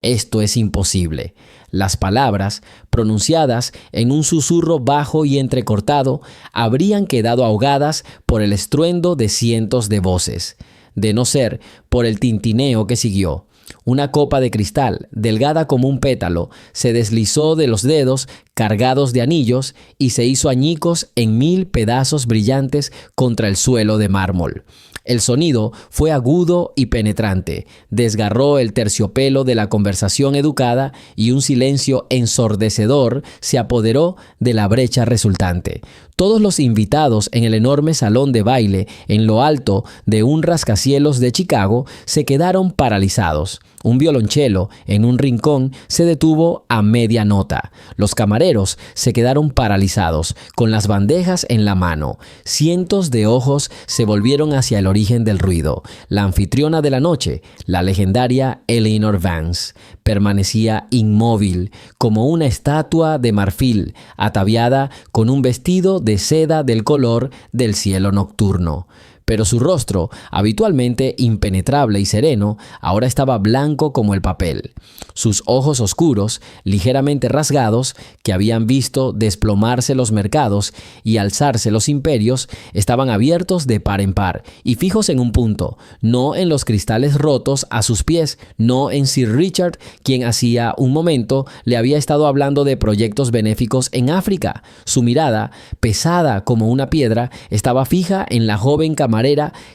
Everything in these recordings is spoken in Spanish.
Esto es imposible. Las palabras, pronunciadas en un susurro bajo y entrecortado, habrían quedado ahogadas por el estruendo de cientos de voces, de no ser por el tintineo que siguió. Una copa de cristal, delgada como un pétalo, se deslizó de los dedos cargados de anillos y se hizo añicos en 1000 pedazos brillantes contra el suelo de mármol. El sonido fue agudo y penetrante, desgarró el terciopelo de la conversación educada y un silencio ensordecedor se apoderó de la brecha resultante. Todos los invitados en el enorme salón de baile en lo alto de un rascacielos de Chicago se quedaron paralizados. Un violonchelo en un rincón se detuvo a media nota. Los camareros se quedaron paralizados, con las bandejas en la mano. Cientos de ojos se volvieron hacia el origen del ruido. La anfitriona de la noche, la legendaria Eleanor Vance, permanecía inmóvil, como una estatua de marfil, ataviada con un vestido de seda del color del cielo nocturno. Pero su rostro, habitualmente impenetrable y sereno, ahora estaba blanco como el papel. Sus ojos oscuros, ligeramente rasgados, que habían visto desplomarse los mercados y alzarse los imperios, estaban abiertos de par en par y fijos en un punto, no en los cristales rotos a sus pies, no en Sir Richard, quien hacía un momento le había estado hablando de proyectos benéficos en África. Su mirada, pesada como una piedra, estaba fija en la joven camarera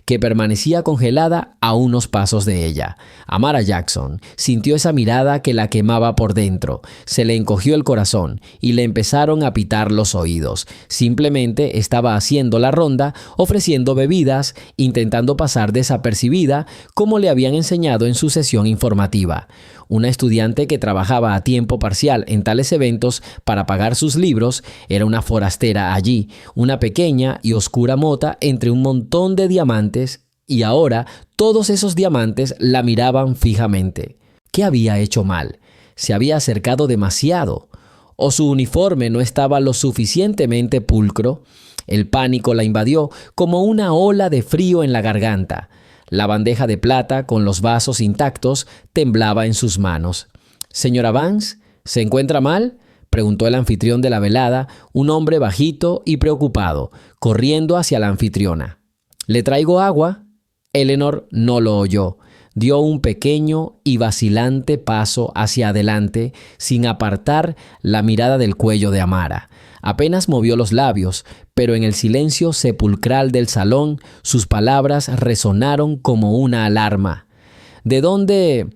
que permanecía congelada a unos pasos de ella. Amara Jackson sintió esa mirada que la quemaba por dentro. Se le encogió el corazón y le empezaron a pitar los oídos. Simplemente estaba haciendo la ronda, ofreciendo bebidas, intentando pasar desapercibida, como le habían enseñado en su sesión informativa. Una estudiante que trabajaba a tiempo parcial en tales eventos para pagar sus libros era una forastera allí, una pequeña y oscura mota entre un montón de diamantes, y ahora todos esos diamantes la miraban fijamente. ¿Qué había hecho mal? ¿Se había acercado demasiado? ¿O su uniforme no estaba lo suficientemente pulcro? El pánico la invadió como una ola de frío en la garganta. La bandeja de plata con los vasos intactos temblaba en sus manos. «Señora Vance, ¿se encuentra mal?», preguntó el anfitrión de la velada, un hombre bajito y preocupado, corriendo hacia la anfitriona. «¿Le traigo agua?». Eleanor no lo oyó. Dio un pequeño y vacilante paso hacia adelante sin apartar la mirada del cuello de Amara. Apenas movió los labios, pero en el silencio sepulcral del salón sus palabras resonaron como una alarma. «¿De dónde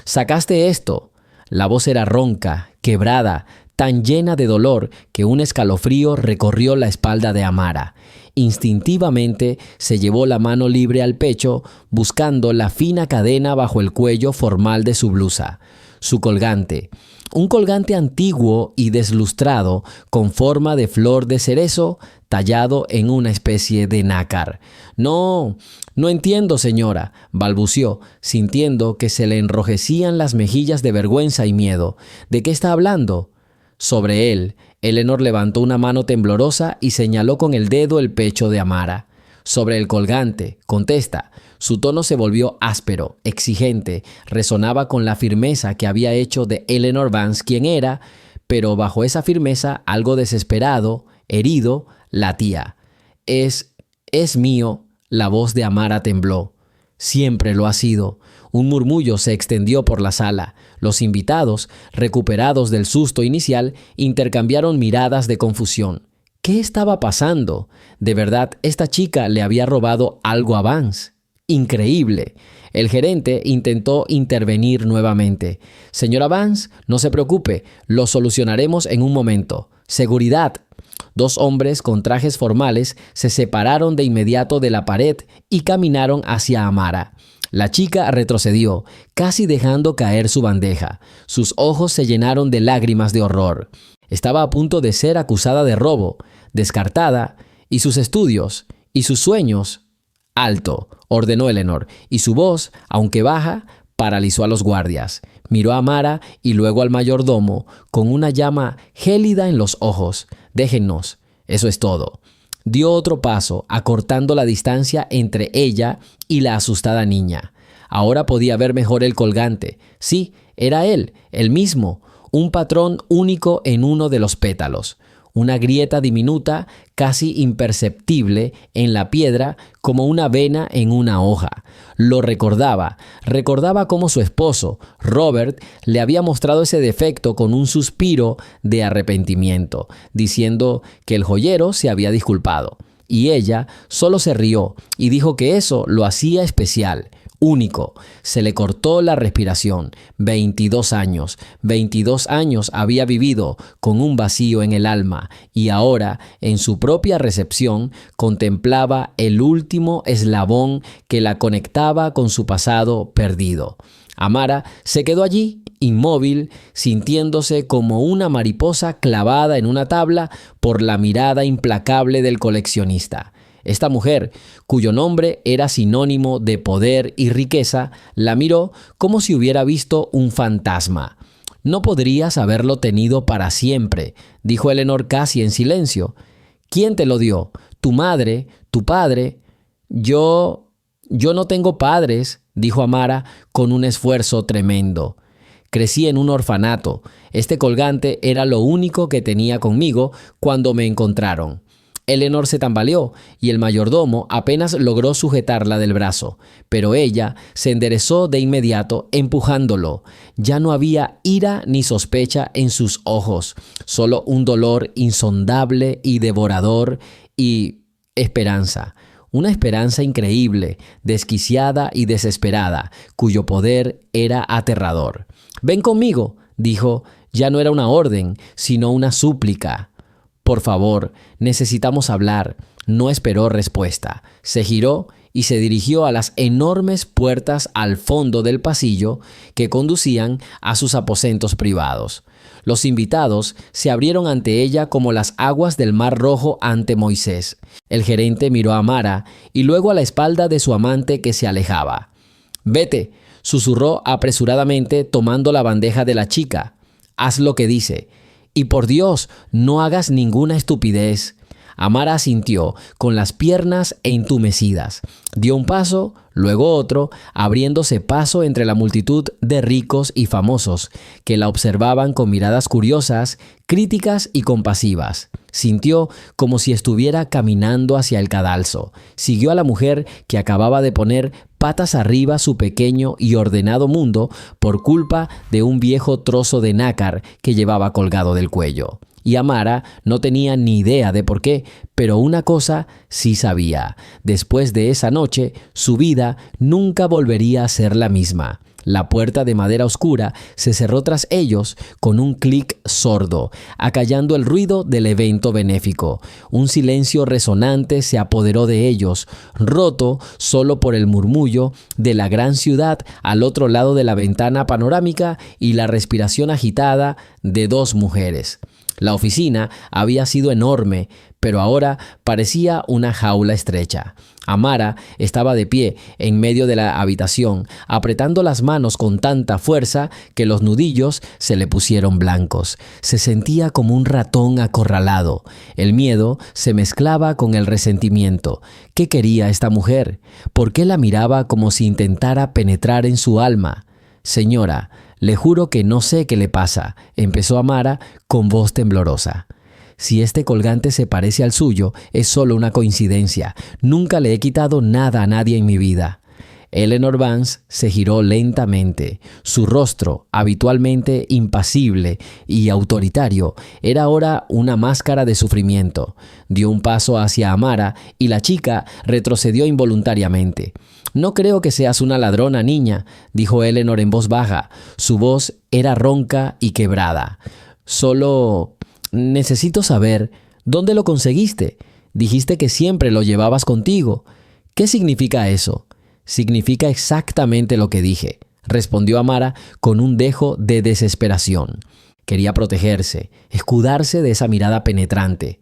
sacaste esto?». La voz era ronca, quebrada, tan llena de dolor que un escalofrío recorrió la espalda de Amara. Instintivamente se llevó la mano libre al pecho, buscando la fina cadena bajo el cuello formal de su blusa. Su colgante. Un colgante antiguo y deslustrado, con forma de flor de cerezo, tallado en una especie de nácar. No entiendo, señora», balbució, sintiendo que se le enrojecían las mejillas de vergüenza y miedo. «¿De qué está hablando?». Sobre él, Eleanor levantó una mano temblorosa y señaló con el dedo el pecho de Amara. «Sobre el colgante, contesta». Su tono se volvió áspero, exigente, resonaba con la firmeza que había hecho de Eleanor Vance quien era, pero bajo esa firmeza, algo desesperado, herido, latía. Es mío». La voz de Amara tembló. «Siempre lo ha sido». Un murmullo se extendió por la sala. Los invitados, recuperados del susto inicial, intercambiaron miradas de confusión. ¿Qué estaba pasando? ¿De verdad esta chica le había robado algo a Vance? Increíble. El gerente intentó intervenir nuevamente. «Señora Vance, no se preocupe, lo solucionaremos en un momento. Seguridad». Dos hombres con trajes formales se separaron de inmediato de la pared y caminaron hacia Amara. La chica retrocedió, casi dejando caer su bandeja. Sus ojos se llenaron de lágrimas de horror. Estaba a punto de ser acusada de robo, descartada, y sus estudios, y sus sueños. «Alto», ordenó Eleanor, y su voz, aunque baja, paralizó a los guardias. Miró a Amara y luego al mayordomo, con una llama gélida en los ojos. «Déjennos, eso es todo». Dio otro paso, acortando la distancia entre ella y la asustada niña. Ahora podía ver mejor el colgante. Sí, Era él, el mismo, un patrón único en uno de los pétalos. Una grieta diminuta, casi imperceptible en la piedra, como una vena en una hoja. Lo recordaba cómo su esposo, Robert, le había mostrado ese defecto con un suspiro de arrepentimiento, diciendo que el joyero se había disculpado. Y ella solo se rió y dijo que eso lo hacía especial, único. Se le cortó la respiración. 22 años. 22 años había vivido con un vacío en el alma y ahora, en su propia recepción, contemplaba el último eslabón que la conectaba con su pasado perdido. Amara se quedó allí, inmóvil, sintiéndose como una mariposa clavada en una tabla por la mirada implacable del coleccionista. Esta mujer, cuyo nombre era sinónimo de poder y riqueza, la miró como si hubiera visto un fantasma. «No podrías haberlo tenido para siempre», dijo Eleanor casi en silencio. «¿Quién te lo dio? ¿Tu madre? ¿Tu padre?» Yo no tengo padres», dijo Amara con un esfuerzo tremendo. «Crecí en un orfanato. Este colgante era lo único que tenía conmigo cuando me encontraron». Eleanor se tambaleó y el mayordomo apenas logró sujetarla del brazo, pero ella se enderezó de inmediato empujándolo. Ya no había ira ni sospecha en sus ojos, solo un dolor insondable y devorador y esperanza. Una esperanza increíble, desquiciada y desesperada, cuyo poder era aterrador. «Ven conmigo», dijo. Ya no era una orden, sino una súplica. «Por favor, necesitamos hablar». No esperó respuesta. Se giró y se dirigió a las enormes puertas al fondo del pasillo que conducían a sus aposentos privados. Los invitados se abrieron ante ella como las aguas del Mar Rojo ante Moisés. El gerente miró a Amara y luego a la espalda de su amante que se alejaba. «Vete», susurró apresuradamente tomando la bandeja de la chica. «Haz lo que dice. Y por Dios, no hagas ninguna estupidez». Amara asintió, con las piernas entumecidas. Dio un paso, luego otro, abriéndose paso entre la multitud de ricos y famosos, que la observaban con miradas curiosas, críticas y compasivas. Sintió como si estuviera caminando hacia el cadalso. Siguió a la mujer que acababa de poner patas arriba su pequeño y ordenado mundo por culpa de un viejo trozo de nácar que llevaba colgado del cuello. Y Amara no tenía ni idea de por qué, pero una cosa sí sabía. Después de esa noche, su vida nunca volvería a ser la misma. La puerta de madera oscura se cerró tras ellos con un clic sordo, acallando el ruido del evento benéfico. Un silencio resonante se apoderó de ellos, roto solo por el murmullo de la gran ciudad al otro lado de la ventana panorámica y la respiración agitada de dos mujeres. La oficina había sido enorme, pero ahora parecía una jaula estrecha. Amara estaba de pie en medio de la habitación, apretando las manos con tanta fuerza que los nudillos se le pusieron blancos. Se sentía como un ratón acorralado. El miedo se mezclaba con el resentimiento. ¿Qué quería esta mujer? ¿Por qué la miraba como si intentara penetrar en su alma? «Señora, le juro que no sé qué le pasa», empezó Amara con voz temblorosa. «Si este colgante se parece al suyo, es solo una coincidencia. Nunca le he quitado nada a nadie en mi vida». Eleanor Vance se giró lentamente. Su rostro, habitualmente impasible y autoritario, era ahora una máscara de sufrimiento. Dio un paso hacia Amara y la chica retrocedió involuntariamente. «No creo que seas una ladrona, niña», dijo Eleanor en voz baja. Su voz era ronca y quebrada. «Solo necesito saber, ¿dónde lo conseguiste? Dijiste que siempre lo llevabas contigo. ¿Qué significa eso?» «Significa exactamente lo que dije», respondió Amara con un dejo de desesperación. Quería protegerse, escudarse de esa mirada penetrante.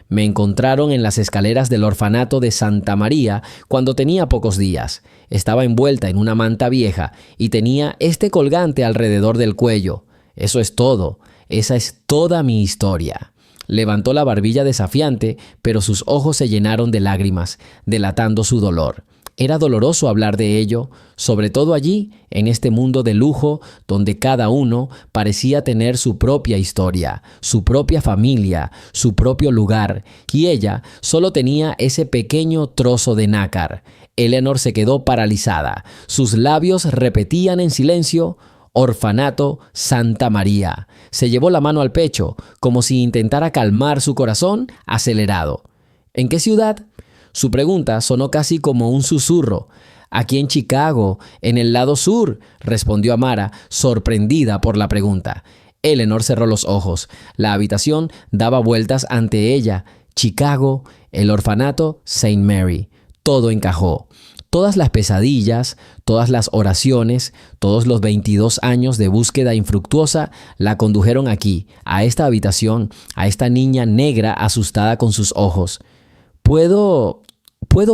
«Me encontraron en las escaleras del orfanato de Santa María cuando tenía pocos días. Estaba envuelta en una manta vieja y tenía este colgante alrededor del cuello. Eso es todo. Esa es toda mi historia». Levantó la barbilla desafiante, pero sus ojos se llenaron de lágrimas, delatando su dolor. Era doloroso hablar de ello, sobre todo allí, en este mundo de lujo, donde cada uno parecía tener su propia historia, su propia familia, su propio lugar, y ella solo tenía ese pequeño trozo de nácar. Eleanor se quedó paralizada. Sus labios repetían en silencio: orfanato Santa María. Se llevó la mano al pecho, como si intentara calmar su corazón acelerado. ¿En qué ciudad? Su pregunta sonó casi como un susurro. Aquí en Chicago, en el lado sur, respondió Amara, sorprendida por la pregunta. Eleanor cerró los ojos. La habitación daba vueltas ante ella. Chicago, el orfanato St. Mary. Todo encajó. Todas las pesadillas, todas las oraciones, todos los 22 años de búsqueda infructuosa la condujeron aquí, a esta habitación, a esta niña negra asustada con sus ojos. ¿Puedo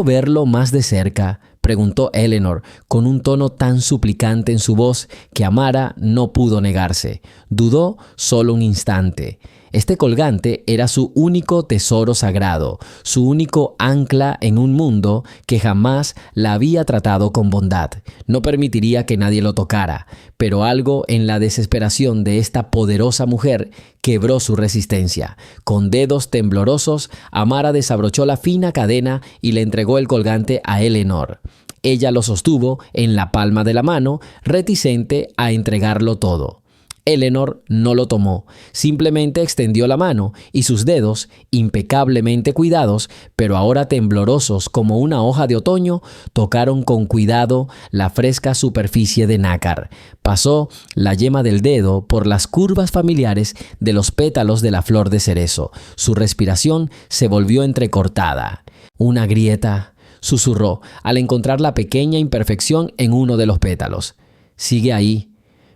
verlo más de cerca?, preguntó Eleanor, con un tono tan suplicante en su voz que Amara no pudo negarse. Dudó solo un instante. Este colgante era su único tesoro sagrado, su único ancla en un mundo que jamás la había tratado con bondad. No permitiría que nadie lo tocara, pero algo en la desesperación de esta poderosa mujer quebró su resistencia. Con dedos temblorosos, Amara desabrochó la fina cadena y le entregó el colgante a Eleanor. Ella lo sostuvo en la palma de la mano, reticente a entregarlo todo. Eleanor no lo tomó, simplemente extendió la mano y sus dedos, impecablemente cuidados, pero ahora temblorosos como una hoja de otoño, tocaron con cuidado la fresca superficie de nácar. Pasó la yema del dedo por las curvas familiares de los pétalos de la flor de cerezo. Su respiración se volvió entrecortada. «Una grieta», susurró al encontrar la pequeña imperfección en uno de los pétalos. «Sigue ahí».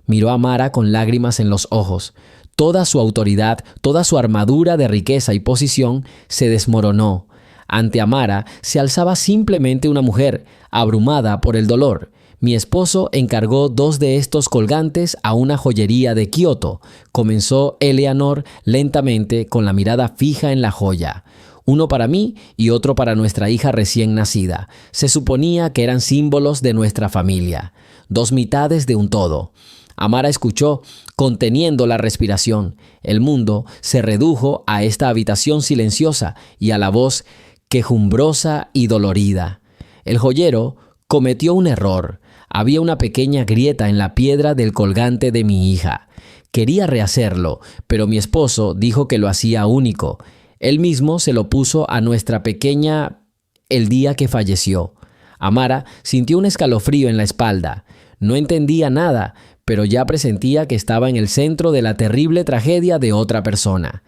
Miró a Amara con lágrimas en los ojos. Toda su autoridad, toda su armadura de riqueza y posición se desmoronó. Ante Amara se alzaba simplemente una mujer, abrumada por el dolor. Mi esposo encargó 2 de estos colgantes a una joyería de Kioto. Comenzó Eleanor lentamente, con la mirada fija en la joya. Uno para mí y otro para nuestra hija recién nacida. Se suponía que eran símbolos de nuestra familia. 2 mitades de un todo. Amara escuchó, conteniendo la respiración. El mundo se redujo a esta habitación silenciosa y a la voz quejumbrosa y dolorida. El joyero cometió un error. Había una pequeña grieta en la piedra del colgante de mi hija. Quería rehacerlo, pero mi esposo dijo que lo hacía único. Él mismo se lo puso a nuestra pequeña el día que falleció. Amara sintió un escalofrío en la espalda. No entendía nada, pero ya presentía que estaba en el centro de la terrible tragedia de otra persona.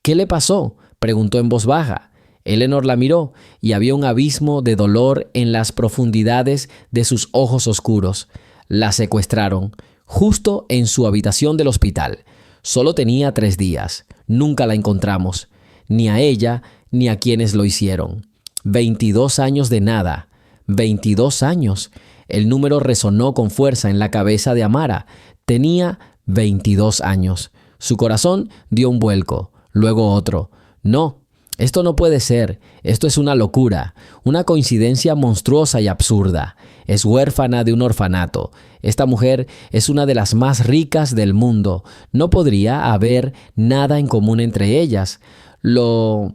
«¿Qué le pasó?», preguntó en voz baja. Eleanor la miró y había un abismo de dolor en las profundidades de sus ojos oscuros. La secuestraron, justo en su habitación del hospital. Solo tenía 3 días. Nunca la encontramos, ni a ella ni a quienes lo hicieron. 22 años de nada. 22 años. El número resonó con fuerza en la cabeza de Amara. Tenía 22 años. Su corazón dio un vuelco, luego otro. No, esto no puede ser. Esto es una locura, una coincidencia monstruosa y absurda. Es huérfana de un orfanato. Esta mujer es una de las más ricas del mundo. No podría haber nada en común entre ellas. Lo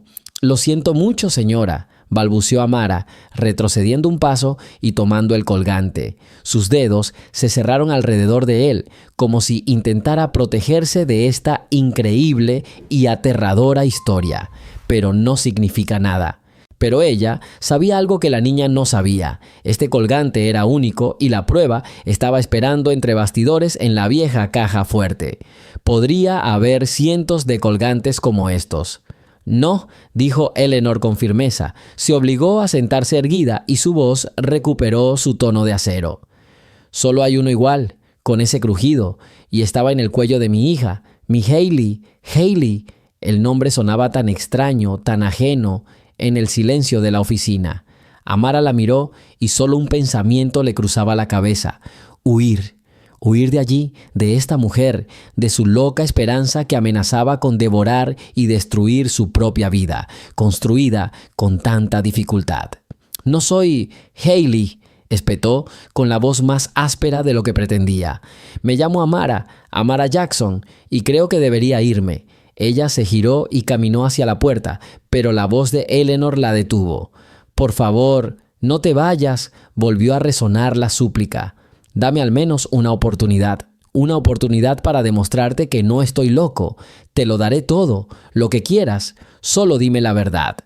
siento mucho, señora», balbuceó Amara, retrocediendo un paso y tomando el colgante. Sus dedos se cerraron alrededor de él, como si intentara protegerse de esta increíble y aterradora historia. Pero no significa nada. Pero ella sabía algo que la niña no sabía. Este colgante era único y la prueba estaba esperando entre bastidores en la vieja caja fuerte. Podría haber cientos de colgantes como estos. «No», dijo Eleanor con firmeza. Se obligó a sentarse erguida y su voz recuperó su tono de acero. «Solo hay uno igual, con ese crujido, y estaba en el cuello de mi hija, mi Hailey, Hailey». El nombre sonaba tan extraño, tan ajeno, en el silencio de la oficina. Amara la miró y solo un pensamiento le cruzaba la cabeza: huir. Huir de allí, de esta mujer, de su loca esperanza que amenazaba con devorar y destruir su propia vida, construida con tanta dificultad. No soy Hailey, espetó con la voz más áspera de lo que pretendía. Me llamo Amara Jackson, y creo que debería irme. Ella se giró y caminó hacia la puerta, pero la voz de Eleanor la detuvo. Por favor, no te vayas, volvió a resonar la súplica. Dame al menos una oportunidad para demostrarte que no estoy loco. Te lo daré todo, lo que quieras, solo dime la verdad.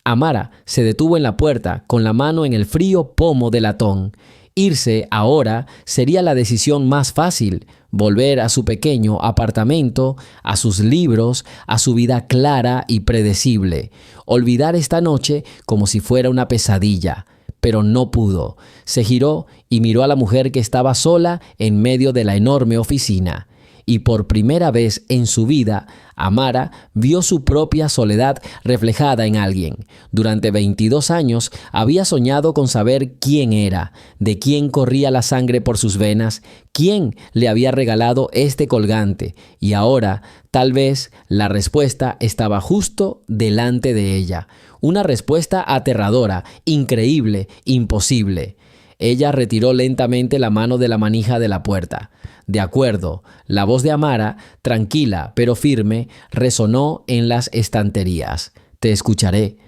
Amara se detuvo en la puerta con la mano en el frío pomo de latón. Irse ahora sería la decisión más fácil, volver a su pequeño apartamento, a sus libros, a su vida clara y predecible, olvidar esta noche como si fuera una pesadilla. Pero no pudo. Se giró y miró a la mujer que estaba sola en medio de la enorme oficina. Y por primera vez en su vida, Amara vio su propia soledad reflejada en alguien. Durante 22 años había soñado con saber quién era, de quién corría la sangre por sus venas, quién le había regalado este colgante. Y ahora, tal vez, la respuesta estaba justo delante de ella. Una respuesta aterradora, increíble, imposible. Ella retiró lentamente la mano de la manija de la puerta. De acuerdo, la voz de Amara, tranquila pero firme, resonó en las estanterías. Te escucharé.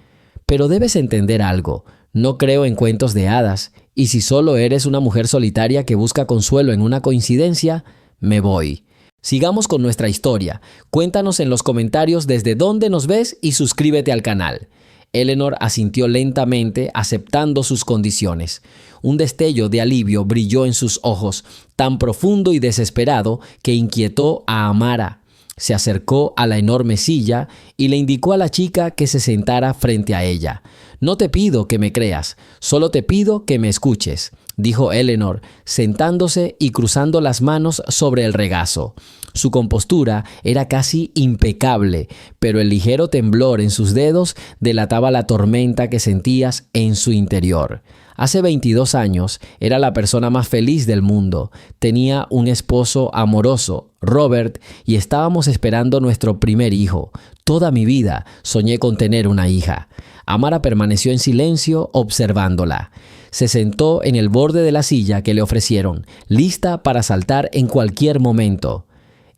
Pero debes entender algo. No creo en cuentos de hadas, y si solo eres una mujer solitaria que busca consuelo en una coincidencia, me voy. Sigamos con nuestra historia. Cuéntanos en los comentarios desde dónde nos ves y suscríbete al canal. Eleanor asintió lentamente, aceptando sus condiciones. Un destello de alivio brilló en sus ojos, tan profundo y desesperado que inquietó a Amara. Se acercó a la enorme silla y le indicó a la chica que se sentara frente a ella. «No te pido que me creas, solo te pido que me escuches», dijo Eleanor, sentándose y cruzando las manos sobre el regazo. Su compostura era casi impecable, pero el ligero temblor en sus dedos delataba la tormenta que sentías en su interior. Hace 22 años era la persona más feliz del mundo. Tenía un esposo amoroso, Robert, y estábamos esperando nuestro primer hijo. Toda mi vida soñé con tener una hija. Amara permaneció en silencio observándola. Se sentó en el borde de la silla que le ofrecieron, lista para saltar en cualquier momento.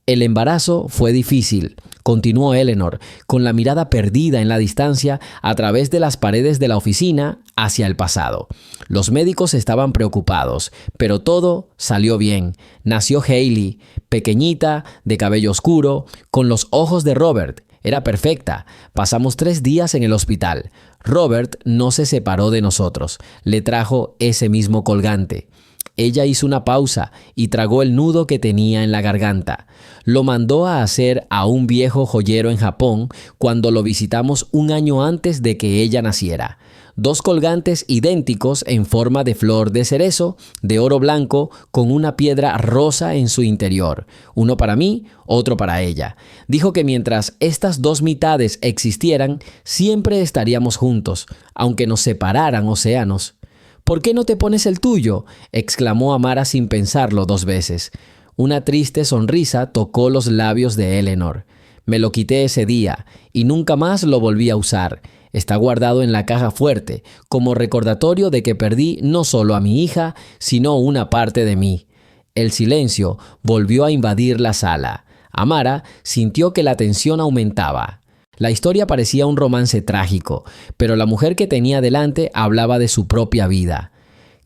El embarazo fue difícil, continuó Eleanor, con la mirada perdida en la distancia a través de las paredes de la oficina hacia el pasado. Los médicos estaban preocupados, pero todo salió bien. Nació Hailey, pequeñita, de cabello oscuro, con los ojos de Robert. Era perfecta. Pasamos 3 días en el hospital. Robert no se separó de nosotros. Le trajo ese mismo colgante. Ella hizo una pausa y tragó el nudo que tenía en la garganta. Lo mandó a hacer a un viejo joyero en Japón cuando lo visitamos un año antes de que ella naciera. 2 colgantes idénticos en forma de flor de cerezo, de oro blanco, con una piedra rosa en su interior. Uno para mí, otro para ella. Dijo que mientras estas 2 mitades existieran, siempre estaríamos juntos, aunque nos separaran océanos. «¿Por qué no te pones el tuyo?», exclamó Amara sin pensarlo 2 veces. Una triste sonrisa tocó los labios de Eleanor. «Me lo quité ese día y nunca más lo volví a usar. Está guardado en la caja fuerte, como recordatorio de que perdí no solo a mi hija, sino una parte de mí». El silencio volvió a invadir la sala. Amara sintió que la tensión aumentaba. La historia parecía un romance trágico, pero la mujer que tenía delante hablaba de su propia vida.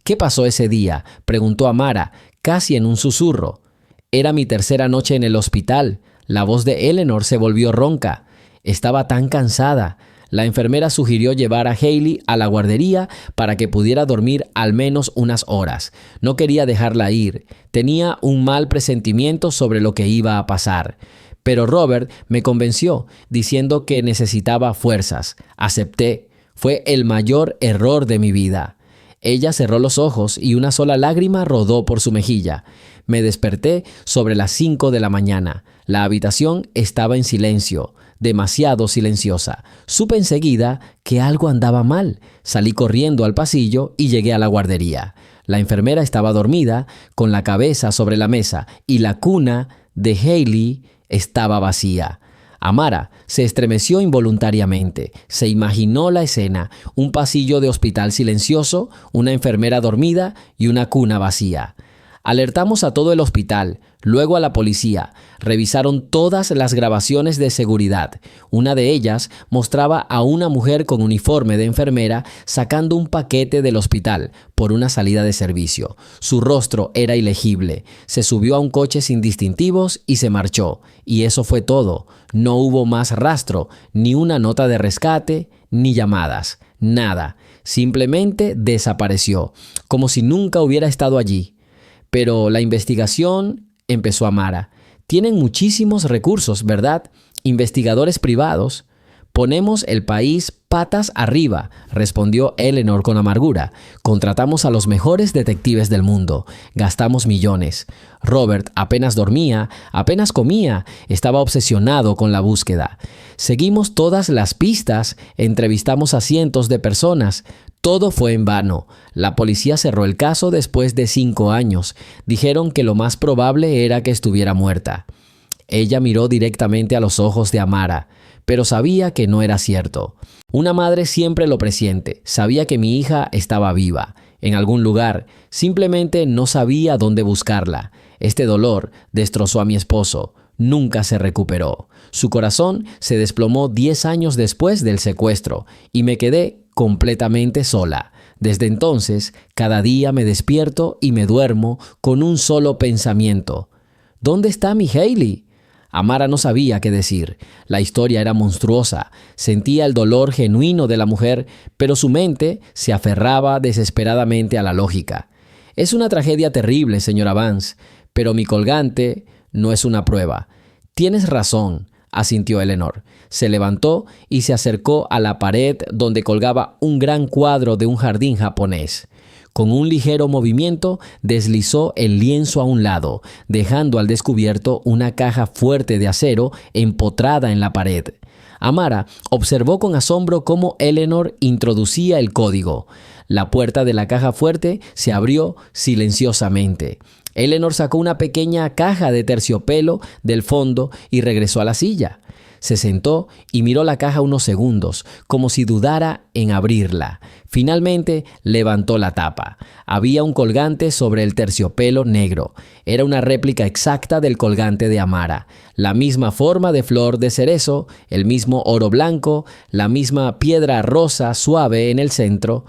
«¿Qué pasó ese día?», preguntó Amara, casi en un susurro. «Era mi tercera noche en el hospital». La voz de Eleanor se volvió ronca. Estaba tan cansada. La enfermera sugirió llevar a Hailey a la guardería para que pudiera dormir al menos unas horas. No quería dejarla ir. Tenía un mal presentimiento sobre lo que iba a pasar. Pero Robert me convenció, diciendo que necesitaba fuerzas. Acepté. Fue el mayor error de mi vida. Ella cerró los ojos y una sola lágrima rodó por su mejilla. Me desperté sobre las 5 de la mañana. La habitación estaba en silencio, demasiado silenciosa. Supe enseguida que algo andaba mal. Salí corriendo al pasillo y llegué a la guardería. La enfermera estaba dormida, con la cabeza sobre la mesa, y la cuna de Hailey estaba vacía. Amara se estremeció involuntariamente. Se imaginó la escena: un pasillo de hospital silencioso, una enfermera dormida y una cuna vacía. Alertamos a todo el hospital, luego a la policía. Revisaron todas las grabaciones de seguridad. Una de ellas mostraba a una mujer con uniforme de enfermera sacando un paquete del hospital por una salida de servicio. Su rostro era ilegible. Se subió a un coche sin distintivos y se marchó. Y eso fue todo. No hubo más rastro, ni una nota de rescate, ni llamadas. Nada. Simplemente desapareció, como si nunca hubiera estado allí. Pero la investigación, empezó Amara. Tienen muchísimos recursos, ¿verdad? Investigadores privados. Ponemos el país patas arriba, respondió Eleanor con amargura. Contratamos a los mejores detectives del mundo. Gastamos millones. Robert apenas dormía, apenas comía, estaba obsesionado con la búsqueda. Seguimos todas las pistas, entrevistamos a cientos de personas. Todo fue en vano. La policía cerró el caso después de 5 años. Dijeron que lo más probable era que estuviera muerta. Ella miró directamente a los ojos de Amara, pero sabía que no era cierto. Una madre siempre lo presiente. Sabía que mi hija estaba viva, en algún lugar. Simplemente no sabía dónde buscarla. Este dolor destrozó a mi esposo. Nunca se recuperó. Su corazón se desplomó 10 años después del secuestro y me quedé completamente sola. Desde entonces, cada día me despierto y me duermo con un solo pensamiento: ¿dónde está mi Hailey? Amara no sabía qué decir. La historia era monstruosa. Sentía el dolor genuino de la mujer, pero su mente se aferraba desesperadamente a la lógica. Es una tragedia terrible, señora Vance, pero mi colgante no es una prueba. Tienes razón, asintió Eleanor. Se levantó y se acercó a la pared donde colgaba un gran cuadro de un jardín japonés. Con un ligero movimiento deslizó el lienzo a un lado, dejando al descubierto una caja fuerte de acero empotrada en la pared. Amara observó con asombro cómo Eleanor introducía el código. La puerta de la caja fuerte se abrió silenciosamente. Eleanor sacó una pequeña caja de terciopelo del fondo y regresó a la silla. Se sentó y miró la caja unos segundos, como si dudara en abrirla. Finalmente levantó la tapa. Había un colgante sobre el terciopelo negro. Era una réplica exacta del colgante de Amara. La misma forma de flor de cerezo, el mismo oro blanco, la misma piedra rosa suave en el centro.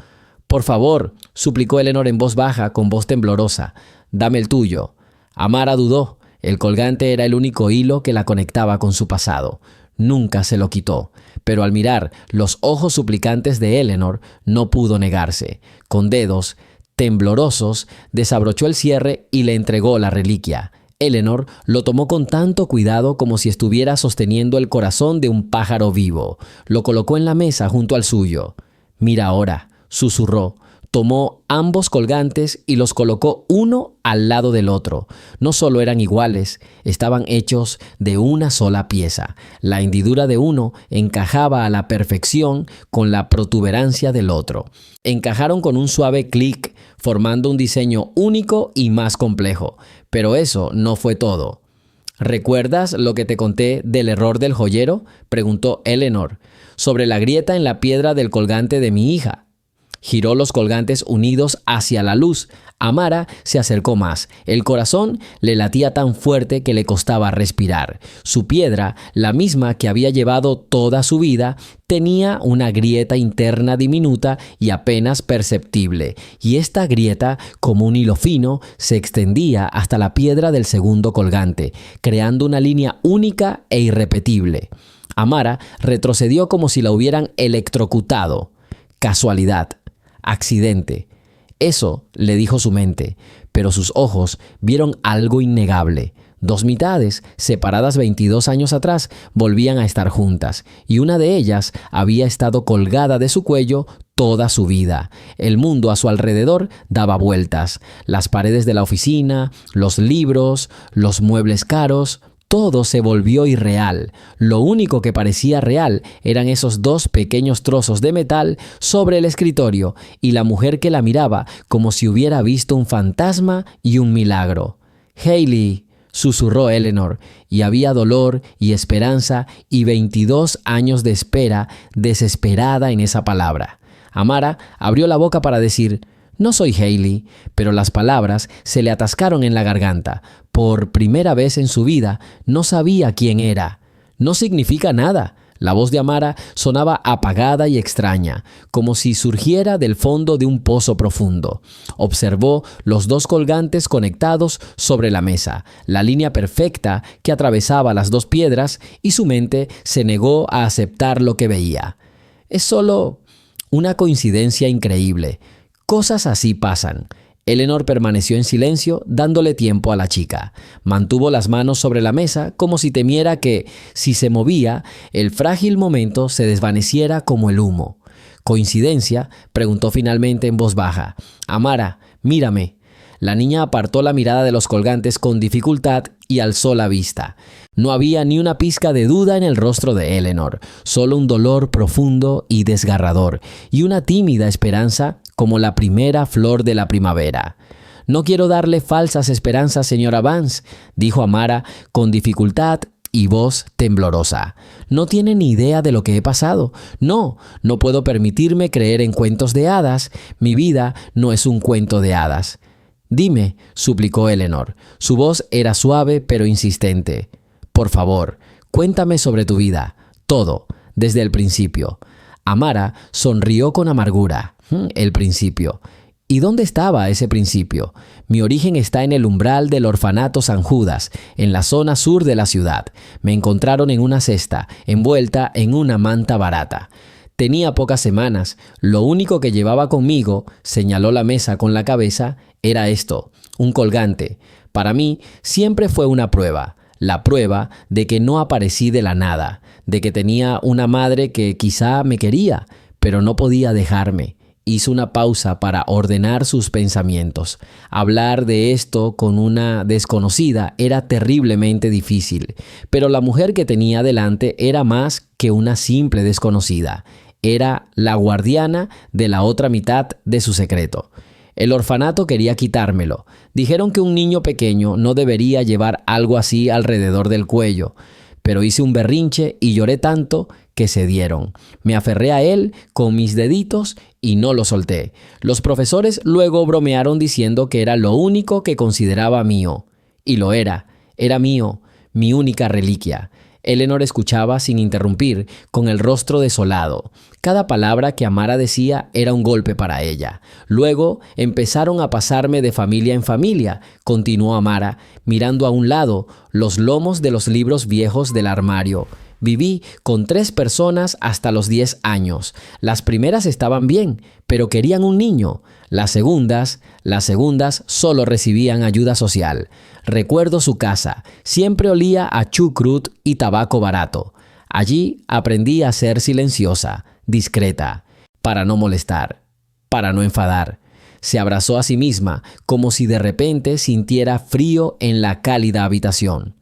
«Por favor», suplicó Eleanor en voz baja, con voz temblorosa, «dame el tuyo». Amara dudó. El colgante era el único hilo que la conectaba con su pasado. Nunca se lo quitó, pero al mirar los ojos suplicantes de Eleanor, no pudo negarse. Con dedos temblorosos, desabrochó el cierre y le entregó la reliquia. Eleanor lo tomó con tanto cuidado como si estuviera sosteniendo el corazón de un pájaro vivo. Lo colocó en la mesa junto al suyo. «Mira ahora», susurró. Tomó ambos colgantes y los colocó uno al lado del otro. No solo eran iguales, estaban hechos de una sola pieza. La hendidura de uno encajaba a la perfección con la protuberancia del otro. Encajaron con un suave clic, formando un diseño único y más complejo. Pero eso no fue todo. «¿Recuerdas lo que te conté del error del joyero?», preguntó Eleanor. «Sobre la grieta en la piedra del colgante de mi hija». Giró los colgantes unidos hacia la luz. Amara se acercó más. El corazón le latía tan fuerte que le costaba respirar. Su piedra, la misma que había llevado toda su vida, tenía una grieta interna diminuta y apenas perceptible. Y esta grieta, como un hilo fino, se extendía hasta la piedra del segundo colgante, creando una línea única e irrepetible. Amara retrocedió como si la hubieran electrocutado. Casualidad. Accidente. Eso le dijo su mente, pero sus ojos vieron algo innegable. 2 mitades, separadas 22 años atrás, volvían a estar juntas, y una de ellas había estado colgada de su cuello toda su vida. El mundo a su alrededor daba vueltas. Las paredes de la oficina, los libros, los muebles caros, todo se volvió irreal. Lo único que parecía real eran esos 2 pequeños trozos de metal sobre el escritorio y la mujer que la miraba como si hubiera visto un fantasma y un milagro. «Hailey», susurró Eleanor, y había dolor y esperanza y 22 años de espera desesperada en esa palabra. Amara abrió la boca para decir: «No soy Hailey», pero las palabras se le atascaron en la garganta. Por primera vez en su vida no sabía quién era. «No significa nada». La voz de Amara sonaba apagada y extraña, como si surgiera del fondo de un pozo profundo. Observó los dos colgantes conectados sobre la mesa, la línea perfecta que atravesaba las dos piedras, y su mente se negó a aceptar lo que veía. «Es solo una coincidencia increíble. Cosas así pasan». Eleanor permaneció en silencio, dándole tiempo a la chica. Mantuvo las manos sobre la mesa como si temiera que, si se movía, el frágil momento se desvaneciera como el humo. «¿Coincidencia?», preguntó finalmente en voz baja. «Amara, mírame». La niña apartó la mirada de los colgantes con dificultad y alzó la vista. No había ni una pizca de duda en el rostro de Eleanor, solo un dolor profundo y desgarrador, y una tímida esperanza como la primera flor de la primavera. «No quiero darle falsas esperanzas, señora Vance», dijo Amara con dificultad y voz temblorosa. «No tiene ni idea de lo que he pasado. No puedo permitirme creer en cuentos de hadas. Mi vida no es un cuento de hadas». «Dime», suplicó Eleanor. Su voz era suave pero insistente. «Por favor, cuéntame sobre tu vida. Todo, desde el principio». Amara sonrió con amargura. «El principio. ¿Y dónde estaba ese principio? Mi origen está en el umbral del orfanato San Judas, en la zona sur de la ciudad. Me encontraron en una cesta, envuelta en una manta barata. Tenía pocas semanas. Lo único que llevaba conmigo», señaló la mesa con la cabeza, «era esto, un colgante. Para mí siempre fue una prueba. La prueba de que no aparecí de la nada, de que tenía una madre que quizá me quería, pero no podía dejarme». Hizo una pausa para ordenar sus pensamientos. Hablar de esto con una desconocida era terriblemente difícil, pero la mujer que tenía delante era más que una simple desconocida. Era la guardiana de la otra mitad de su secreto. El orfanato quería quitármelo. Dijeron que un niño pequeño no debería llevar algo así alrededor del cuello. Pero hice un berrinche y lloré tanto que cedieron. Me aferré a él con mis deditos y no lo solté. Los profesores luego bromearon diciendo que era lo único que consideraba mío. Y lo era. Era mío, mi única reliquia. Eleanor escuchaba sin interrumpir, con el rostro desolado. Cada palabra que Amara decía era un golpe para ella. Luego empezaron a pasarme de familia en familia, continuó Amara, mirando a un lado los lomos de los libros viejos del armario. Viví con 3 personas hasta los 10 años. Las primeras estaban bien, pero querían un niño. Las segundas solo recibían ayuda social. Recuerdo su casa. Siempre olía a chucrut y tabaco barato. Allí aprendí a ser silenciosa, discreta, para no molestar, para no enfadar. Se abrazó a sí misma, como si de repente sintiera frío en la cálida habitación.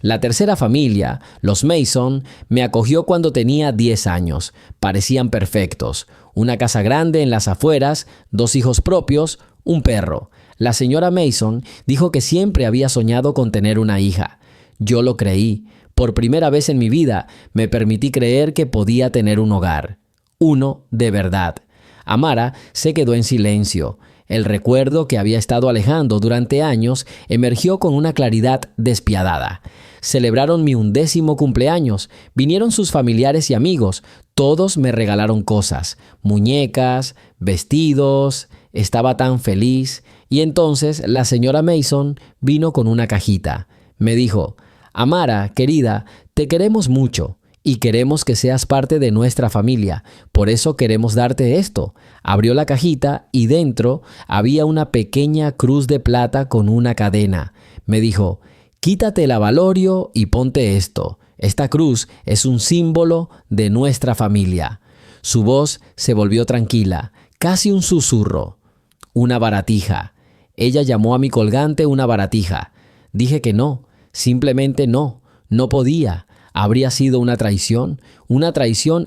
La tercera familia, los Mason, me acogió cuando tenía 10 años. Parecían perfectos. Una casa grande en las afueras, 2 hijos propios, un perro. La señora Mason dijo que siempre había soñado con tener una hija. Yo lo creí. Por primera vez en mi vida me permití creer que podía tener un hogar. Uno de verdad. Amara se quedó en silencio. El recuerdo que había estado alejando durante años emergió con una claridad despiadada. Celebraron mi 11º cumpleaños. Vinieron sus familiares y amigos. Todos me regalaron cosas, muñecas, vestidos. Estaba tan feliz. Y entonces la señora Mason vino con una cajita. Me dijo: «Amara, querida, te queremos mucho y queremos que seas parte de nuestra familia. Por eso queremos darte esto». Abrió la cajita y dentro había una pequeña cruz de plata con una cadena. Me dijo: «Quítate el abalorio y ponte esto. Esta cruz es un símbolo de nuestra familia». Su voz se volvió tranquila, casi un susurro. «Una baratija». Ella llamó a mi colgante una baratija. Dije que no, simplemente no podía. Habría sido una traición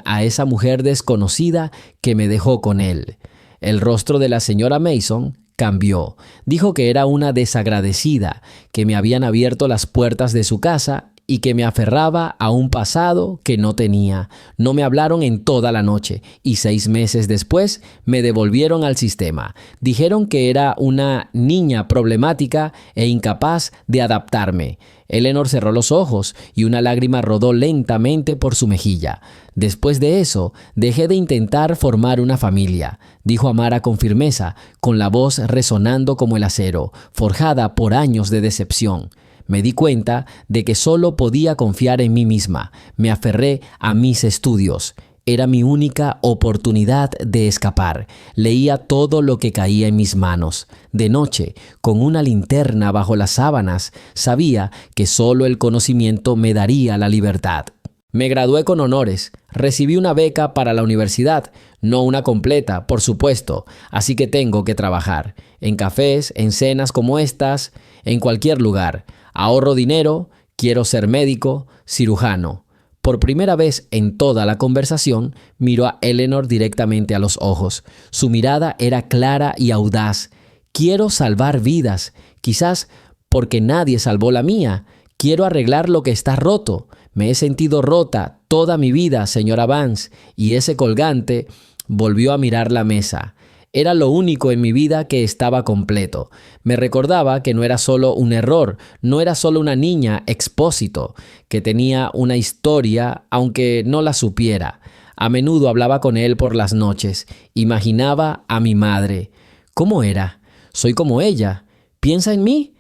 a esa mujer desconocida que me dejó con él. El rostro de la señora Mason cambió. Dijo que era una desagradecida, que me habían abierto las puertas de su casa y que me aferraba a un pasado que no tenía. No me hablaron en toda la noche y 6 meses después me devolvieron al sistema. Dijeron que era una niña problemática e incapaz de adaptarme. Eleanor cerró los ojos y una lágrima rodó lentamente por su mejilla. Después de eso, dejé de intentar formar una familia, dijo Amara con firmeza, con la voz resonando como el acero, forjada por años de decepción. Me di cuenta de que solo podía confiar en mí misma. Me aferré a mis estudios. Era mi única oportunidad de escapar. Leía todo lo que caía en mis manos. De noche, con una linterna bajo las sábanas, sabía que solo el conocimiento me daría la libertad. Me gradué con honores. Recibí una beca para la universidad, no una completa, por supuesto, así que tengo que trabajar. En cafés, en cenas como estas, en cualquier lugar. Ahorro dinero, quiero ser médico, cirujano. Por primera vez en toda la conversación, miró a Eleanor directamente a los ojos. Su mirada era clara y audaz. Quiero salvar vidas, quizás porque nadie salvó la mía. Quiero arreglar lo que está roto. Me he sentido rota toda mi vida, señora Vance. Y ese colgante volvió a mirar la mesa. Era lo único en mi vida que estaba completo. Me recordaba que no era solo un error, no era solo una niña expósito, que tenía una historia aunque no la supiera. A menudo hablaba con él por las noches. Imaginaba a mi madre. ¿Cómo era? Soy como ella. ¿Piensa en mí?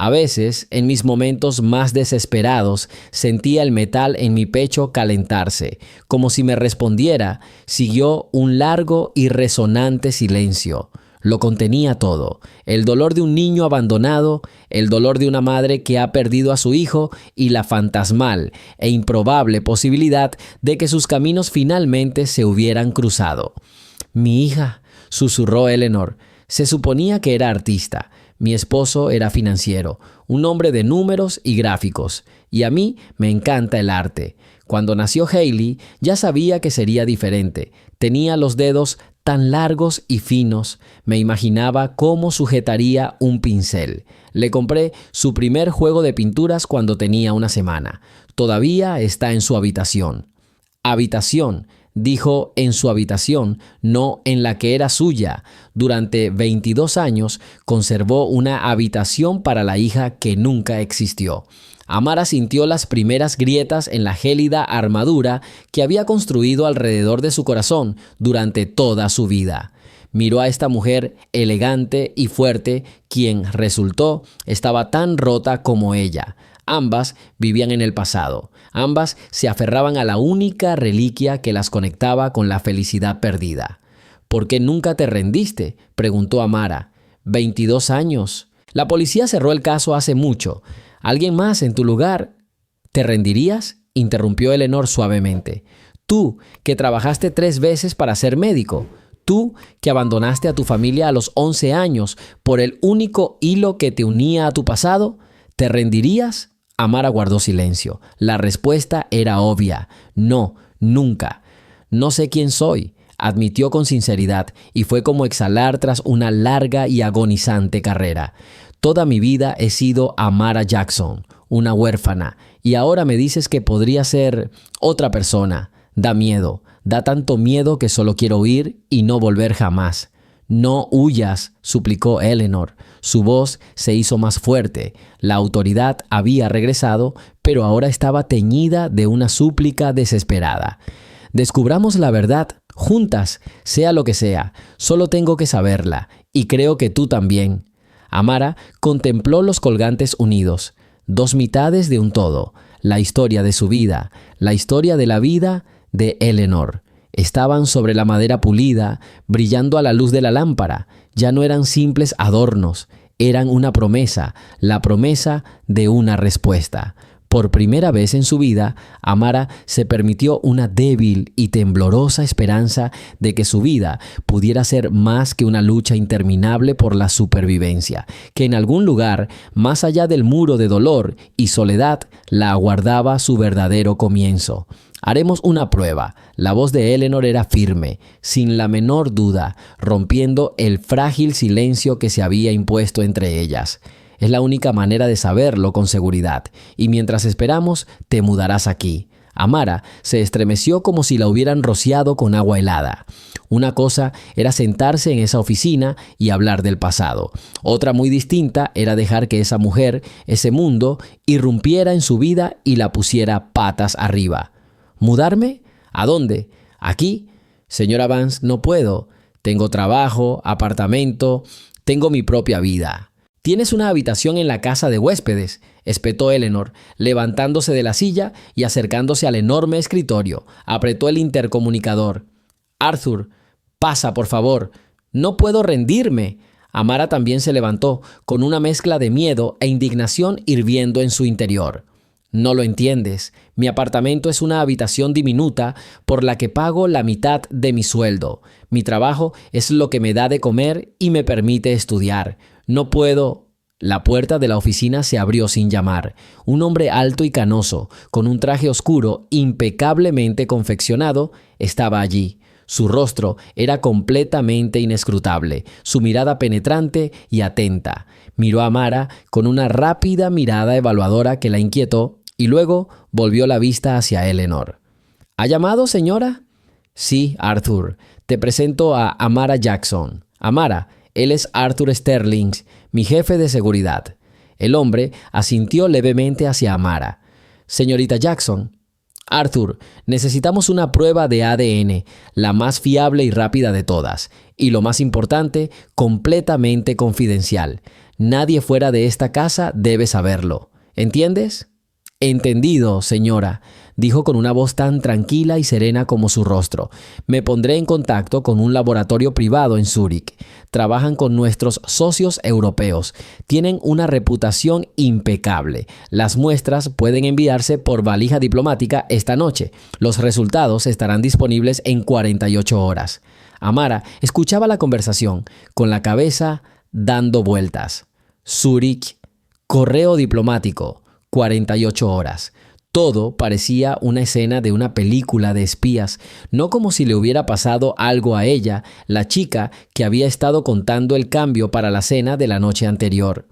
A veces, en mis momentos más desesperados, sentía el metal en mi pecho calentarse. Como si me respondiera, siguió un largo y resonante silencio. Lo contenía todo: el dolor de un niño abandonado, el dolor de una madre que ha perdido a su hijo y la fantasmal e improbable posibilidad de que sus caminos finalmente se hubieran cruzado. «Mi hija», susurró Eleanor. Se suponía que era artista. Mi esposo era financiero, un hombre de números y gráficos, y a mí me encanta el arte. Cuando nació Hailey, ya sabía que sería diferente. Tenía los dedos tan largos y finos. Me imaginaba cómo sujetaría un pincel. Le compré su primer juego de pinturas cuando tenía una semana. Todavía está en su habitación. Habitación. Dijo en su habitación, no en la que era suya. Durante 22 años conservó una habitación para la hija que nunca existió. Amara sintió las primeras grietas en la gélida armadura que había construido alrededor de su corazón durante toda su vida. Miró a esta mujer elegante y fuerte, quien resultó estaba tan rota como ella. Ambas vivían en el pasado. Ambas se aferraban a la única reliquia que las conectaba con la felicidad perdida. «¿Por qué nunca te rendiste?», preguntó Amara. 22 años. La policía cerró el caso hace mucho. ¿Alguien más en tu lugar te rendirías?, interrumpió Eleanor suavemente. «Tú, que trabajaste 3 veces para ser médico. Tú, que abandonaste a tu familia a los 11 años por el único hilo que te unía a tu pasado, ¿te rendirías?». Amara guardó silencio. La respuesta era obvia. No, nunca. «No sé quién soy», admitió con sinceridad, y fue como exhalar tras una larga y agonizante carrera. «Toda mi vida he sido Amara Jackson, una huérfana, y ahora me dices que podría ser otra persona. Da miedo, da tanto miedo que solo quiero huir y no volver jamás». «No huyas», suplicó Eleanor. Su voz se hizo más fuerte. La autoridad había regresado, pero ahora estaba teñida de una súplica desesperada. «Descubramos la verdad juntas, sea lo que sea. Solo tengo que saberla, y creo que tú también». Amara contempló los colgantes unidos, 2 mitades de un todo, la historia de su vida, la historia de la vida de Eleanor. Estaban sobre la madera pulida, brillando a la luz de la lámpara. Ya no eran simples adornos, eran una promesa, la promesa de una respuesta. Por primera vez en su vida, Amara se permitió una débil y temblorosa esperanza de que su vida pudiera ser más que una lucha interminable por la supervivencia, que en algún lugar, más allá del muro de dolor y soledad, la aguardaba su verdadero comienzo. «Haremos una prueba». La voz de Eleanor era firme, sin la menor duda, rompiendo el frágil silencio que se había impuesto entre ellas. Es la única manera de saberlo con seguridad. Y mientras esperamos, te mudarás aquí. Amara se estremeció como si la hubieran rociado con agua helada. Una cosa era sentarse en esa oficina y hablar del pasado. Otra muy distinta era dejar que esa mujer, ese mundo, irrumpiera en su vida y la pusiera patas arriba. ¿Mudarme? ¿A dónde? ¿Aquí? Señora Vance, no puedo. Tengo trabajo, apartamento, tengo mi propia vida. «Tienes una habitación en la casa de huéspedes», espetó Eleanor, levantándose de la silla y acercándose al enorme escritorio. Apretó el intercomunicador. «Arthur, pasa, por favor. No puedo rendirme». Amara también se levantó, con una mezcla de miedo e indignación hirviendo en su interior. «No lo entiendes. Mi apartamento es una habitación diminuta por la que pago la mitad de mi sueldo. Mi trabajo es lo que me da de comer y me permite estudiar. No puedo». La puerta de la oficina se abrió sin llamar. Un hombre alto y canoso, con un traje oscuro impecablemente confeccionado, estaba allí. Su rostro era completamente inescrutable, su mirada penetrante y atenta. Miró a Amara con una rápida mirada evaluadora que la inquietó y luego volvió la vista hacia Eleanor. «¿Ha llamado, señora?» «Sí, Arthur. Te presento a Amara Jackson. Amara, él es Arthur Sterling, mi jefe de seguridad». El hombre asintió levemente hacia Amara. «Señorita Jackson». «Arthur, necesitamos una prueba de ADN, la más fiable y rápida de todas. Y lo más importante, completamente confidencial. Nadie fuera de esta casa debe saberlo. ¿Entiendes?» «Entendido, señora», dijo con una voz tan tranquila y serena como su rostro. «Me pondré en contacto con un laboratorio privado en Zúrich. Trabajan con nuestros socios europeos. Tienen una reputación impecable. Las muestras pueden enviarse por valija diplomática esta noche. Los resultados estarán disponibles en 48 horas». Amara escuchaba la conversación, con la cabeza dando vueltas. Zúrich, correo diplomático, 48 horas. Todo parecía una escena de una película de espías, no como si le hubiera pasado algo a ella, la chica que había estado contando el cambio para la cena de la noche anterior.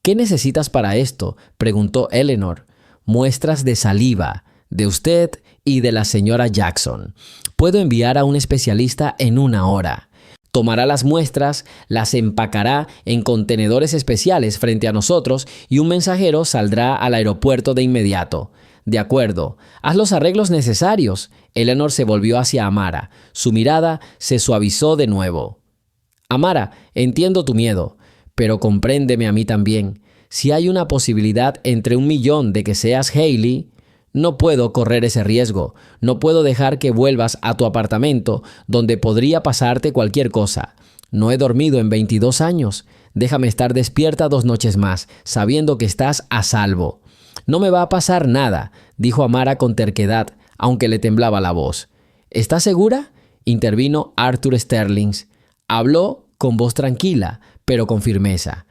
«¿Qué necesitas para esto?», preguntó Eleanor. «Muestras de saliva, de usted y de la señora Jackson. Puedo enviar a un especialista en 1 hora. Tomará las muestras, las empacará en contenedores especiales frente a nosotros y un mensajero saldrá al aeropuerto de inmediato». «De acuerdo, haz los arreglos necesarios». Eleanor se volvió hacia Amara. Su mirada se suavizó de nuevo. «Amara, entiendo tu miedo, pero compréndeme a mí también. Si hay una posibilidad entre 1.000.000 de que seas Hailey, no puedo correr ese riesgo. No puedo dejar que vuelvas a tu apartamento donde podría pasarte cualquier cosa. No he dormido en 22 años. Déjame estar despierta 2 noches más, sabiendo que estás a salvo». «No me va a pasar nada», dijo Amara con terquedad, aunque le temblaba la voz. «¿Estás segura?», intervino Arthur Sterling. Habló con voz tranquila, pero con firmeza.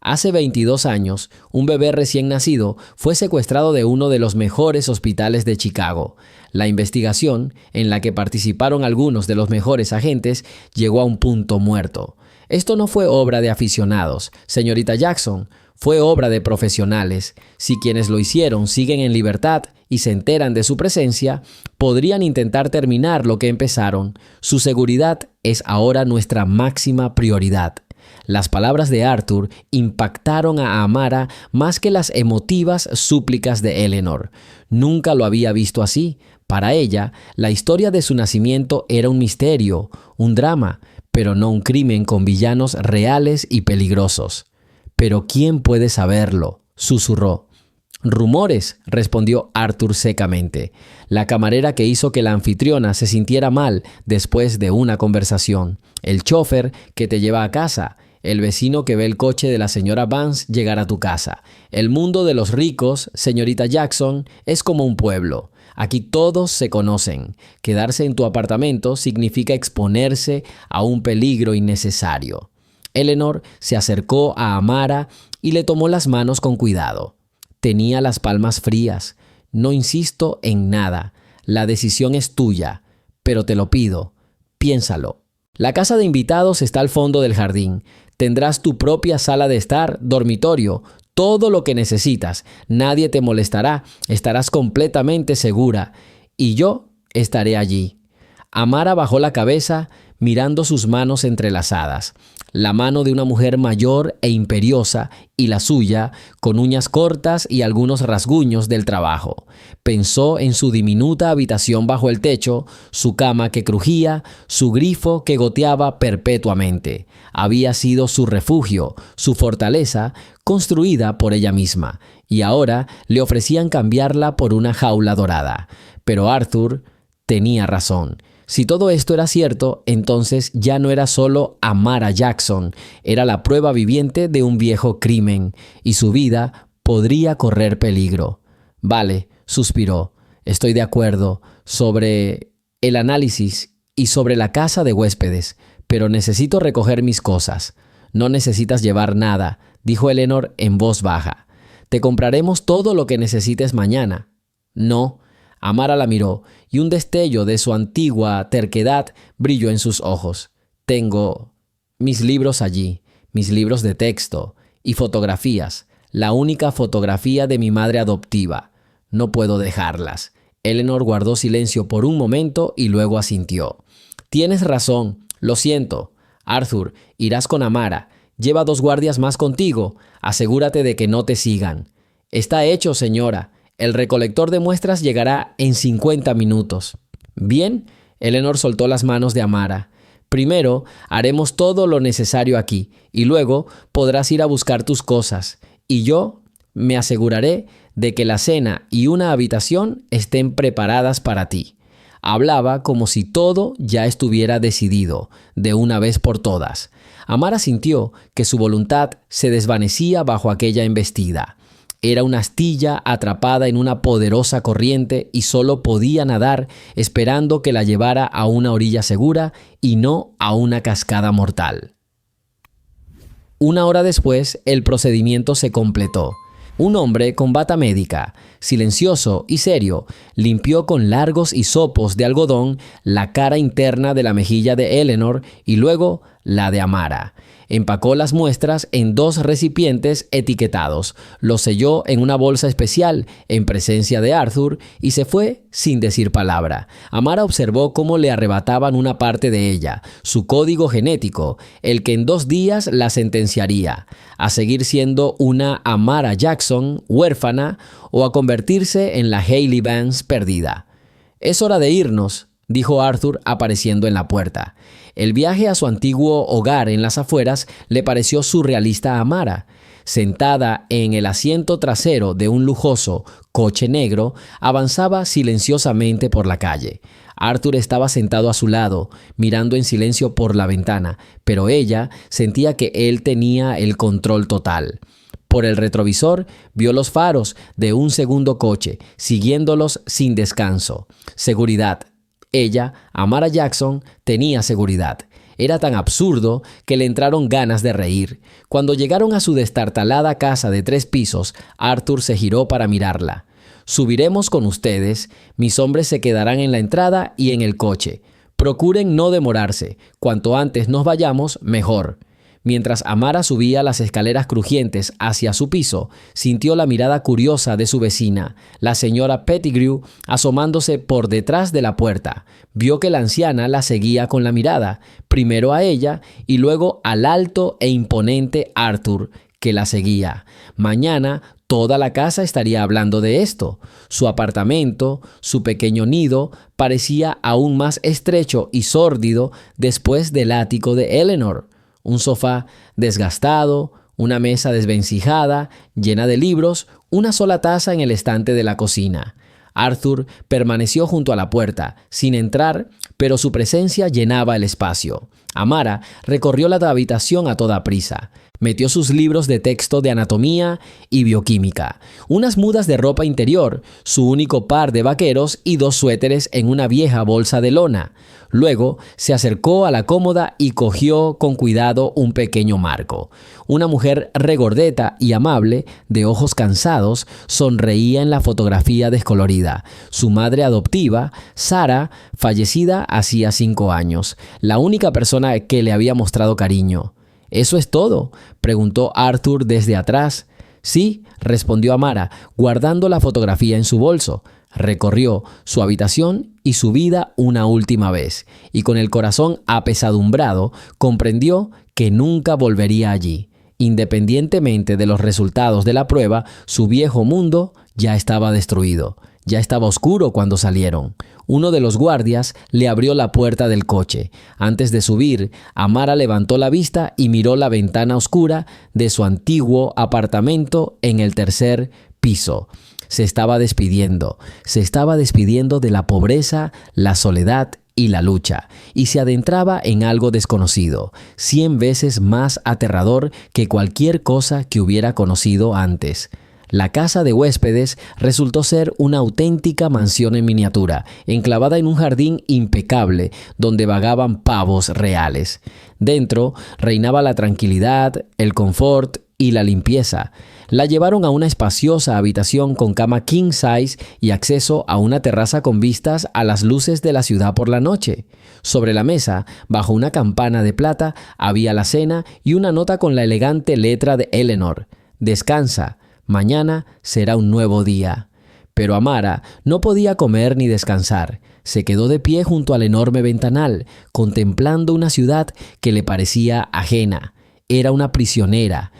Hace 22 años, un bebé recién nacido fue secuestrado de uno de los mejores hospitales de Chicago. La investigación, en la que participaron algunos de los mejores agentes, llegó a un punto muerto. Esto no fue obra de aficionados, señorita Jackson. Fue obra de profesionales. Si quienes lo hicieron siguen en libertad y se enteran de su presencia, podrían intentar terminar lo que empezaron. Su seguridad es ahora nuestra máxima prioridad». Las palabras de Arthur impactaron a Amara más que las emotivas súplicas de Eleanor. Nunca lo había visto así. Para ella, la historia de su nacimiento era un misterio, un drama, pero no un crimen con villanos reales y peligrosos. «¿Pero quién puede saberlo?», susurró. «Rumores», respondió Arthur secamente. «La camarera que hizo que la anfitriona se sintiera mal después de una conversación. El chófer que te lleva a casa. El vecino que ve el coche de la señora Vance llegar a tu casa. El mundo de los ricos, señorita Jackson, es como un pueblo. Aquí todos se conocen. Quedarse en tu apartamento significa exponerse a un peligro innecesario». Eleanor se acercó a Amara y le tomó las manos con cuidado. Tenía las palmas frías. «No insisto en nada. La decisión es tuya, pero te lo pido. Piénsalo». La casa de invitados está al fondo del jardín. Tendrás tu propia sala de estar, dormitorio, todo lo que necesitas. Nadie te molestará, estarás completamente segura. Y yo estaré allí. Amara bajó la cabeza, mirando sus manos entrelazadas. La mano de una mujer mayor e imperiosa y la suya, con uñas cortas y algunos rasguños del trabajo. Pensó en su diminuta habitación bajo el techo, su cama que crujía, su grifo que goteaba perpetuamente. Había sido su refugio, su fortaleza, construida por ella misma, y ahora le ofrecían cambiarla por una jaula dorada. Pero Arthur tenía razón. Si todo esto era cierto, entonces ya no era solo Amara Jackson, era la prueba viviente de un viejo crimen, y su vida podría correr peligro. Vale, suspiró, estoy de acuerdo sobre el análisis y sobre la casa de huéspedes, pero necesito recoger mis cosas. No necesitas llevar nada, dijo Eleanor en voz baja. Te compraremos todo lo que necesites mañana. No. Amara la miró y un destello de su antigua terquedad brilló en sus ojos. Tengo mis libros allí, mis libros de texto y fotografías, la única fotografía de mi madre adoptiva. No puedo dejarlas. Eleanor guardó silencio por un momento y luego asintió. Tienes razón, lo siento. Arthur, irás con Amara. Lleva 2 guardias más contigo. Asegúrate de que no te sigan. Está hecho, señora. El recolector de muestras llegará en 50 minutos. Bien, Eleanor soltó las manos de Amara. Primero, haremos todo lo necesario aquí, y luego podrás ir a buscar tus cosas. Y yo me aseguraré de que la cena y una habitación estén preparadas para ti. Hablaba como si todo ya estuviera decidido, de una vez por todas. Amara sintió que su voluntad se desvanecía bajo aquella embestida. Era una astilla atrapada en una poderosa corriente y solo podía nadar esperando que la llevara a una orilla segura y no a una cascada mortal. 1 hora después, el procedimiento se completó. Un hombre con bata médica, silencioso y serio, limpió con largos hisopos de algodón la cara interna de la mejilla de Eleanor y luego la de Amara. Empacó las muestras en 2 recipientes etiquetados, los selló en una bolsa especial en presencia de Arthur y se fue sin decir palabra. Amara observó cómo le arrebataban una parte de ella, su código genético, el que en 2 días la sentenciaría a seguir siendo una Amara Jackson huérfana o a convertirse en la Hailey Vance perdida. «Es hora de irnos», dijo Arthur apareciendo en la puerta. El viaje a su antiguo hogar en las afueras le pareció surrealista a Amara. Sentada en el asiento trasero de un lujoso coche negro, avanzaba silenciosamente por la calle. Arthur estaba sentado a su lado, mirando en silencio por la ventana, pero ella sentía que él tenía el control total. Por el retrovisor vio los faros de un segundo coche, siguiéndolos sin descanso. Seguridad. Ella, Amara Jackson, tenía seguridad. Era tan absurdo que le entraron ganas de reír. Cuando llegaron a su destartalada casa de 3 pisos, Arthur se giró para mirarla. «Subiremos con ustedes. Mis hombres se quedarán en la entrada y en el coche. Procuren no demorarse. Cuanto antes nos vayamos, mejor». Mientras Amara subía las escaleras crujientes hacia su piso, sintió la mirada curiosa de su vecina, la señora Pettigrew, asomándose por detrás de la puerta. Vio que la anciana la seguía con la mirada, primero a ella y luego al alto e imponente Arthur, que la seguía. Mañana toda la casa estaría hablando de esto. Su apartamento, su pequeño nido, parecía aún más estrecho y sórdido después del ático de Eleanor. Un sofá desgastado, una mesa desvencijada, llena de libros, una sola taza en el estante de la cocina. Arthur permaneció junto a la puerta, sin entrar, pero su presencia llenaba el espacio. Amara recorrió la habitación a toda prisa. Metió sus libros de texto de anatomía y bioquímica, unas mudas de ropa interior, su único par de vaqueros y 2 suéteres en una vieja bolsa de lona. Luego se acercó a la cómoda y cogió con cuidado un pequeño marco. Una mujer regordeta y amable, de ojos cansados, sonreía en la fotografía descolorida. Su madre adoptiva, Sarah, fallecida hacía 5 años, la única persona que le había mostrado cariño. ¿Eso es todo?, preguntó Arthur desde atrás. Sí, respondió Amara, guardando la fotografía en su bolso. Recorrió su habitación y su vida una última vez, y con el corazón apesadumbrado, comprendió que nunca volvería allí. Independientemente de los resultados de la prueba, su viejo mundo ya estaba destruido. Ya estaba oscuro cuando salieron. Uno de los guardias le abrió la puerta del coche. Antes de subir, Amara levantó la vista y miró la ventana oscura de su antiguo apartamento en el tercer piso. Se estaba despidiendo de la pobreza, la soledad y la lucha, y se adentraba en algo desconocido, 100 veces más aterrador que cualquier cosa que hubiera conocido antes. La casa de huéspedes resultó ser una auténtica mansión en miniatura, enclavada en un jardín impecable donde vagaban pavos reales. Dentro reinaba la tranquilidad, el confort y la limpieza. La llevaron a una espaciosa habitación con cama king size y acceso a una terraza con vistas a las luces de la ciudad por la noche. Sobre la mesa, bajo una campana de plata, había la cena y una nota con la elegante letra de Eleanor: «Descansa. Mañana será un nuevo día». Pero Amara no podía comer ni descansar. Se quedó de pie junto al enorme ventanal, contemplando una ciudad que le parecía ajena. Era una prisionera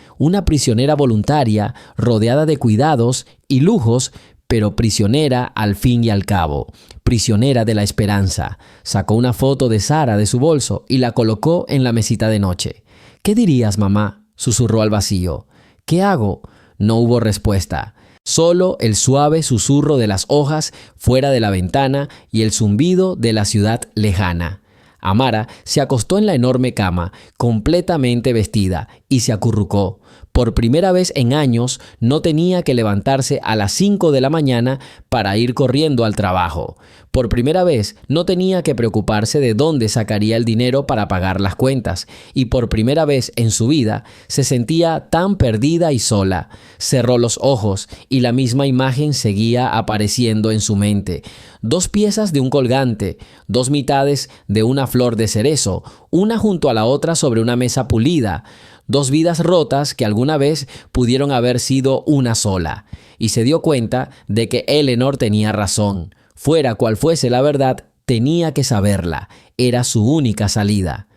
voluntaria, rodeada de cuidados y lujos, pero prisionera al fin y al cabo, prisionera de la esperanza. Sacó una foto de Sara de su bolso y la colocó en la mesita de noche. «¿Qué dirías, mamá?», susurró al vacío. «¿Qué hago?». No hubo respuesta. Solo el suave susurro de las hojas fuera de la ventana y el zumbido de la ciudad lejana. Amara se acostó en la enorme cama, completamente vestida, y se acurrucó. Por primera vez en años, no tenía que levantarse a las 5 de la mañana para ir corriendo al trabajo. Por primera vez, no tenía que preocuparse de dónde sacaría el dinero para pagar las cuentas. Y por primera vez en su vida, se sentía tan perdida y sola. Cerró los ojos y la misma imagen seguía apareciendo en su mente. 2 piezas de un colgante, 2 mitades de una flor de cerezo, una junto a la otra sobre una mesa pulida. 2 vidas rotas que alguna vez pudieron haber sido una sola. Y se dio cuenta de que Eleanor tenía razón. Fuera cual fuese la verdad, tenía que saberla. Era su única salida.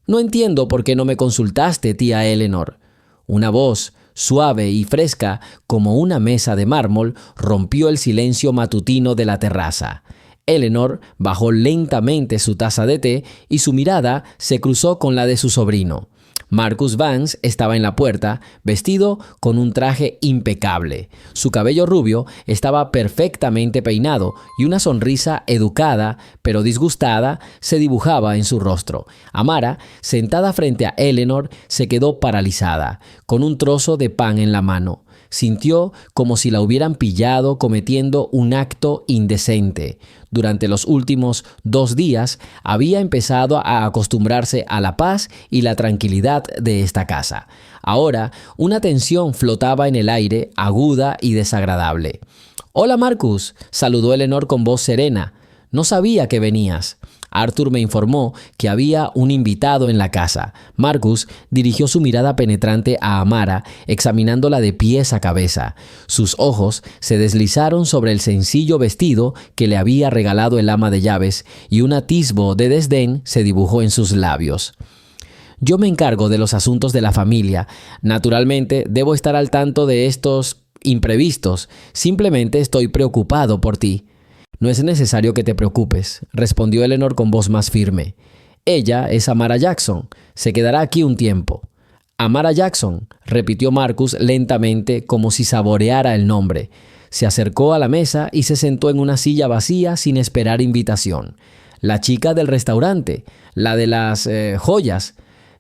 «No entiendo por qué no me consultaste, tía Eleanor». Una voz, suave y fresca como una mesa de mármol, rompió el silencio matutino de la terraza. Eleanor bajó lentamente su taza de té y su mirada se cruzó con la de su sobrino. Marcus Vance estaba en la puerta, vestido con un traje impecable. Su cabello rubio estaba perfectamente peinado y una sonrisa educada, pero disgustada, se dibujaba en su rostro. Amara, sentada frente a Eleanor, se quedó paralizada, con un trozo de pan en la mano. Sintió como si la hubieran pillado cometiendo un acto indecente. Durante los últimos 2 días había empezado a acostumbrarse a la paz y la tranquilidad de esta casa. Ahora, una tensión flotaba en el aire, aguda y desagradable. «Hola, Marcus», saludó Eleanor con voz serena. «No sabía que venías». Arthur me informó que había un invitado en la casa. Marcus dirigió su mirada penetrante a Amara, examinándola de pies a cabeza. Sus ojos se deslizaron sobre el sencillo vestido que le había regalado el ama de llaves y un atisbo de desdén se dibujó en sus labios. «Yo me encargo de los asuntos de la familia. Naturalmente, debo estar al tanto de estos imprevistos. Simplemente estoy preocupado por ti». «No es necesario que te preocupes», respondió Eleanor con voz más firme. «Ella es Amara Jackson. Se quedará aquí un tiempo». «Amara Jackson», repitió Marcus lentamente como si saboreara el nombre. Se acercó a la mesa y se sentó en una silla vacía sin esperar invitación. «La chica del restaurante, la de las joyas»,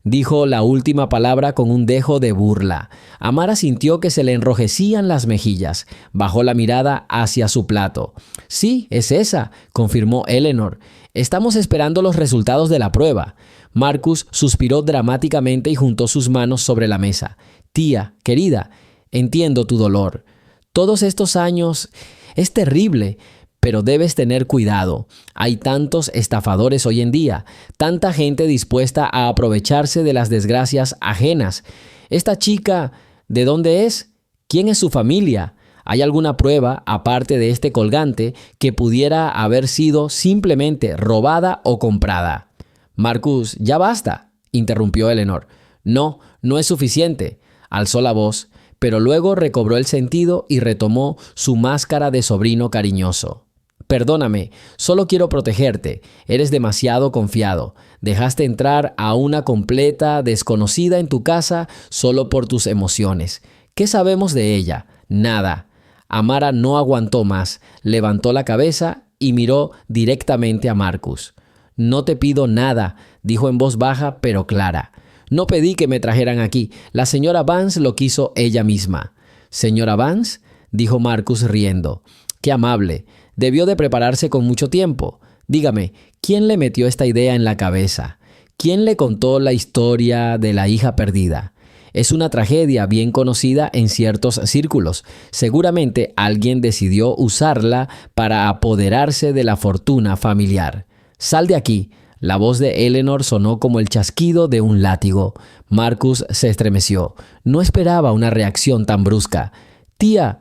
dijo la última palabra con un dejo de burla. Amara sintió que se le enrojecían las mejillas. Bajó la mirada hacia su plato. «Sí, es esa», confirmó Eleanor. «Estamos esperando los resultados de la prueba». Marcus suspiró dramáticamente y juntó sus manos sobre la mesa. «Tía, querida, entiendo tu dolor. Todos estos años es terrible, pero debes tener cuidado. Hay tantos estafadores hoy en día, tanta gente dispuesta a aprovecharse de las desgracias ajenas. Esta chica, ¿de dónde es? ¿Quién es su familia? ¿Hay alguna prueba, aparte de este colgante, que pudiera haber sido simplemente robada o comprada? Marcus, ya basta, interrumpió Eleanor. No, no es suficiente, alzó la voz, pero luego recobró el sentido y retomó su máscara de sobrino cariñoso. Perdóname, solo quiero protegerte. Eres demasiado confiado. Dejaste entrar a una completa desconocida en tu casa solo por tus emociones. ¿Qué sabemos de ella? Nada. Amara no aguantó más, levantó la cabeza y miró directamente a Marcus. No te pido nada, dijo en voz baja pero clara. No pedí que me trajeran aquí. La señora Vance lo quiso ella misma. ¿Señora Vance?, dijo Marcus riendo. Qué amable. Debió de prepararse con mucho tiempo. Dígame, ¿quién le metió esta idea en la cabeza? ¿Quién le contó la historia de la hija perdida? Es una tragedia bien conocida en ciertos círculos. Seguramente alguien decidió usarla para apoderarse de la fortuna familiar. Sal de aquí. La voz de Eleanor sonó como el chasquido de un látigo. Marcus se estremeció. No esperaba una reacción tan brusca. Tía,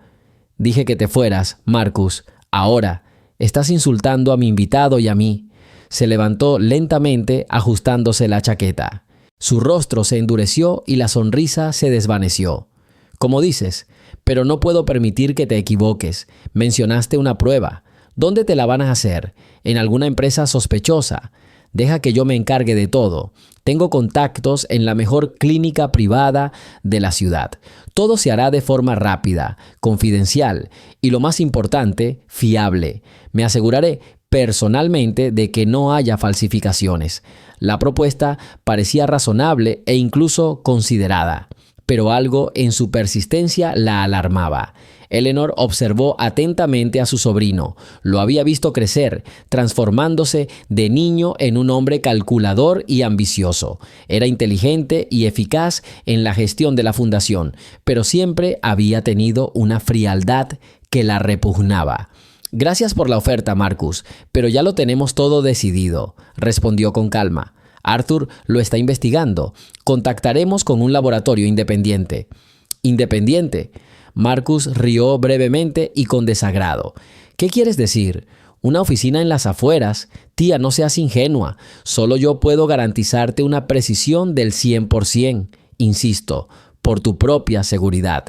dije que te fueras, Marcus. Ahora, estás insultando a mi invitado y a mí. Se levantó lentamente, ajustándose la chaqueta. Su rostro se endureció y la sonrisa se desvaneció. Como dices, pero no puedo permitir que te equivoques. Mencionaste una prueba. ¿Dónde te la van a hacer? ¿En alguna empresa sospechosa? Deja que yo me encargue de todo. Tengo contactos en la mejor clínica privada de la ciudad. Todo se hará de forma rápida, confidencial y, lo más importante, fiable. Me aseguraré personalmente de que no haya falsificaciones. La propuesta parecía razonable e incluso considerada, pero algo en su persistencia la alarmaba. Eleanor observó atentamente a su sobrino. Lo había visto crecer, transformándose de niño en un hombre calculador y ambicioso. Era inteligente y eficaz en la gestión de la fundación, pero siempre había tenido una frialdad que la repugnaba. Gracias por la oferta, Marcus, pero ya lo tenemos todo decidido, respondió con calma. Arthur lo está investigando. Contactaremos con un laboratorio independiente. ¿Independiente? Marcus rió brevemente y con desagrado. ¿Qué quieres decir? ¿Una oficina en las afueras? Tía, no seas ingenua. Solo yo puedo garantizarte una precisión del 100%. Insisto, por tu propia seguridad.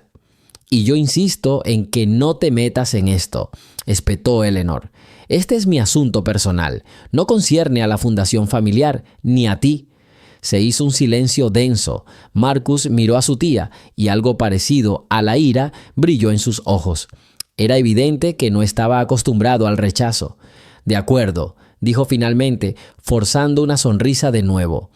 Y yo insisto en que no te metas en esto, espetó Eleanor. Este es mi asunto personal. No concierne a la fundación familiar, ni a ti. Se hizo un silencio denso. Marcus miró a su tía y algo parecido a la ira brilló en sus ojos. Era evidente que no estaba acostumbrado al rechazo. De acuerdo, dijo finalmente, forzando una sonrisa de nuevo.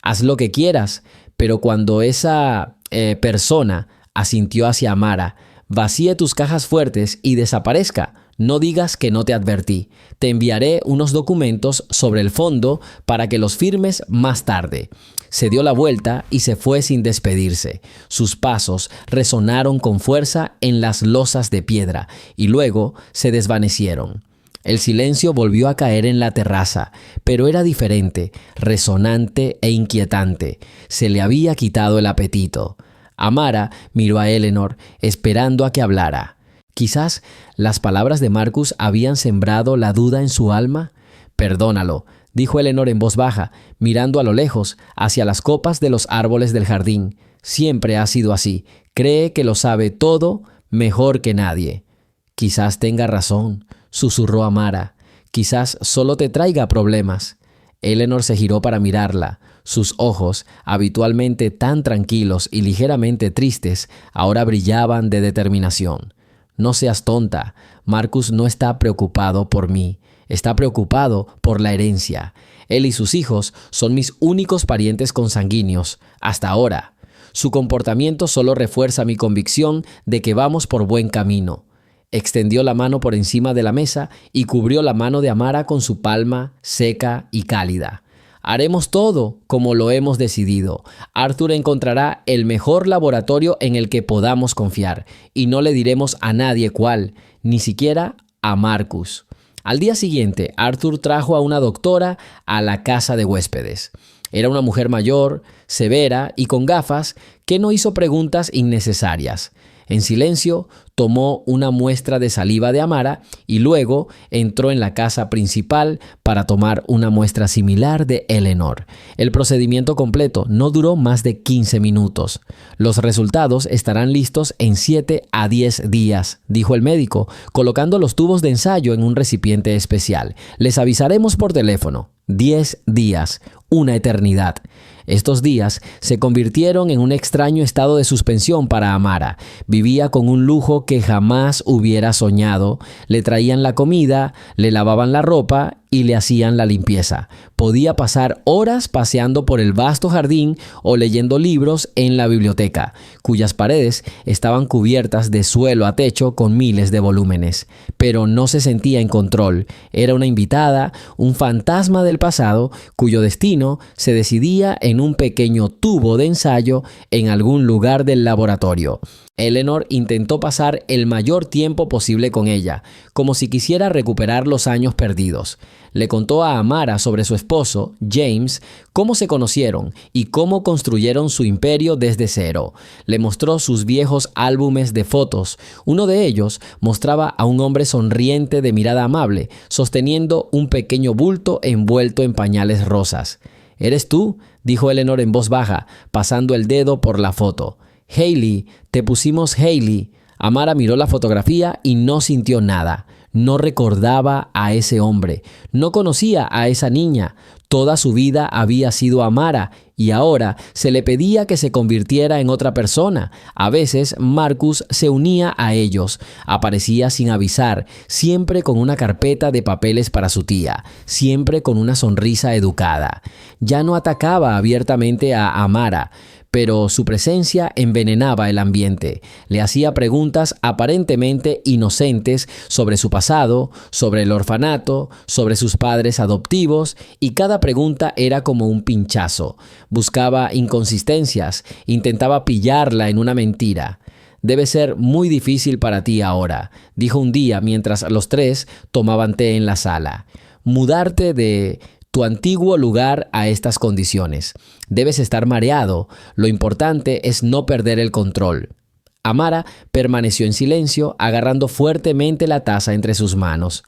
Haz lo que quieras, pero cuando esa persona asintió hacia Amara, vacíe tus cajas fuertes y desaparezca. No digas que no te advertí. Te enviaré unos documentos sobre el fondo para que los firmes más tarde. Se dio la vuelta y se fue sin despedirse. Sus pasos resonaron con fuerza en las losas de piedra y luego se desvanecieron. El silencio volvió a caer en la terraza, pero era diferente, resonante e inquietante. Se le había quitado el apetito. Amara miró a Eleanor, esperando a que hablara. Quizás las palabras de Marcus habían sembrado la duda en su alma. Perdónalo, dijo Eleanor en voz baja, mirando a lo lejos, hacia las copas de los árboles del jardín. Siempre ha sido así. Cree que lo sabe todo mejor que nadie. Quizás tenga razón, susurró Amara. Quizás solo te traiga problemas. Eleanor se giró para mirarla. Sus ojos, habitualmente tan tranquilos y ligeramente tristes, ahora brillaban de determinación. No seas tonta. Marcus no está preocupado por mí. Está preocupado por la herencia. Él y sus hijos son mis únicos parientes consanguíneos, hasta ahora. Su comportamiento solo refuerza mi convicción de que vamos por buen camino. Extendió la mano por encima de la mesa y cubrió la mano de Amara con su palma seca y cálida. Haremos todo como lo hemos decidido. Arthur encontrará el mejor laboratorio en el que podamos confiar y no le diremos a nadie cuál, ni siquiera a Marcus. Al día siguiente, Arthur trajo a una doctora a la casa de huéspedes. Era una mujer mayor, severa y con gafas que no hizo preguntas innecesarias. En silencio, tomó una muestra de saliva de Amara y luego entró en la casa principal para tomar una muestra similar de Eleanor. El procedimiento completo no duró más de 15 minutos. Los resultados estarán listos en 7 a 10 días, dijo el médico, colocando los tubos de ensayo en un recipiente especial. Les avisaremos por teléfono. 10 días, una eternidad. Estos días se convirtieron en un extraño estado de suspensión para Amara. Vivía con un lujo que jamás hubiera soñado. Le traían la comida, le lavaban la ropa y le hacían la limpieza. Podía pasar horas paseando por el vasto jardín o leyendo libros en la biblioteca, cuyas paredes estaban cubiertas de suelo a techo con miles de volúmenes. Pero no se sentía en control. Era una invitada, un fantasma del pasado, cuyo destino se decidía en un pequeño tubo de ensayo en algún lugar del laboratorio. Eleanor intentó pasar el mayor tiempo posible con ella, como si quisiera recuperar los años perdidos. Le contó a Amara sobre su esposo, James, cómo se conocieron y cómo construyeron su imperio desde cero. Le mostró sus viejos álbumes de fotos. Uno de ellos mostraba a un hombre sonriente de mirada amable, sosteniendo un pequeño bulto envuelto en pañales rosas. «¿Eres tú?», dijo Eleanor en voz baja, pasando el dedo por la foto. «Hailey, te pusimos Hailey». Amara miró la fotografía y no sintió nada. No recordaba a ese hombre. No conocía a esa niña. Toda su vida había sido Amara y ahora se le pedía que se convirtiera en otra persona. A veces Marcus se unía a ellos. Aparecía sin avisar, siempre con una carpeta de papeles para su tía, siempre con una sonrisa educada. Ya no atacaba abiertamente a Amara, pero su presencia envenenaba el ambiente. Le hacía preguntas aparentemente inocentes sobre su pasado, sobre el orfanato, sobre sus padres adoptivos, y cada pregunta era como un pinchazo. Buscaba inconsistencias, intentaba pillarla en una mentira. «Debe ser muy difícil para ti ahora», dijo un día mientras los tres tomaban té en la sala. «Mudarte de tu antiguo lugar a estas condiciones. Debes estar mareado. Lo importante es no perder el control». Amara permaneció en silencio, agarrando fuertemente la taza entre sus manos.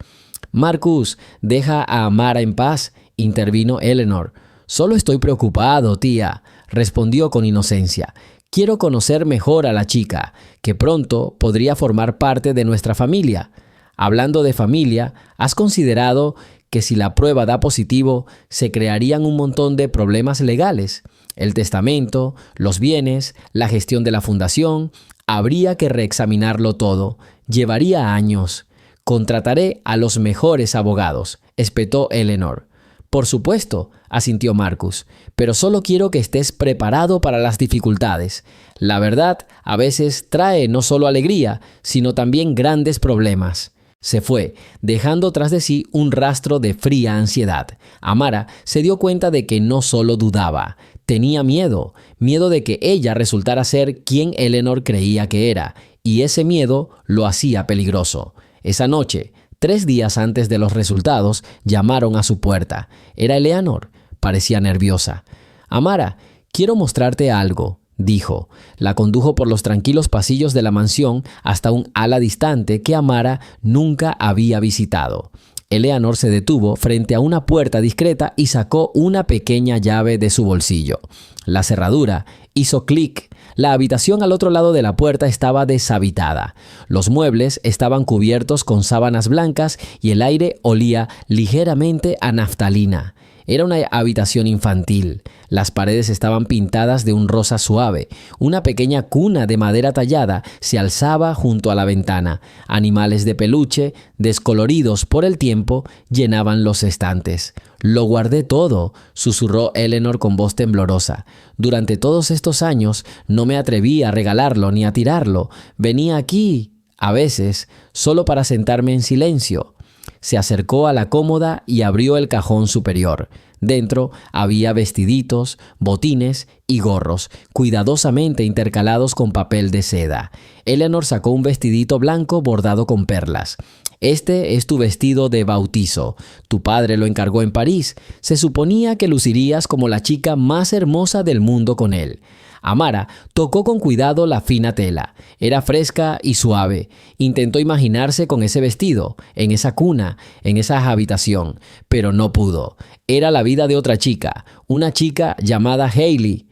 «Marcus, deja a Amara en paz», intervino Eleanor. «Solo estoy preocupado, tía», respondió con inocencia. «Quiero conocer mejor a la chica, que pronto podría formar parte de nuestra familia. Hablando de familia, ¿has considerado que si la prueba da positivo, se crearían un montón de problemas legales? El testamento, los bienes, la gestión de la fundación, habría que reexaminarlo todo. Llevaría años. Contrataré a los mejores abogados», espetó Eleanor. «Por supuesto», asintió Marcus, «pero solo quiero que estés preparado para las dificultades. La verdad a veces trae no solo alegría, sino también grandes problemas». Se fue, dejando tras de sí un rastro de fría ansiedad. Amara se dio cuenta de que no solo dudaba, tenía miedo de que ella resultara ser quien Eleanor creía que era, y ese miedo lo hacía peligroso. Esa noche, 3 días antes de los resultados, llamaron a su puerta. Era Eleanor. Parecía nerviosa. «Amara, quiero mostrarte algo», dijo. La condujo por los tranquilos pasillos de la mansión hasta un ala distante que Amara nunca había visitado. Eleanor se detuvo frente a una puerta discreta y sacó una pequeña llave de su bolsillo. La cerradura hizo clic. La habitación al otro lado de la puerta estaba deshabitada. Los muebles estaban cubiertos con sábanas blancas y el aire olía ligeramente a naftalina. Era una habitación infantil. Las paredes estaban pintadas de un rosa suave. Una pequeña cuna de madera tallada se alzaba junto a la ventana. Animales de peluche, descoloridos por el tiempo, llenaban los estantes. «Lo guardé todo», susurró Eleanor con voz temblorosa. «Durante todos estos años no me atreví a regalarlo ni a tirarlo. Venía aquí, a veces, solo para sentarme en silencio». Se acercó a la cómoda y abrió el cajón superior. Dentro había vestiditos, botines y gorros, cuidadosamente intercalados con papel de seda. Eleanor sacó un vestidito blanco bordado con perlas. Este es tu vestido de bautizo. Tu padre lo encargó en París. Se suponía que lucirías como la chica más hermosa del mundo con él. Amara tocó con cuidado la fina tela. Era fresca y suave. Intentó imaginarse con ese vestido, en esa cuna, en esa habitación, pero no pudo. Era la vida de otra chica, una chica llamada Hailey.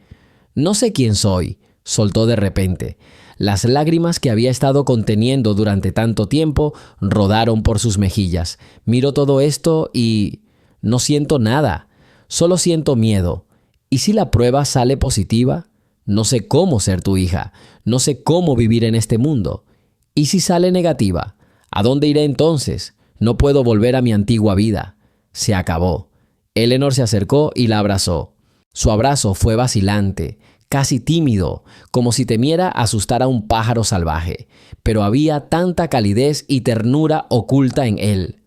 No sé quién soy, soltó de repente. Las lágrimas que había estado conteniendo durante tanto tiempo rodaron por sus mejillas. Miro todo esto y no siento nada. Solo siento miedo. ¿Y si la prueba sale positiva? No sé cómo ser tu hija. No sé cómo vivir en este mundo. ¿Y si sale negativa? ¿A dónde iré entonces? No puedo volver a mi antigua vida. Se acabó. Eleanor se acercó y la abrazó. Su abrazo fue vacilante, casi tímido, como si temiera asustar a un pájaro salvaje, pero había tanta calidez y ternura oculta en él.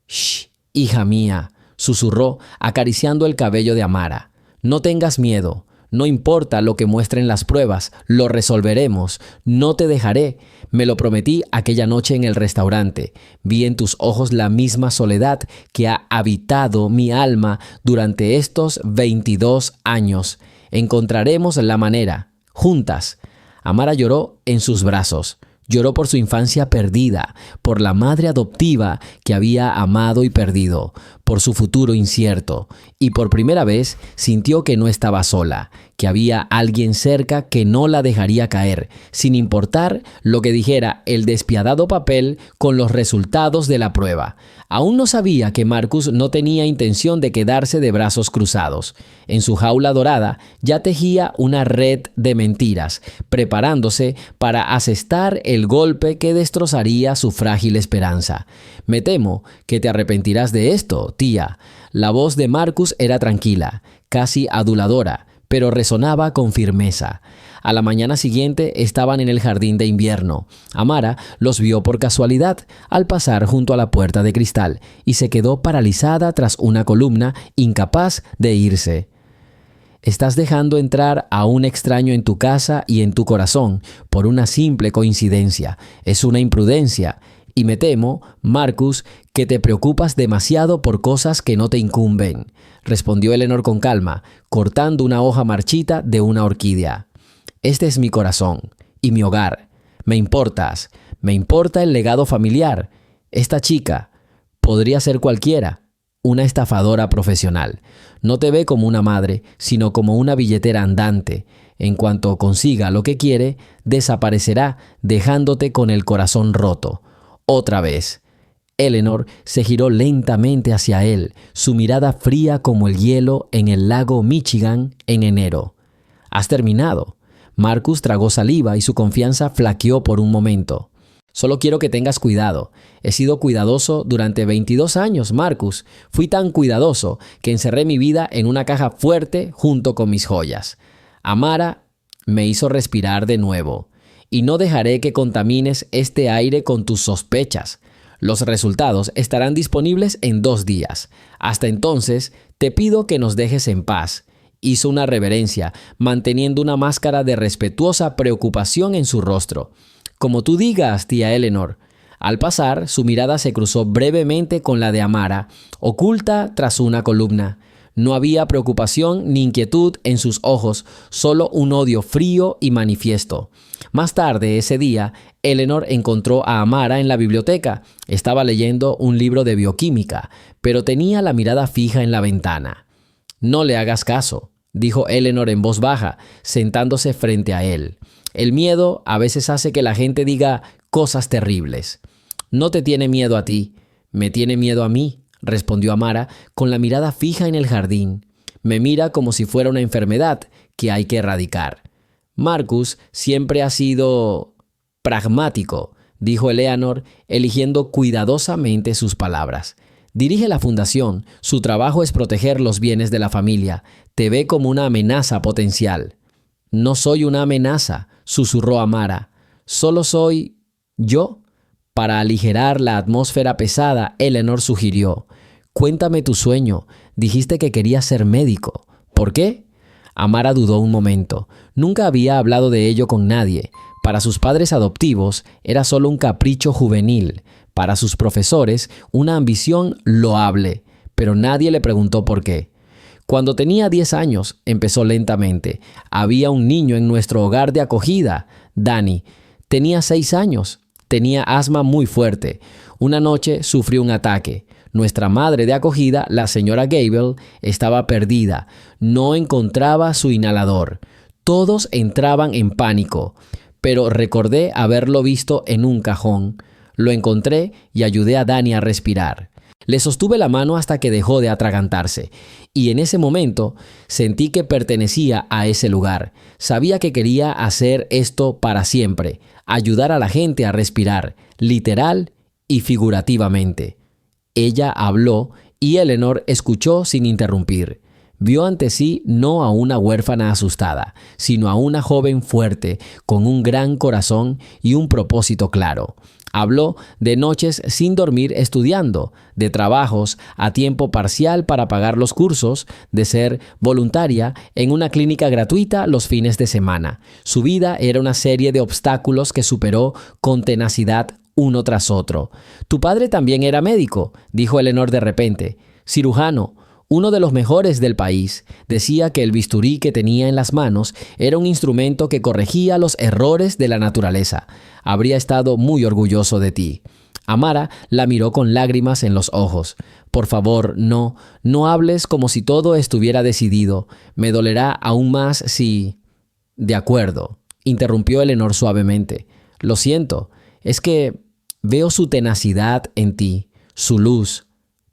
«Shh, hija mía», susurró, acariciando el cabello de Amara. «No tengas miedo. No importa lo que muestren las pruebas, lo resolveremos. No te dejaré. Me lo prometí aquella noche en el restaurante. Vi en tus ojos la misma soledad que ha habitado mi alma durante estos 22 años. Encontraremos la manera, juntas». Amara lloró en sus brazos. Lloró por su infancia perdida, por la madre adoptiva que había amado y perdido, por su futuro incierto, y por primera vez sintió que no estaba sola, que había alguien cerca que no la dejaría caer, sin importar lo que dijera el despiadado papel con los resultados de la prueba. Aún no sabía que Marcus no tenía intención de quedarse de brazos cruzados. En su jaula dorada ya tejía una red de mentiras, preparándose para asestar el golpe que destrozaría su frágil esperanza. «Me temo que te arrepentirás de esto, tía». La voz de Marcus era tranquila, casi aduladora, pero resonaba con firmeza. A la mañana siguiente estaban en el jardín de invierno. Amara los vio por casualidad al pasar junto a la puerta de cristal y se quedó paralizada tras una columna, incapaz de irse. «Estás dejando entrar a un extraño en tu casa y en tu corazón por una simple coincidencia. Es una imprudencia. Y me temo, Marcus, que te preocupas demasiado por cosas que no te incumben», respondió Eleanor con calma, cortando una hoja marchita de una orquídea. «Este es mi corazón y mi hogar. Me importas. Me importa el legado familiar. Esta chica podría ser cualquiera, una estafadora profesional. No te ve como una madre, sino como una billetera andante. En cuanto consiga lo que quiere, desaparecerá, dejándote con el corazón roto. Otra vez». Eleanor se giró lentamente hacia él, su mirada fría como el hielo en el lago Michigan en enero. «¿Has terminado?» Marcus tragó saliva y su confianza flaqueó por un momento. «Solo quiero que tengas cuidado. He sido cuidadoso durante 22 años, Marcus. Fui tan cuidadoso que encerré mi vida en una caja fuerte junto con mis joyas. Amara me hizo respirar de nuevo. Y no dejaré que contamines este aire con tus sospechas. Los resultados estarán disponibles en 2 días. Hasta entonces, te pido que nos dejes en paz». Hizo una reverencia, manteniendo una máscara de respetuosa preocupación en su rostro. «Como tú digas, tía Eleanor». Al pasar, su mirada se cruzó brevemente con la de Amara, oculta tras una columna. No había preocupación ni inquietud en sus ojos, solo un odio frío y manifiesto. Más tarde ese día, Eleanor encontró a Amara en la biblioteca. Estaba leyendo un libro de bioquímica, pero tenía la mirada fija en la ventana. «No le hagas caso», dijo Eleanor en voz baja, sentándose frente a él. «El miedo a veces hace que la gente diga cosas terribles». «No te tiene miedo a ti, me tiene miedo a mí», respondió Amara con la mirada fija en el jardín. «Me mira como si fuera una enfermedad que hay que erradicar». «Marcus siempre ha sido pragmático», dijo Eleanor, eligiendo cuidadosamente sus palabras. «Dirige la fundación. Su trabajo es proteger los bienes de la familia. Te ve como una amenaza potencial». «No soy una amenaza», susurró Amara. «Solo soy yo». Para aligerar la atmósfera pesada, Eleanor sugirió: «Cuéntame tu sueño. Dijiste que querías ser médico. ¿Por qué?». Amara dudó un momento. Nunca había hablado de ello con nadie. Para sus padres adoptivos era solo un capricho juvenil, Para sus profesores, una ambición loable, pero nadie le preguntó por qué. Cuando tenía 10 años, empezó lentamente. Había un niño en nuestro hogar de acogida, Danny. Tenía 6 años. Tenía asma muy fuerte. Una noche sufrió un ataque. Nuestra madre de acogida, la señora Gable, estaba perdida. No encontraba su inhalador. Todos entraban en pánico, pero recordé haberlo visto en un cajón. Lo encontré y ayudé a Danny a respirar. Le sostuve la mano hasta que dejó de atragantarse, y en ese momento sentí que pertenecía a ese lugar. Sabía que quería hacer esto para siempre, ayudar a la gente a respirar, literal y figurativamente. Ella habló y Eleanor escuchó sin interrumpir. Vio ante sí no a una huérfana asustada, sino a una joven fuerte, con un gran corazón y un propósito claro. Habló de noches sin dormir estudiando, de trabajos a tiempo parcial para pagar los cursos, de ser voluntaria en una clínica gratuita los fines de semana. Su vida era una serie de obstáculos que superó con tenacidad uno tras otro. «Tu padre también era médico», dijo Eleanor de repente. «Cirujano, uno de los mejores del país. Decía que el bisturí que tenía en las manos era un instrumento que corregía los errores de la naturaleza. Habría estado muy orgulloso de ti». Amara la miró con lágrimas en los ojos. «Por favor, no hables como si todo estuviera decidido. Me dolerá aún más si...» «De acuerdo», interrumpió Eleanor suavemente. «Lo siento, es que veo su tenacidad en ti, su luz».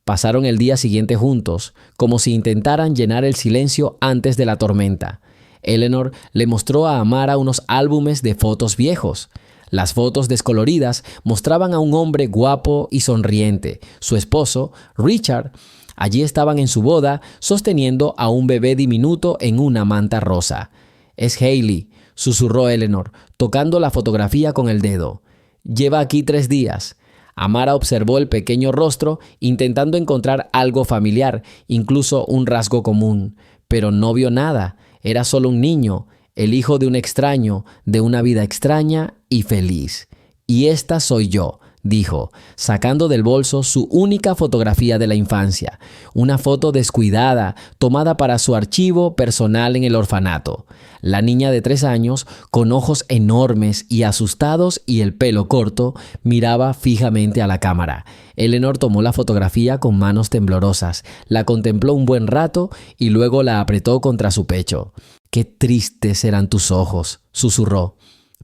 Pasaron el día siguiente juntos, como si intentaran llenar el silencio antes de la tormenta. Eleanor le mostró a Amara unos álbumes de fotos viejos. Las fotos descoloridas mostraban a un hombre guapo y sonriente. Su esposo, Richard, allí estaban en su boda, sosteniendo a un bebé diminuto en una manta rosa. «Es Hailey», susurró Eleanor, tocando la fotografía con el dedo. «Lleva aquí 3 días». Amara observó el pequeño rostro intentando encontrar algo familiar, incluso un rasgo común, pero no vio nada. Era solo un niño, el hijo de un extraño, de una vida extraña y feliz. «Y esta soy yo», dijo, sacando del bolso su única fotografía de la infancia, una foto descuidada tomada para su archivo personal en el orfanato. La niña de 3 años, con ojos enormes y asustados y el pelo corto, miraba fijamente a la cámara. Eleanor tomó la fotografía con manos temblorosas, la contempló un buen rato y luego la apretó contra su pecho. «Qué tristes eran tus ojos», susurró.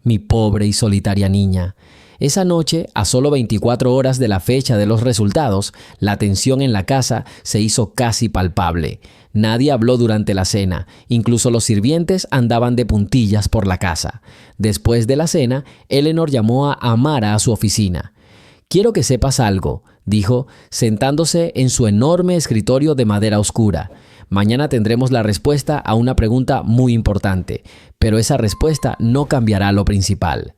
«Mi pobre y solitaria niña». Esa noche, a solo 24 horas de la fecha de los resultados, la tensión en la casa se hizo casi palpable. Nadie habló durante la cena, incluso los sirvientes andaban de puntillas por la casa. Después de la cena, Eleanor llamó a Amara a su oficina. «Quiero que sepas algo», dijo, sentándose en su enorme escritorio de madera oscura. «Mañana tendremos la respuesta a una pregunta muy importante, pero esa respuesta no cambiará lo principal».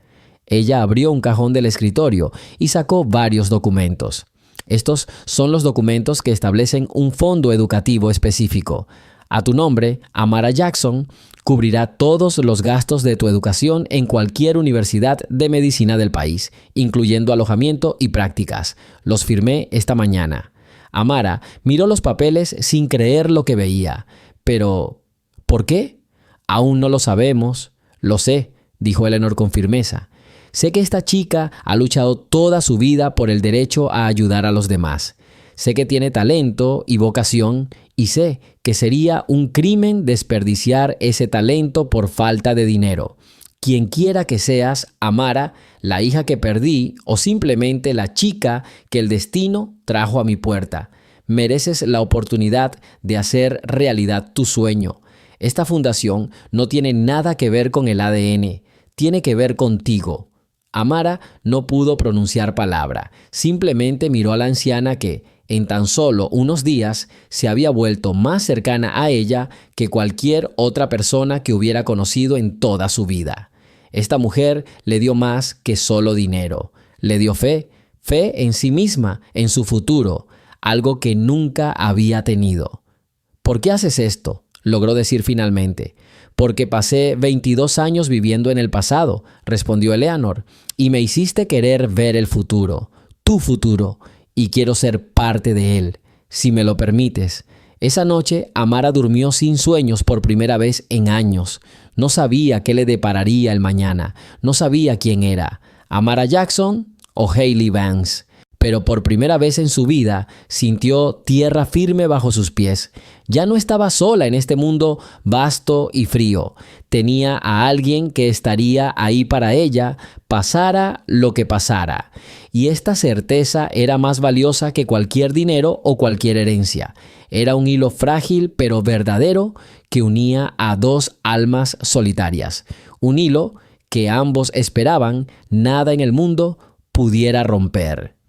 Ella abrió un cajón del escritorio y sacó varios documentos. Estos son los documentos que establecen un fondo educativo específico. A tu nombre, Amara Jackson cubrirá todos los gastos de tu educación en cualquier universidad de medicina del país, incluyendo alojamiento y prácticas. Los firmé esta mañana. Amara miró los papeles sin creer lo que veía. Pero, ¿por qué? Aún no lo sabemos. Lo sé, dijo Eleanor con firmeza. Sé que esta chica ha luchado toda su vida por el derecho a ayudar a los demás. Sé que tiene talento y vocación y sé que sería un crimen desperdiciar ese talento por falta de dinero. Quien quiera que seas, Amara, la hija que perdí o simplemente la chica que el destino trajo a mi puerta, mereces la oportunidad de hacer realidad tu sueño. Esta fundación no tiene nada que ver con el ADN, tiene que ver contigo. Amara no pudo pronunciar palabra, simplemente miró a la anciana que, en tan solo unos días, se había vuelto más cercana a ella que cualquier otra persona que hubiera conocido en toda su vida. Esta mujer le dio más que solo dinero, le dio fe en sí misma, en su futuro, algo que nunca había tenido. «¿Por qué haces esto?», logró decir finalmente. «Porque pasé 22 años viviendo en el pasado», respondió Eleanor, «y me hiciste querer ver el futuro. tu futuro y quiero ser parte de él, si me lo permites. Esa noche, Amara durmió sin sueños por primera vez en años. No sabía qué le depararía el mañana. No sabía quién era, Amara Jackson o Hailey Vance. Pero por primera vez en su vida sintió tierra firme bajo sus pies. Ya no estaba sola en este mundo vasto y frío. Tenía a alguien que estaría ahí para ella, pasara lo que pasara. Y esta certeza era más valiosa que cualquier dinero o cualquier herencia. Era un hilo frágil pero verdadero que unía a dos almas solitarias. Un hilo que ambos esperaban nada en el mundo pudiera romper.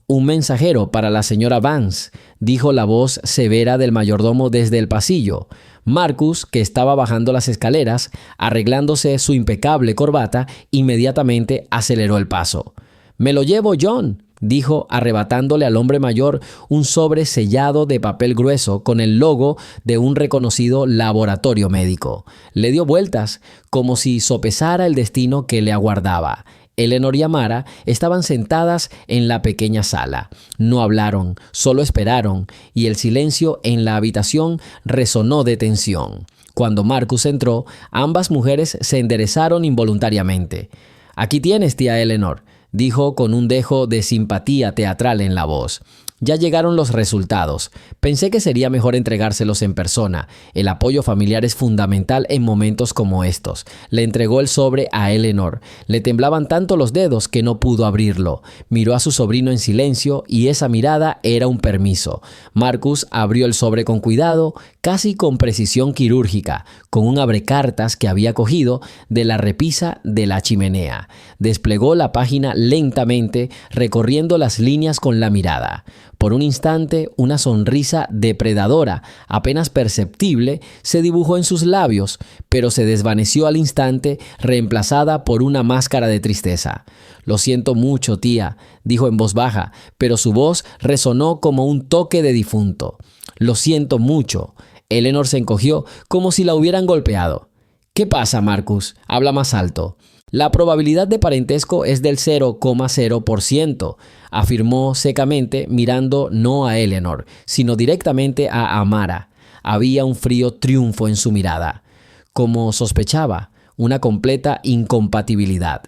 «Un mensajero para la señora Vance», dijo la voz severa del mayordomo desde el pasillo. Marcus, que estaba bajando las escaleras, arreglándose su impecable corbata, inmediatamente aceleró el paso. «Me lo llevo, John», dijo, arrebatándole al hombre mayor un sobre sellado de papel grueso con el logo de un reconocido laboratorio médico. Le dio vueltas, como si sopesara el destino que le aguardaba. Eleanor y Amara estaban sentadas en la pequeña sala. No hablaron, solo esperaron, y el silencio en la habitación resonó de tensión. Cuando Marcus entró, ambas mujeres se enderezaron involuntariamente. «Aquí tienes, tía Eleanor», dijo con un dejo de simpatía teatral en la voz. «Ya llegaron los resultados. Pensé que sería mejor entregárselos en persona. El apoyo familiar es fundamental en momentos como estos». Le entregó el sobre a Eleanor. Le temblaban tanto los dedos que no pudo abrirlo. Miró a su sobrino en silencio y esa mirada era un permiso. Marcus abrió el sobre con cuidado, casi con precisión quirúrgica, con un abrecartas que había cogido de la repisa de la chimenea. Desplegó la página lentamente, recorriendo las líneas con la mirada. Por un instante, una sonrisa depredadora, apenas perceptible, se dibujó en sus labios, pero se desvaneció al instante, reemplazada por una máscara de tristeza. «Lo siento mucho, tía», dijo en voz baja, pero su voz resonó como un toque de difunto. «Lo siento mucho». Eleanor se encogió como si la hubieran golpeado. «¿Qué pasa, Marcus? Habla más alto». «La probabilidad de parentesco es del 0,0%, afirmó secamente, mirando no a Eleanor, sino directamente a Amara. Había un frío triunfo en su mirada. Como sospechaba, una completa incompatibilidad.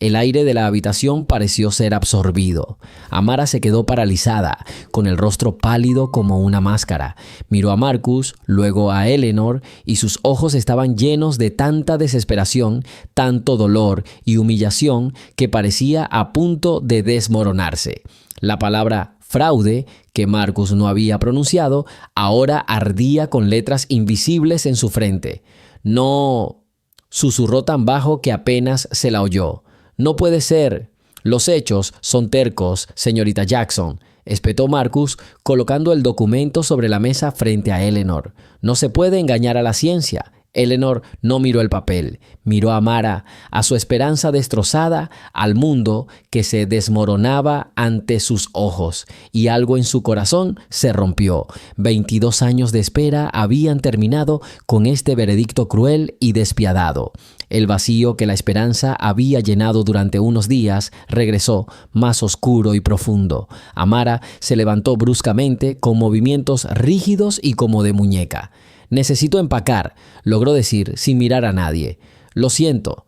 El aire de la habitación pareció ser absorbido. Amara se quedó paralizada, con el rostro pálido como una máscara. Miró a Marcus, luego a Eleanor, y sus ojos estaban llenos de tanta desesperación, tanto dolor y humillación que parecía a punto de desmoronarse. La palabra fraude, que Marcus no había pronunciado, ahora ardía con letras invisibles en su frente. «No», susurró tan bajo que apenas se la oyó. «No puede ser. Los hechos son tercos, señorita Jackson», espetó Marcus, colocando el documento sobre la mesa frente a Eleanor. «No se puede engañar a la ciencia». Eleanor no miró el papel, miró a Amara, a su esperanza destrozada, al mundo que se desmoronaba ante sus ojos, y algo en su corazón se rompió. 22 años de espera habían terminado con este veredicto cruel y despiadado. El vacío que la esperanza había llenado durante unos días regresó, más oscuro y profundo. Amara se levantó bruscamente, con movimientos rígidos y como de muñeca. «Necesito empacar», logró decir sin mirar a nadie. Lo siento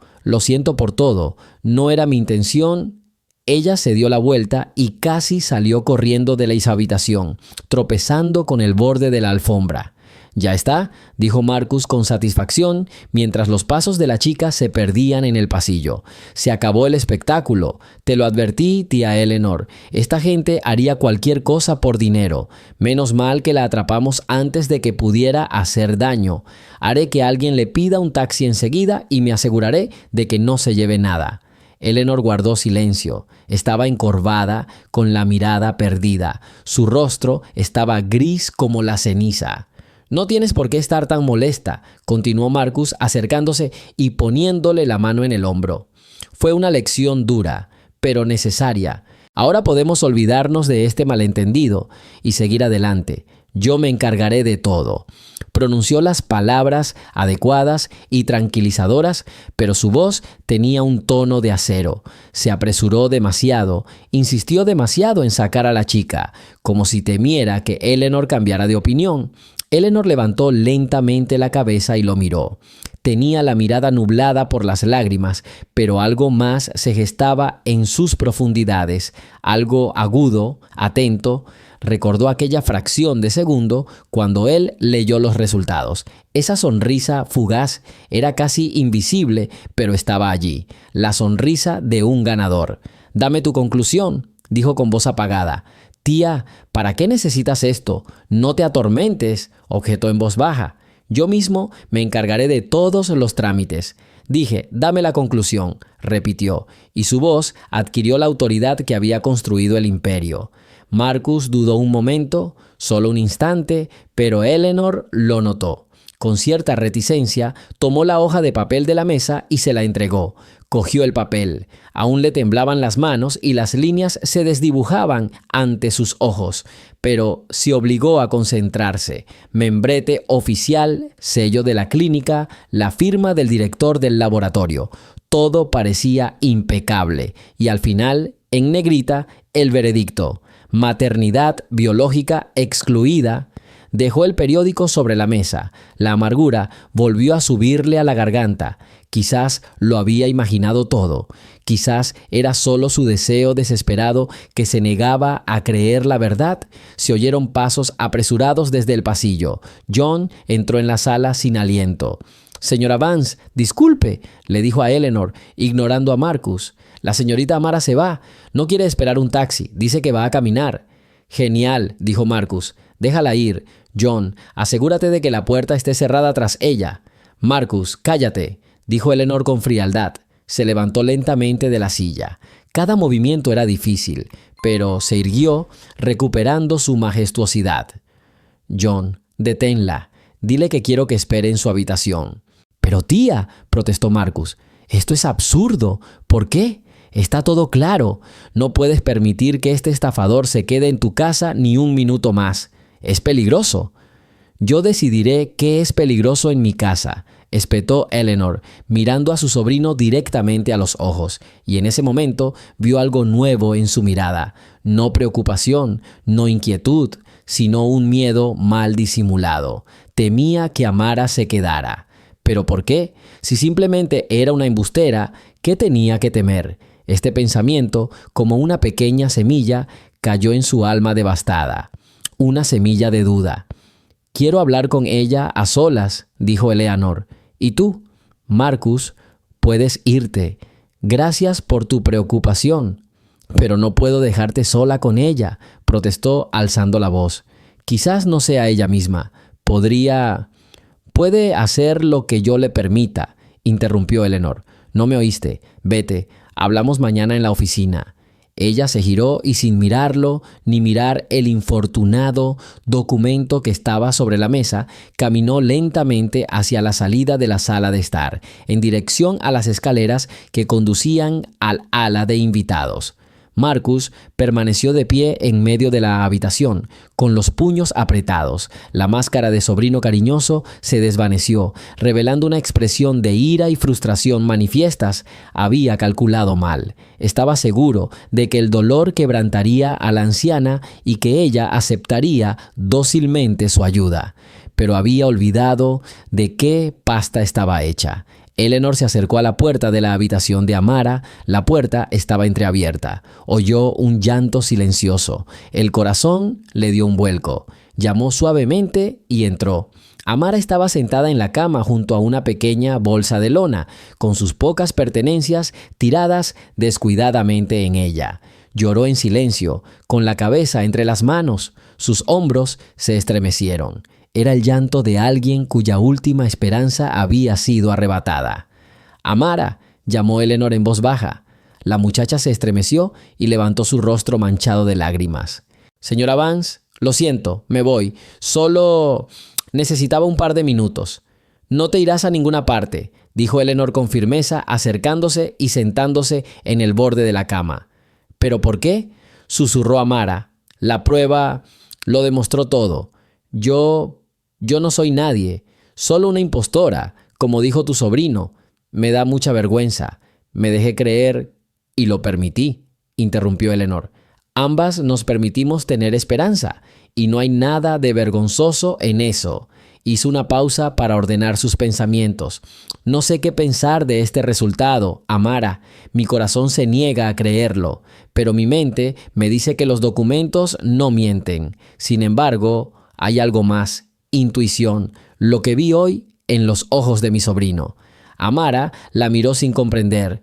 por todo. No era mi intención». Ella se dio la vuelta y casi salió corriendo de la habitación, tropezando con el borde de la alfombra. «Ya está», dijo Marcus con satisfacción, mientras los pasos de la chica se perdían en el pasillo. «Se acabó el espectáculo. Te lo advertí, tía Eleanor. Esta gente haría cualquier cosa por dinero. Menos mal que la atrapamos antes de que pudiera hacer daño. Haré que alguien le pida un taxi enseguida y me aseguraré de que no se lleve nada». Eleanor guardó silencio. Estaba encorvada, con la mirada perdida. Su rostro estaba gris como la ceniza. «No tienes por qué estar tan molesta», continuó Marcus, acercándose y poniéndole la mano en el hombro. «Fue una lección dura, pero necesaria. Ahora podemos olvidarnos de este malentendido y seguir adelante. Yo me encargaré de todo. Pronunció las palabras adecuadas y tranquilizadoras, pero su voz tenía un tono de acero. Se apresuró demasiado, insistió demasiado en sacar a la chica, como si temiera que Eleanor cambiara de opinión. Eleanor levantó lentamente la cabeza y lo miró. Tenía la mirada nublada por las lágrimas, pero algo más se gestaba en sus profundidades, algo agudo, atento. Recordó aquella fracción de segundo cuando él leyó los resultados. Esa sonrisa fugaz era casi invisible, pero estaba allí, la sonrisa de un ganador. «Dame tu conclusión», dijo con voz apagada. «Tía, ¿para qué necesitas esto? No te atormentes», objetó en voz baja. «Yo mismo me encargaré de todos los trámites». Dije, «Dame la conclusión», repitió, y su voz adquirió la autoridad que había construido el imperio. Marcus dudó un momento, solo un instante, pero Eleanor lo notó. Con cierta reticencia, tomó la hoja de papel de la mesa y se la entregó. Cogió el papel. Aún le temblaban las manos y las líneas se desdibujaban ante sus ojos, pero se obligó a concentrarse. Membrete oficial, sello de la clínica, la firma del director del laboratorio. Todo parecía impecable y al final, en negrita, el veredicto. Maternidad biológica excluida. Dejó el periódico sobre la mesa. La amargura volvió a subirle a la garganta. Quizás lo había imaginado todo. Quizás era solo su deseo desesperado que se negaba a creer la verdad. Se oyeron pasos apresurados desde el pasillo. John entró en la sala sin aliento. «Señora Vance, disculpe», le dijo a Eleanor, ignorando a Marcus. «La señorita Amara se va. No quiere esperar un taxi. Dice que va a caminar». «Genial», dijo Marcus. «Déjala ir. John, asegúrate de que la puerta esté cerrada tras ella». «Marcus, cállate», dijo Eleanor con frialdad. Se levantó lentamente de la silla. Cada movimiento era difícil, pero se irguió, recuperando su majestuosidad. «John, deténla. Dile que quiero que espere en su habitación». «Pero tía», protestó Marcus, «esto es absurdo. ¿Por qué? Está todo claro. No puedes permitir que este estafador se quede en tu casa ni un minuto más. Es peligroso». «Yo decidiré qué es peligroso en mi casa», espetó Eleanor, mirando a su sobrino directamente a los ojos, y en ese momento vio algo nuevo en su mirada. No preocupación, no inquietud, sino un miedo mal disimulado. Temía que Amara se quedara. ¿Pero por qué? Si simplemente era una embustera, ¿qué tenía que temer? Este pensamiento, como una pequeña semilla, cayó en su alma devastada. Una semilla de duda. «Quiero hablar con ella a solas», dijo Eleanor. «¿Y tú?» «Marcus, puedes irte. Gracias por tu preocupación». «Pero no puedo dejarte sola con ella», protestó alzando la voz. «Quizás no sea ella misma. Puede hacer lo que yo le permita», interrumpió Eleanor. «No me oíste. Vete. Hablamos mañana en la oficina». Ella se giró y sin mirarlo ni mirar el infortunado documento que estaba sobre la mesa, caminó lentamente hacia la salida de la sala de estar, en dirección a las escaleras que conducían al ala de invitados. Marcus permaneció de pie en medio de la habitación, con los puños apretados. La máscara de sobrino cariñoso se desvaneció, revelando una expresión de ira y frustración manifiestas. Había calculado mal. Estaba seguro de que el dolor quebrantaría a la anciana y que ella aceptaría dócilmente su ayuda. Pero había olvidado de qué pasta estaba hecha. Eleanor se acercó a la puerta de la habitación de Amara. La puerta estaba entreabierta. Oyó un llanto silencioso. El corazón le dio un vuelco. Llamó suavemente y entró. Amara estaba sentada en la cama junto a una pequeña bolsa de lona, con sus pocas pertenencias tiradas descuidadamente en ella. Lloró en silencio, con la cabeza entre las manos. Sus hombros se estremecieron. Era el llanto de alguien cuya última esperanza había sido arrebatada. «Amara», llamó Eleanor en voz baja. La muchacha se estremeció y levantó su rostro manchado de lágrimas. «Señora Vance, lo siento, me voy. Solo necesitaba un par de minutos». «No te irás a ninguna parte», dijo Eleanor con firmeza, acercándose y sentándose en el borde de la cama. «¿Pero por qué?», susurró Amara. «La prueba lo demostró todo». Yo no soy nadie, solo una impostora, como dijo tu sobrino. Me da mucha vergüenza. Me dejé creer y lo permití, interrumpió Eleanor. Ambas nos permitimos tener esperanza, y no hay nada de vergonzoso en eso. Hizo una pausa para ordenar sus pensamientos. No sé qué pensar de este resultado, Amara. Mi corazón se niega a creerlo, pero mi mente me dice que los documentos no mienten. Sin embargo, hay algo más, intuición, lo que vi hoy en los ojos de mi sobrino. Amara la miró sin comprender.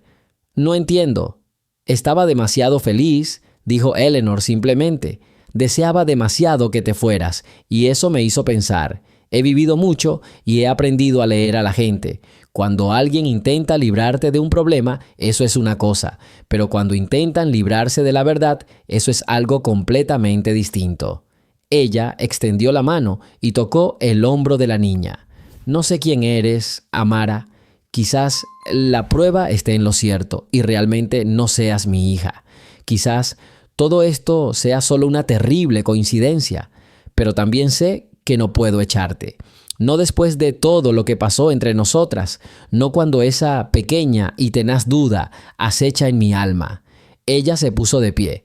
No entiendo. Estaba demasiado feliz, dijo Eleanor simplemente. Deseaba demasiado que te fueras, y eso me hizo pensar. He vivido mucho y he aprendido a leer a la gente. Cuando alguien intenta librarte de un problema, eso es una cosa, pero cuando intentan librarse de la verdad, eso es algo completamente distinto. Ella extendió la mano y tocó el hombro de la niña. No sé quién eres, Amara. Quizás la prueba esté en lo cierto y realmente no seas mi hija. Quizás todo esto sea solo una terrible coincidencia, pero también sé que no puedo echarte. No después de todo lo que pasó entre nosotras, no cuando esa pequeña y tenaz duda acecha en mi alma. Ella se puso de pie.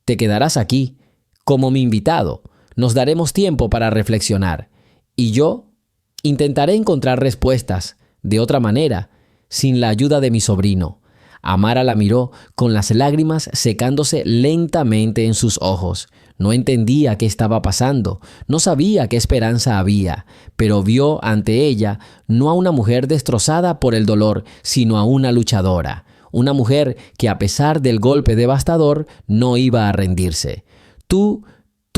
Te quedarás aquí, como mi invitado. Nos daremos tiempo para reflexionar. Y yo intentaré encontrar respuestas de otra manera, sin la ayuda de mi sobrino. Amara la miró con las lágrimas secándose lentamente en sus ojos. No entendía qué estaba pasando, no sabía qué esperanza había, pero vio ante ella no a una mujer destrozada por el dolor, sino a una luchadora, una mujer que a pesar del golpe devastador no iba a rendirse. ¿Tú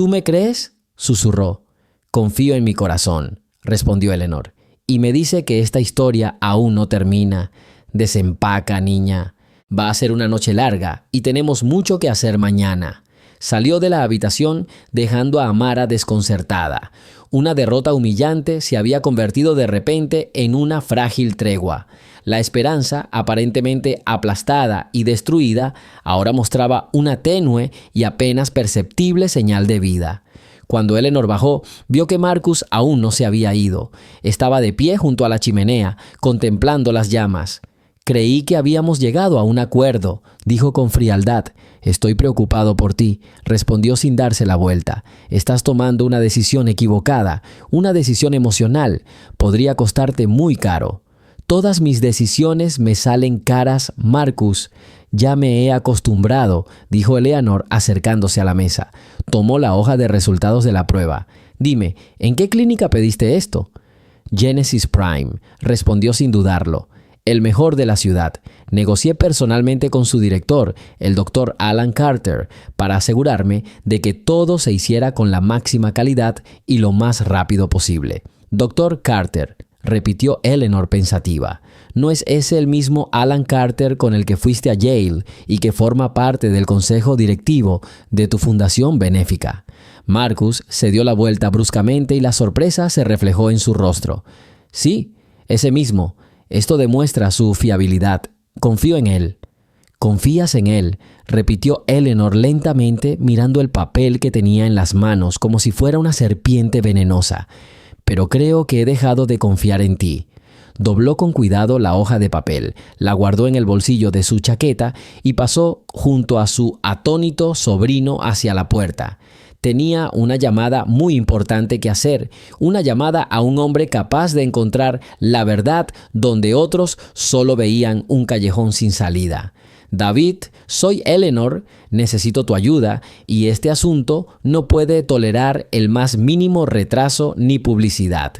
me crees?, susurró. Confío en mi corazón, respondió Eleanor, y me dice que esta historia aún no termina. Desempaca, niña. Va a ser una noche larga y tenemos mucho que hacer mañana. Salió de la habitación dejando a Amara desconcertada. Una derrota humillante se había convertido de repente en una frágil tregua. La esperanza, aparentemente aplastada y destruida, ahora mostraba una tenue y apenas perceptible señal de vida. Cuando Eleanor bajó, vio que Marcus aún no se había ido. Estaba de pie junto a la chimenea, contemplando las llamas. «Creí que habíamos llegado a un acuerdo», dijo con frialdad. «Estoy preocupado por ti», respondió sin darse la vuelta. «Estás tomando una decisión equivocada, una decisión emocional. Podría costarte muy caro». «Todas mis decisiones me salen caras, Marcus. Ya me he acostumbrado», dijo Eleanor acercándose a la mesa. Tomó la hoja de resultados de la prueba. «Dime, ¿en qué clínica pediste esto?» «Genesis Prime», respondió sin dudarlo. «El mejor de la ciudad. Negocié personalmente con su director, el Dr. Alan Carter, para asegurarme de que todo se hiciera con la máxima calidad y lo más rápido posible». «Dr. Carter», repitió Eleanor pensativa. «¿No es ese el mismo Alan Carter con el que fuiste a Yale y que forma parte del consejo directivo de tu fundación benéfica?» Marcus se dio la vuelta bruscamente y la sorpresa se reflejó en su rostro. «Sí, ese mismo. Esto demuestra su fiabilidad. Confío en él». «¿Confías en él?», repitió Eleanor lentamente, mirando el papel que tenía en las manos como si fuera una serpiente venenosa. «Pero creo que he dejado de confiar en ti». Dobló con cuidado la hoja de papel, la guardó en el bolsillo de su chaqueta y pasó junto a su atónito sobrino hacia la puerta. Tenía una llamada muy importante que hacer, una llamada a un hombre capaz de encontrar la verdad donde otros solo veían un callejón sin salida. «David, soy Eleanor, necesito tu ayuda y este asunto no puede tolerar el más mínimo retraso ni publicidad».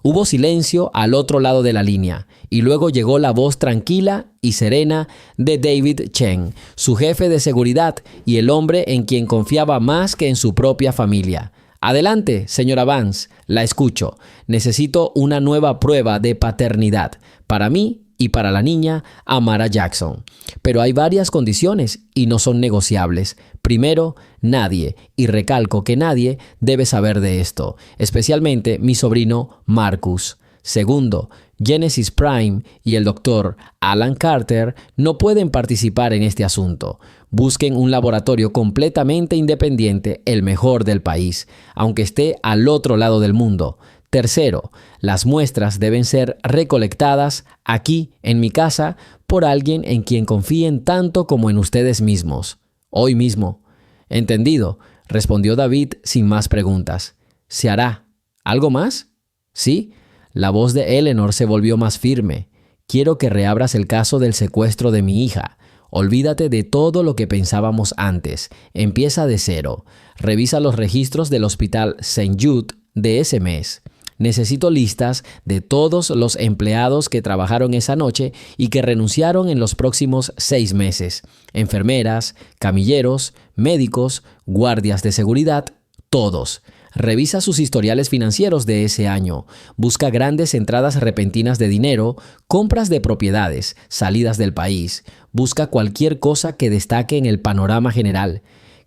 Hubo silencio al otro lado de la línea y luego llegó la voz tranquila y serena de David Chen, su jefe de seguridad y el hombre en quien confiaba más que en su propia familia. «Adelante, señora Vance, la escucho. Necesito una nueva prueba de paternidad para mí y para la niña Amara Jackson. Pero hay varias condiciones y no son negociables. Primero, nadie, y recalco que nadie, debe saber de esto, especialmente mi sobrino Marcus. Segundo, Genesis Prime y el Dr. Alan Carter no pueden participar en este asunto. Busquen un laboratorio completamente independiente, el mejor del país, aunque esté al otro lado del mundo. Tercero, las muestras deben ser recolectadas aquí, en mi casa, por alguien en quien confíen tanto como en ustedes mismos. Hoy mismo. Entendido, respondió David sin más preguntas. Se hará. ¿Algo más? Sí. La voz de Eleanor se volvió más firme. Quiero que reabras el caso del secuestro de mi hija. Olvídate de todo lo que pensábamos antes. Empieza de cero. Revisa los registros del Hospital St. Jude de ese mes. Necesito listas de todos los empleados que trabajaron esa noche y que renunciaron en los próximos 6 meses. Enfermeras, camilleros, médicos, guardias de seguridad, todos. Revisa sus historiales financieros de ese año. Busca grandes entradas repentinas de dinero, compras de propiedades, salidas del país. Busca cualquier cosa que destaque en el panorama general.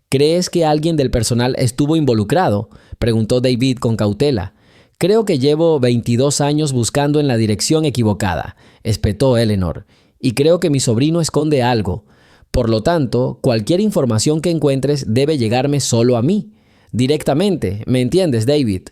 ¿Crees que alguien del personal estuvo involucrado?, preguntó David con cautela. Creo que llevo 22 años buscando en la dirección equivocada, espetó Eleanor, y creo que mi sobrino esconde algo. Por lo tanto, cualquier información que encuentres debe llegarme solo a mí. Directamente, ¿me entiendes, David?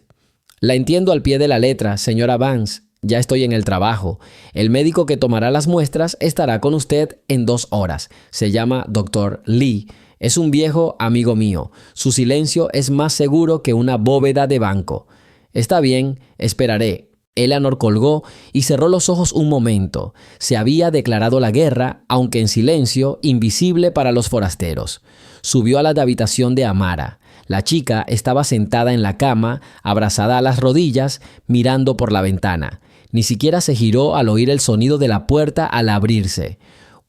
La entiendo al pie de la letra, señora Vance. Ya estoy en el trabajo. El médico que tomará las muestras estará con usted en 2 horas. Se llama Dr. Lee. Es un viejo amigo mío. Su silencio es más seguro que una bóveda de banco. Está bien, esperaré. Eleanor colgó y cerró los ojos un momento. Se había declarado la guerra, aunque en silencio, invisible para los forasteros. Subió a la habitación de Amara. La chica estaba sentada en la cama, abrazada a las rodillas, mirando por la ventana. Ni siquiera se giró al oír el sonido de la puerta al abrirse.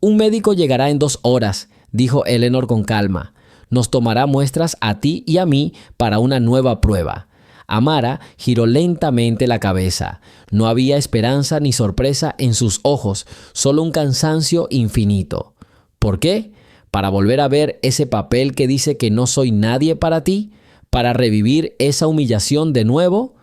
Un médico llegará en 2 horas, dijo Eleanor con calma. Nos tomará muestras a ti y a mí para una nueva prueba. Amara giró lentamente la cabeza. No había esperanza ni sorpresa en sus ojos, solo un cansancio infinito. ¿Por qué? ¿Para volver a ver ese papel que dice que no soy nadie para ti? ¿Para revivir esa humillación de nuevo?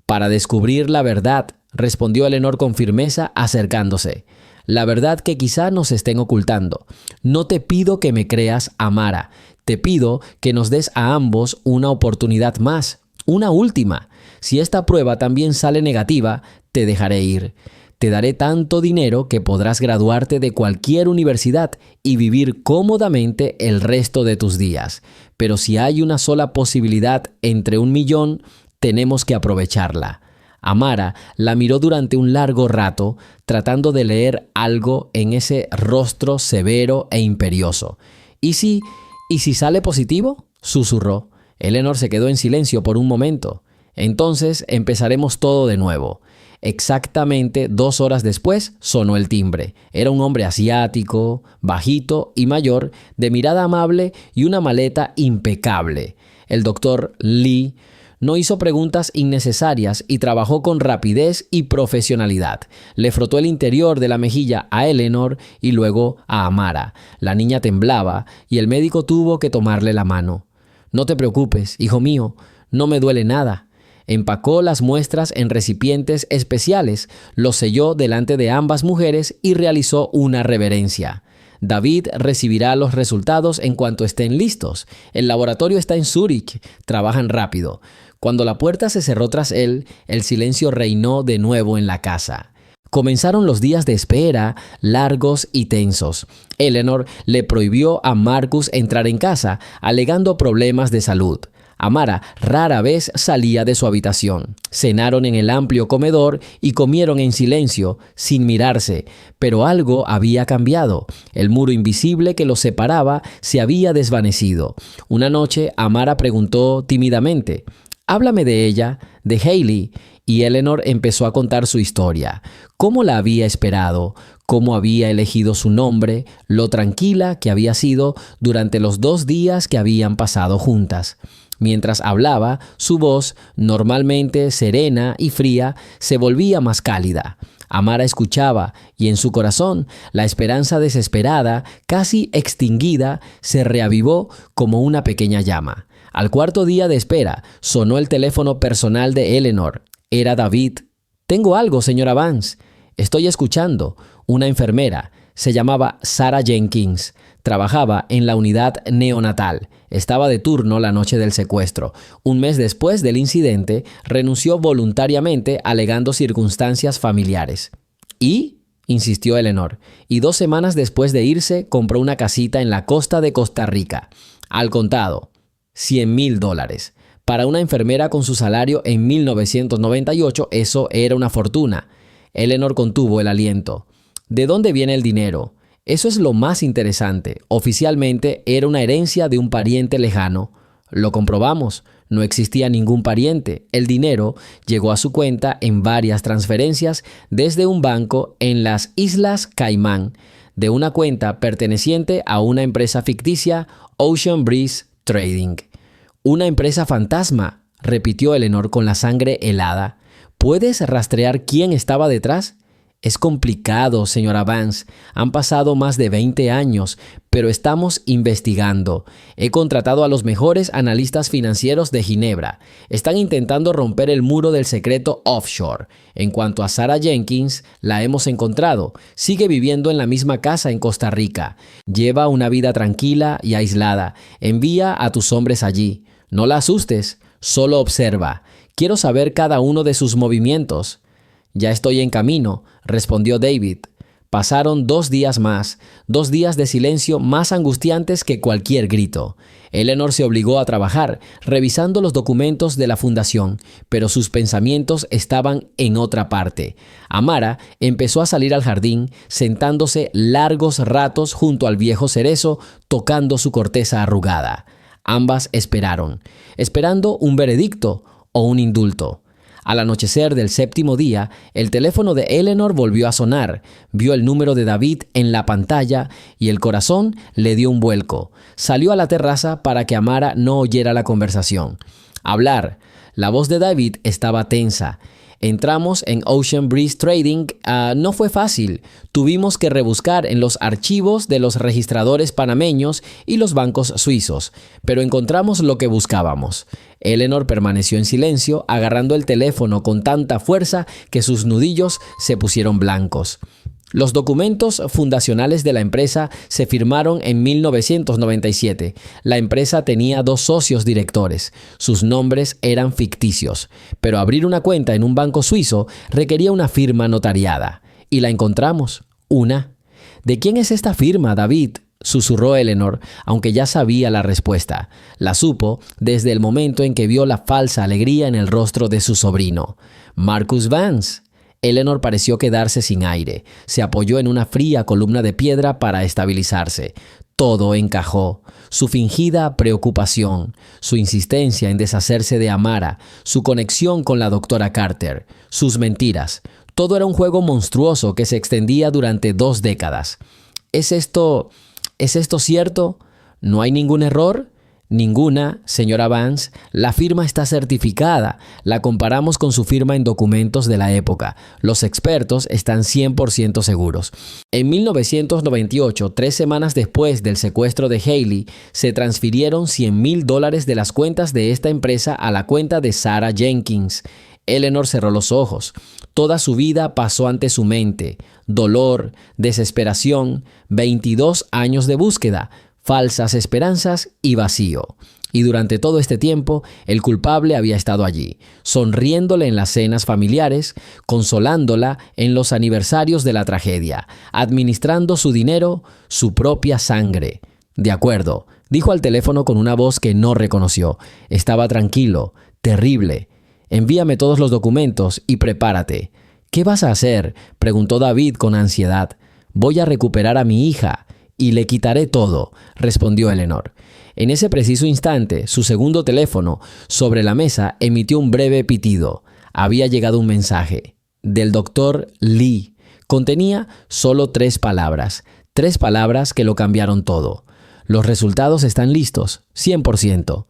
Para descubrir la verdad, respondió Eleanor con firmeza, acercándose. La verdad que quizá nos estén ocultando. No te pido que me creas, Amara. Te pido que nos des a ambos una oportunidad más. Una última. Si esta prueba también sale negativa, te dejaré ir. Te daré tanto dinero que podrás graduarte de cualquier universidad y vivir cómodamente el resto de tus días. Pero si hay una sola posibilidad entre 1.000.000, tenemos que aprovecharla. Amara la miró durante un largo rato, tratando de leer algo en ese rostro severo e imperioso. ¿Y si sale positivo?, susurró. Eleanor se quedó en silencio por un momento. Entonces empezaremos todo de nuevo. Exactamente 2 horas después sonó el timbre. Era un hombre asiático, bajito y mayor, de mirada amable y una maleta impecable. El doctor Lee no hizo preguntas innecesarias y trabajó con rapidez y profesionalidad. Le frotó el interior de la mejilla a Eleanor y luego a Amara. La niña temblaba y el médico tuvo que tomarle la mano. No te preocupes, hijo mío, no me duele nada. Empacó las muestras en recipientes especiales, los selló delante de ambas mujeres y realizó una reverencia. David recibirá los resultados en cuanto estén listos. El laboratorio está en Zúrich. Trabajan rápido. Cuando la puerta se cerró tras él, el silencio reinó de nuevo en la casa. Comenzaron los días de espera, largos y tensos. Eleanor le prohibió a Marcus entrar en casa, alegando problemas de salud. Amara rara vez salía de su habitación. Cenaron en el amplio comedor y comieron en silencio, sin mirarse. Pero algo había cambiado. El muro invisible que los separaba se había desvanecido. Una noche, Amara preguntó tímidamente: «Háblame de ella, de Hailey». Y Eleanor empezó a contar su historia, cómo la había esperado, cómo había elegido su nombre, lo tranquila que había sido durante los 2 días que habían pasado juntas. Mientras hablaba, su voz, normalmente serena y fría, se volvía más cálida. Amara escuchaba y en su corazón la esperanza desesperada, casi extinguida, se reavivó como una pequeña llama. Al 4.º día de espera, sonó el teléfono personal de Eleanor. Era David. «Tengo algo, señora Vance». «Estoy escuchando». Una enfermera. Se llamaba Sarah Jenkins. Trabajaba en la unidad neonatal. Estaba de turno la noche del secuestro. Un mes después del incidente, renunció voluntariamente alegando circunstancias familiares. ¿Y? Insistió Eleanor. Y 2 semanas después de irse, compró una casita en la costa de Costa Rica. Al contado, $100,000. Para una enfermera con su salario en 1998, eso era una fortuna. Eleanor contuvo el aliento. ¿De dónde viene el dinero? Eso es lo más interesante. Oficialmente era una herencia de un pariente lejano. Lo comprobamos. No existía ningún pariente. El dinero llegó a su cuenta en varias transferencias desde un banco en las Islas Caimán, de una cuenta perteneciente a una empresa ficticia, Ocean Breeze Trading. «Una empresa fantasma», repitió Eleanor con la sangre helada. «¿Puedes rastrear quién estaba detrás?» «Es complicado, señora Vance. Han pasado más de 20 años, pero estamos investigando. He contratado a los mejores analistas financieros de Ginebra. Están intentando romper el muro del secreto offshore. En cuanto a Sarah Jenkins, la hemos encontrado. Sigue viviendo en la misma casa en Costa Rica. Lleva una vida tranquila y aislada. Envía a tus hombres allí. No la asustes, solo observa. Quiero saber cada uno de sus movimientos». «Ya estoy en camino», respondió David. Pasaron 2 días más, 2 días de silencio más angustiantes que cualquier grito. Eleanor se obligó a trabajar, revisando los documentos de la fundación, pero sus pensamientos estaban en otra parte. Amara empezó a salir al jardín, sentándose largos ratos junto al viejo cerezo, tocando su corteza arrugada. Ambas esperando un veredicto o un indulto. Al anochecer del 7º día, el teléfono de Eleanor volvió a sonar. Vio el número de David en la pantalla y el corazón le dio un vuelco. Salió a la terraza para que Amara no oyera la conversación. Hablar. La voz de David estaba tensa. Entramos en Ocean Breeze Trading. No fue fácil. Tuvimos que rebuscar en los archivos de los registradores panameños y los bancos suizos, pero encontramos lo que buscábamos. Eleanor permaneció en silencio, agarrando el teléfono con tanta fuerza que sus nudillos se pusieron blancos. Los documentos fundacionales de la empresa se firmaron en 1997. La empresa tenía 2 socios directores. Sus nombres eran ficticios, pero abrir una cuenta en un banco suizo requería una firma notariada. Y la encontramos. Una. «¿De quién es esta firma, David?», susurró Eleanor, aunque ya sabía la respuesta. La supo desde el momento en que vio la falsa alegría en el rostro de su sobrino. «Marcus Vance». Eleanor pareció quedarse sin aire. Se apoyó en una fría columna de piedra para estabilizarse. Todo encajó. Su fingida preocupación, su insistencia en deshacerse de Amara, su conexión con la doctora Carter, sus mentiras. Todo era un juego monstruoso que se extendía durante 2 décadas. ¿Es esto cierto? ¿No hay ningún error? Ninguna, señora Vance. La firma está certificada. La comparamos con su firma en documentos de la época. Los expertos están 100% seguros. En 1998, 3 semanas después del secuestro de Haley, se transfirieron $100,000 de las cuentas de esta empresa a la cuenta de Sarah Jenkins. Eleanor cerró los ojos. Toda su vida pasó ante su mente. Dolor, desesperación, 22 años de búsqueda, falsas esperanzas y vacío. Y durante todo este tiempo, el culpable había estado allí, sonriéndole en las cenas familiares, consolándola en los aniversarios de la tragedia, administrando su dinero, su propia sangre. «De acuerdo», dijo al teléfono con una voz que no reconoció. Estaba tranquilo, terrible. «Envíame todos los documentos y prepárate». «¿Qué vas a hacer?», preguntó David con ansiedad. «Voy a recuperar a mi hija y le quitaré todo», respondió Eleanor. En ese preciso instante, su segundo teléfono sobre la mesa emitió un breve pitido. Había llegado un mensaje del doctor Lee. Contenía solo 3 palabras. 3 palabras que lo cambiaron todo. «Los resultados están listos, 100%.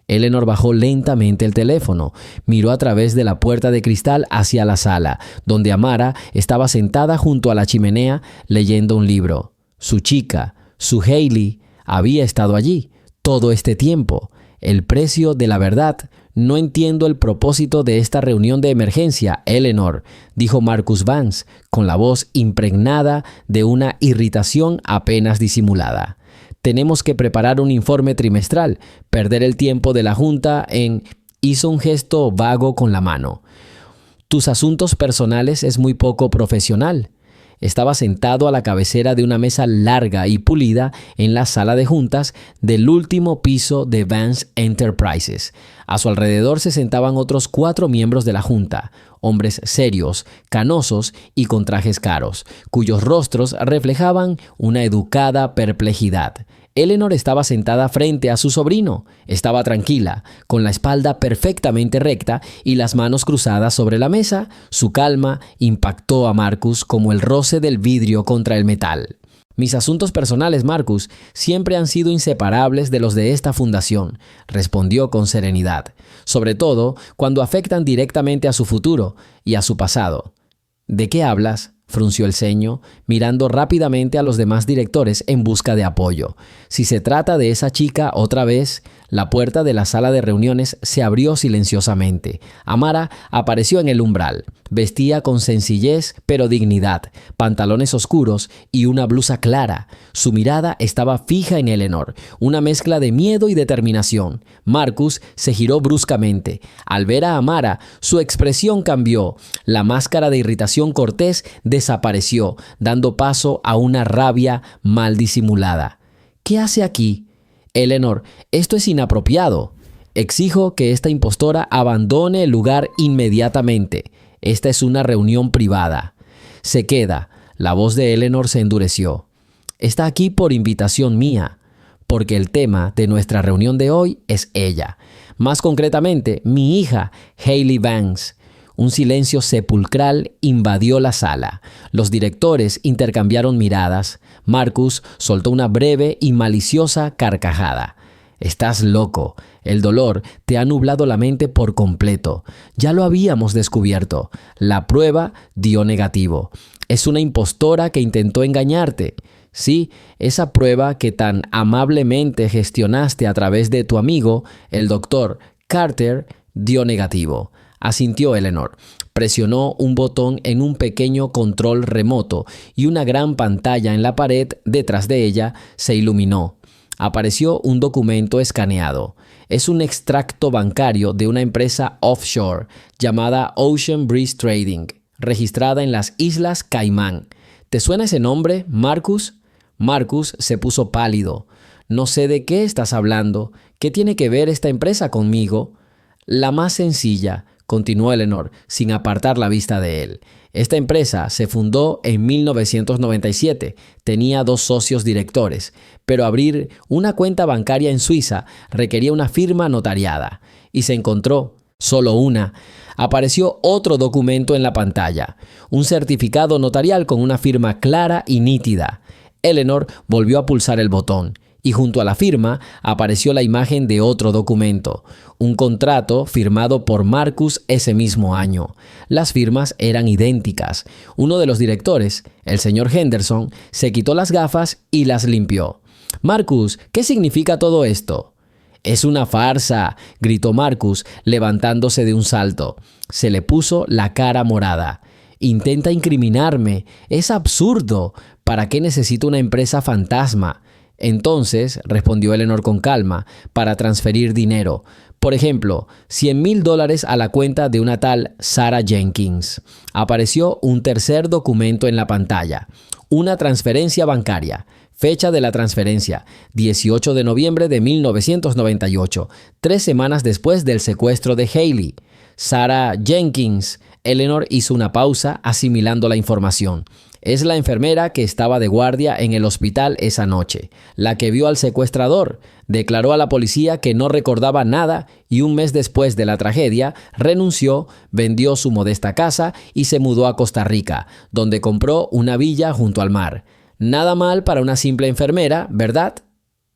Eleanor bajó lentamente el teléfono, miró a través de la puerta de cristal hacia la sala, donde Amara estaba sentada junto a la chimenea leyendo un libro. Su chica, su Haley, había estado allí todo este tiempo. El precio de la verdad. «No entiendo el propósito de esta reunión de emergencia, Eleanor», dijo Marcus Vance, con la voz impregnada de una irritación apenas disimulada. Tenemos que preparar un informe trimestral. Perder el tiempo de la junta en... Hizo un gesto vago con la mano. Tus asuntos personales es muy poco profesional. Estaba sentado a la cabecera de una mesa larga y pulida en la sala de juntas del último piso de Vance Enterprises. A su alrededor se sentaban otros 4 miembros de la junta, hombres serios, canosos y con trajes caros, cuyos rostros reflejaban una educada perplejidad. Eleanor estaba sentada frente a su sobrino. Estaba tranquila, con la espalda perfectamente recta y las manos cruzadas sobre la mesa. Su calma impactó a Marcus como el roce del vidrio contra el metal. Mis asuntos personales, Marcus, siempre han sido inseparables de los de esta fundación, respondió con serenidad, sobre todo cuando afectan directamente a su futuro y a su pasado. ¿De qué hablas?, frunció el ceño, mirando rápidamente a los demás directores en busca de apoyo. Si se trata de esa chica otra vez, la puerta de la sala de reuniones se abrió silenciosamente. Amara apareció en el umbral. Vestía con sencillez pero dignidad, pantalones oscuros y una blusa clara. Su mirada estaba fija en Eleanor, una mezcla de miedo y determinación. Marcus se giró bruscamente. Al ver a Amara, su expresión cambió. La máscara de irritación cortés desapareció, dando paso a una rabia mal disimulada. ¿Qué hace aquí? Eleanor, esto es inapropiado. Exijo que esta impostora abandone el lugar inmediatamente. Esta es una reunión privada. Se queda. La voz de Eleanor se endureció. Está aquí por invitación mía, porque el tema de nuestra reunión de hoy es ella. Más concretamente, mi hija, Hailey Vance. Un silencio sepulcral invadió la sala. Los directores intercambiaron miradas. Marcus soltó una breve y maliciosa carcajada. Estás loco. El dolor te ha nublado la mente por completo. Ya lo habíamos descubierto. La prueba dio negativo. Es una impostora que intentó engañarte. Sí, esa prueba que tan amablemente gestionaste a través de tu amigo, el doctor Carter, dio negativo. Asintió Eleanor. Presionó un botón en un pequeño control remoto y una gran pantalla en la pared detrás de ella se iluminó. Apareció un documento escaneado. Es un extracto bancario de una empresa offshore llamada Ocean Breeze Trading, registrada en las Islas Caimán. ¿Te suena ese nombre, Marcus? Marcus se puso pálido. No sé de qué estás hablando. ¿Qué tiene que ver esta empresa conmigo? La más sencilla, continuó Eleanor, sin apartar la vista de él. Esta empresa se fundó en 1997. Tenía 2 socios directores, pero abrir una cuenta bancaria en Suiza requería una firma notariada. Y se encontró solo una. Apareció otro documento en la pantalla, un certificado notarial con una firma clara y nítida. Eleanor volvió a pulsar el botón. Y junto a la firma apareció la imagen de otro documento, un contrato firmado por Marcus ese mismo año. Las firmas eran idénticas. Uno de los directores, el señor Henderson, se quitó las gafas y las limpió. Marcus, ¿qué significa todo esto? Es una farsa, gritó Marcus, levantándose de un salto. Se le puso la cara morada. Intenta incriminarme. Es absurdo. ¿Para qué necesito una empresa fantasma? Entonces, respondió Eleanor con calma, para transferir dinero. Por ejemplo, $100,000 a la cuenta de una tal Sarah Jenkins. Apareció un tercer documento en la pantalla. Una transferencia bancaria. Fecha de la transferencia, 18 de noviembre de 1998, 3 semanas después del secuestro de Hailey. Sarah Jenkins. Eleanor hizo una pausa asimilando la información. Es la enfermera que estaba de guardia en el hospital esa noche, la que vio al secuestrador. Declaró a la policía que no recordaba nada y un mes después de la tragedia renunció, vendió su modesta casa y se mudó a Costa Rica, donde compró una villa junto al mar. Nada mal para una simple enfermera, ¿verdad?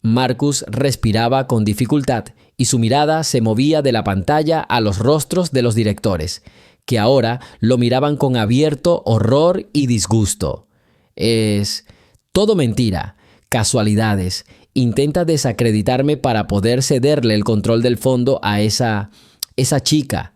Marcus respiraba con dificultad y su mirada se movía de la pantalla a los rostros de los directores, que ahora lo miraban con abierto horror y disgusto. Es todo mentira, casualidades. Intenta desacreditarme para poder cederle el control del fondo a esa chica.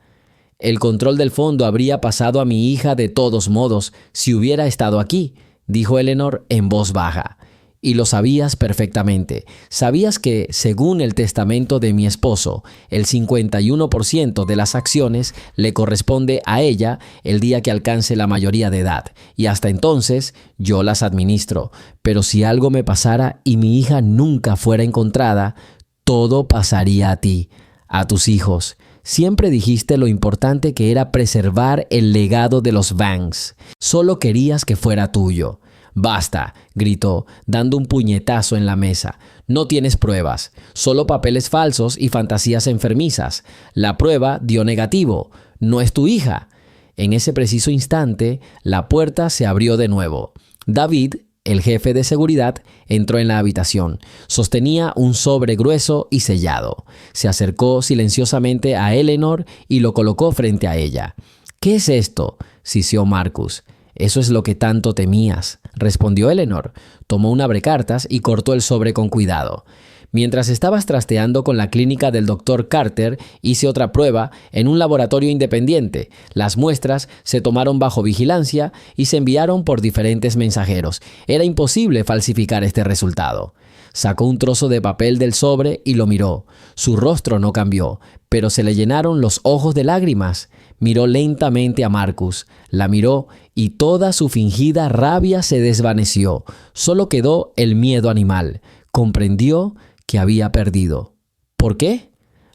El control del fondo habría pasado a mi hija de todos modos si hubiera estado aquí, dijo Eleanor en voz baja. y lo sabías perfectamente. Sabías que, según el testamento de mi esposo, el 51% de las acciones le corresponde a ella el día que alcance la mayoría de edad, y hasta entonces yo las administro. Pero si algo me pasara y mi hija nunca fuera encontrada, todo pasaría a ti, a tus hijos. Siempre dijiste lo importante que era preservar el legado de los Banks. Solo querías que fuera tuyo. «Basta», gritó, dando un puñetazo en la mesa. «No tienes pruebas, solo papeles falsos y fantasías enfermizas. La prueba dio negativo. No es tu hija». En ese preciso instante, la puerta se abrió de nuevo. David, el jefe de seguridad, entró en la habitación. Sostenía un sobre grueso y sellado. Se acercó silenciosamente a Eleanor y lo colocó frente a ella. «¿Qué es esto?», siseó Marcus. «Eso es lo que tanto temías», respondió Eleanor. Tomó un abrecartas y cortó el sobre con cuidado. «Mientras estabas trasteando con la clínica del Dr. Carter, hice otra prueba en un laboratorio independiente. Las muestras se tomaron bajo vigilancia y se enviaron por diferentes mensajeros. Era imposible falsificar este resultado». Sacó un trozo de papel del sobre y lo miró. Su rostro no cambió, pero se le llenaron los ojos de lágrimas. Miró lentamente a Marcus, la miró y toda su fingida rabia se desvaneció. Solo quedó el miedo animal. Comprendió que había perdido. ¿Por qué?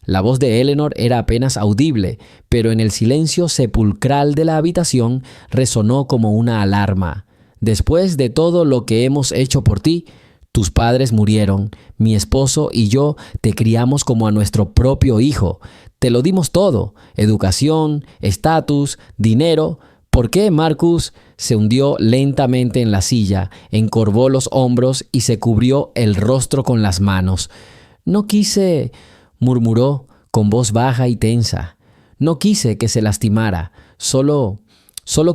La voz de Eleanor era apenas audible, pero en el silencio sepulcral de la habitación resonó como una alarma. «Después de todo lo que hemos hecho por ti, tus padres murieron, mi esposo y yo te criamos como a nuestro propio hijo. Te lo dimos todo, educación, estatus, dinero. ¿Por qué?» Marcus se hundió lentamente en la silla, encorvó los hombros y se cubrió el rostro con las manos. «No quise», murmuró con voz baja y tensa. «No quise que se lastimara, solo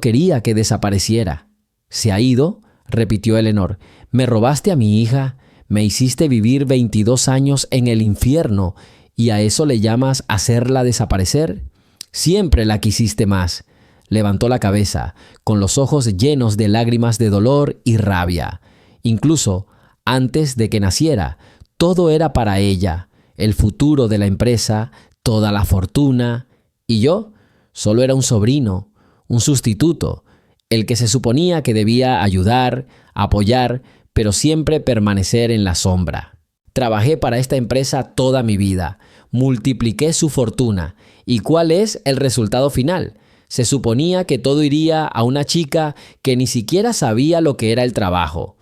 quería que desapareciera». «¿Se ha ido?», repitió Eleanor. «Me robaste a mi hija, me hiciste vivir 22 años en el infierno, ¿y a eso le llamas hacerla desaparecer? Siempre la quisiste más». Levantó la cabeza, con los ojos llenos de lágrimas de dolor y rabia. Incluso antes de que naciera, todo era para ella, el futuro de la empresa, toda la fortuna. Y yo solo era un sobrino, un sustituto, el que se suponía que debía ayudar, apoyar, pero siempre permanecer en la sombra. Trabajé para esta empresa toda mi vida, multipliqué su fortuna. ¿Y cuál es el resultado final? Se suponía que todo iría a una chica que ni siquiera sabía lo que era el trabajo.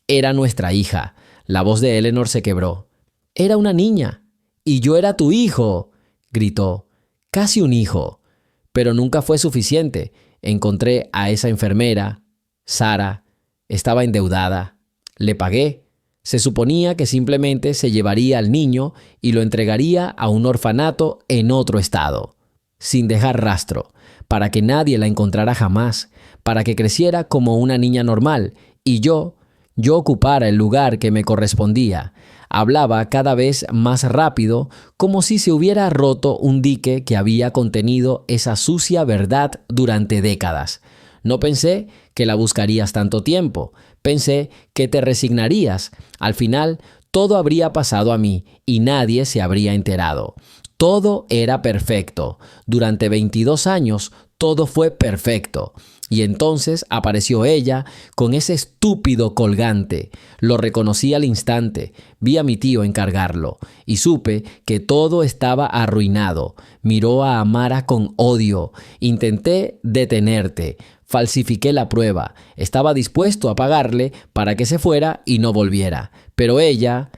Era nuestra hija. La voz de Eleanor se quebró. «Era una niña. Y yo era tu hijo», gritó. «Casi un hijo». Pero nunca fue suficiente. Encontré a esa enfermera, Sara. Estaba endeudada. Le pagué. Se suponía que simplemente se llevaría al niño y lo entregaría a un orfanato en otro estado, sin dejar rastro, para que nadie la encontrara jamás, para que creciera como una niña normal y yo ocupara el lugar que me correspondía. Hablaba cada vez más rápido, como si se hubiera roto un dique que había contenido esa sucia verdad durante décadas. No pensé que la buscarías tanto tiempo. Pensé que te resignarías. Al final, todo habría pasado a mí y nadie se habría enterado. Todo era perfecto. Durante 22 años, todo fue perfecto. Y entonces apareció ella con ese estúpido colgante. Lo reconocí al instante. Vi a mi tío encargarlo y supe que todo estaba arruinado. Miró a Amara con odio. Intenté detenerte. Falsifiqué la prueba. Estaba dispuesto a pagarle para que se fuera y no volviera. Pero ella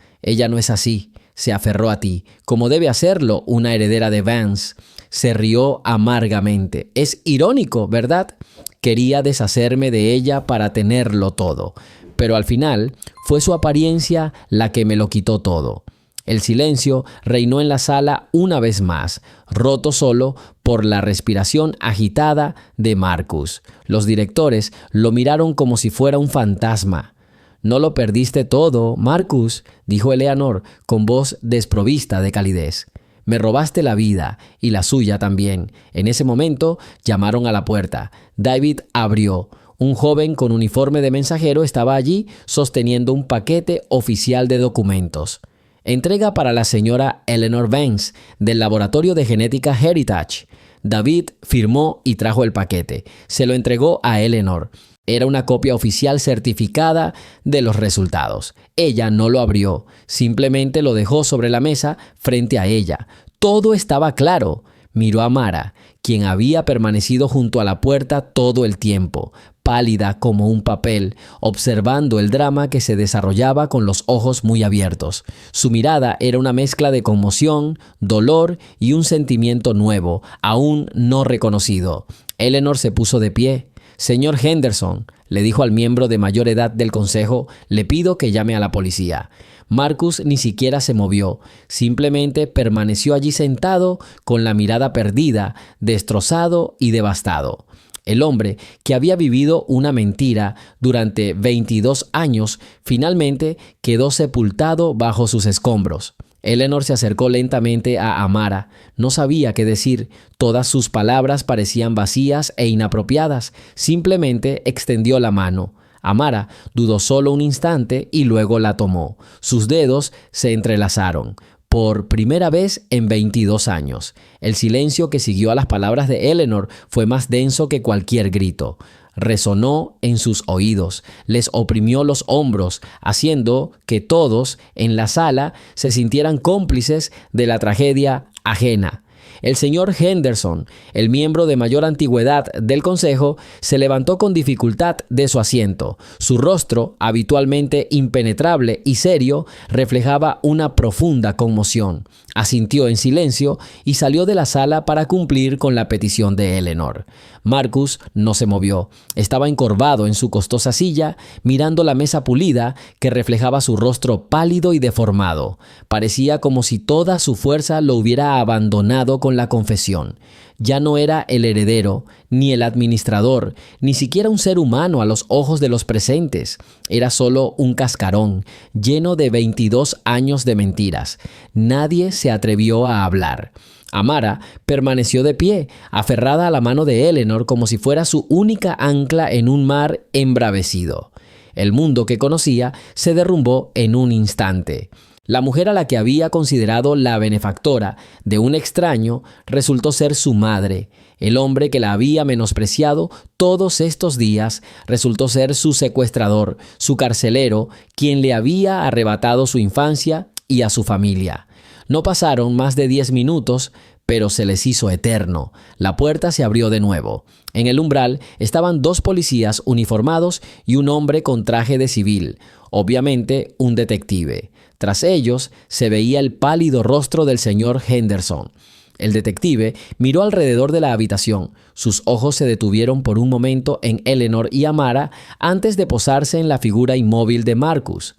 no es así. Se aferró a ti, como debe hacerlo una heredera de Vance. Se rió amargamente. Es irónico, ¿verdad? Quería deshacerme de ella para tenerlo todo. Pero al final fue su apariencia la que me lo quitó todo. El silencio reinó en la sala una vez más, roto solo por la respiración agitada de Marcus. Los directores lo miraron como si fuera un fantasma. «No lo perdiste todo, Marcus», dijo Eleanor con voz desprovista de calidez. «Me robaste la vida y la suya también». En ese momento llamaron a la puerta. David abrió. Un joven con uniforme de mensajero estaba allí sosteniendo un paquete oficial de documentos. Entrega para la señora Eleanor Vance, del laboratorio de genética Heritage. David firmó y trajo el paquete. Se lo entregó a Eleanor. Era una copia oficial certificada de los resultados. Ella no lo abrió, simplemente lo dejó sobre la mesa frente a ella. Todo estaba claro. Miró a Mara, quien había permanecido junto a la puerta todo el tiempo, pálida como un papel, observando el drama que se desarrollaba con los ojos muy abiertos. Su mirada era una mezcla de conmoción, dolor y un sentimiento nuevo, aún no reconocido. Eleanor se puso de pie. «Señor Henderson», le dijo al miembro de mayor edad del consejo, «le pido que llame a la policía». Marcus ni siquiera se movió, simplemente permaneció allí sentado con la mirada perdida, destrozado y devastado. El hombre, que había vivido una mentira durante 22 años, finalmente quedó sepultado bajo sus escombros. Eleanor se acercó lentamente a Amara. No sabía qué decir. Todas sus palabras parecían vacías e inapropiadas. Simplemente extendió la mano. Amara dudó solo un instante y luego la tomó. Sus dedos se entrelazaron. Por primera vez en 22 años. El silencio que siguió a las palabras de Eleanor fue más denso que cualquier grito. Resonó en sus oídos, les oprimió los hombros, haciendo que todos en la sala se sintieran cómplices de la tragedia ajena. El señor Henderson, el miembro de mayor antigüedad del consejo, se levantó con dificultad de su asiento. Su rostro, habitualmente impenetrable y serio, reflejaba una profunda conmoción. Asintió en silencio y salió de la sala para cumplir con la petición de Eleanor. Marcus no se movió. Estaba encorvado en su costosa silla, mirando la mesa pulida que reflejaba su rostro pálido y deformado. Parecía como si toda su fuerza lo hubiera abandonado con la confesión. Ya no era el heredero, ni el administrador, ni siquiera un ser humano a los ojos de los presentes. Era solo un cascarón, lleno de 22 años de mentiras. Nadie se atrevió a hablar. Amara permaneció de pie, aferrada a la mano de Eleanor como si fuera su única ancla en un mar embravecido. El mundo que conocía se derrumbó en un instante. La mujer a la que había considerado la benefactora de un extraño resultó ser su madre. El hombre que la había menospreciado todos estos días resultó ser su secuestrador, su carcelero, quien le había arrebatado su infancia y a su familia. No pasaron más de 10 minutos, pero se les hizo eterno. La puerta se abrió de nuevo. En el umbral estaban 2 policías uniformados y un hombre con traje de civil, obviamente un detective. Tras ellos se veía el pálido rostro del señor Henderson. El detective miró alrededor de la habitación. Sus ojos se detuvieron por un momento en Eleanor y Amara antes de posarse en la figura inmóvil de Marcus.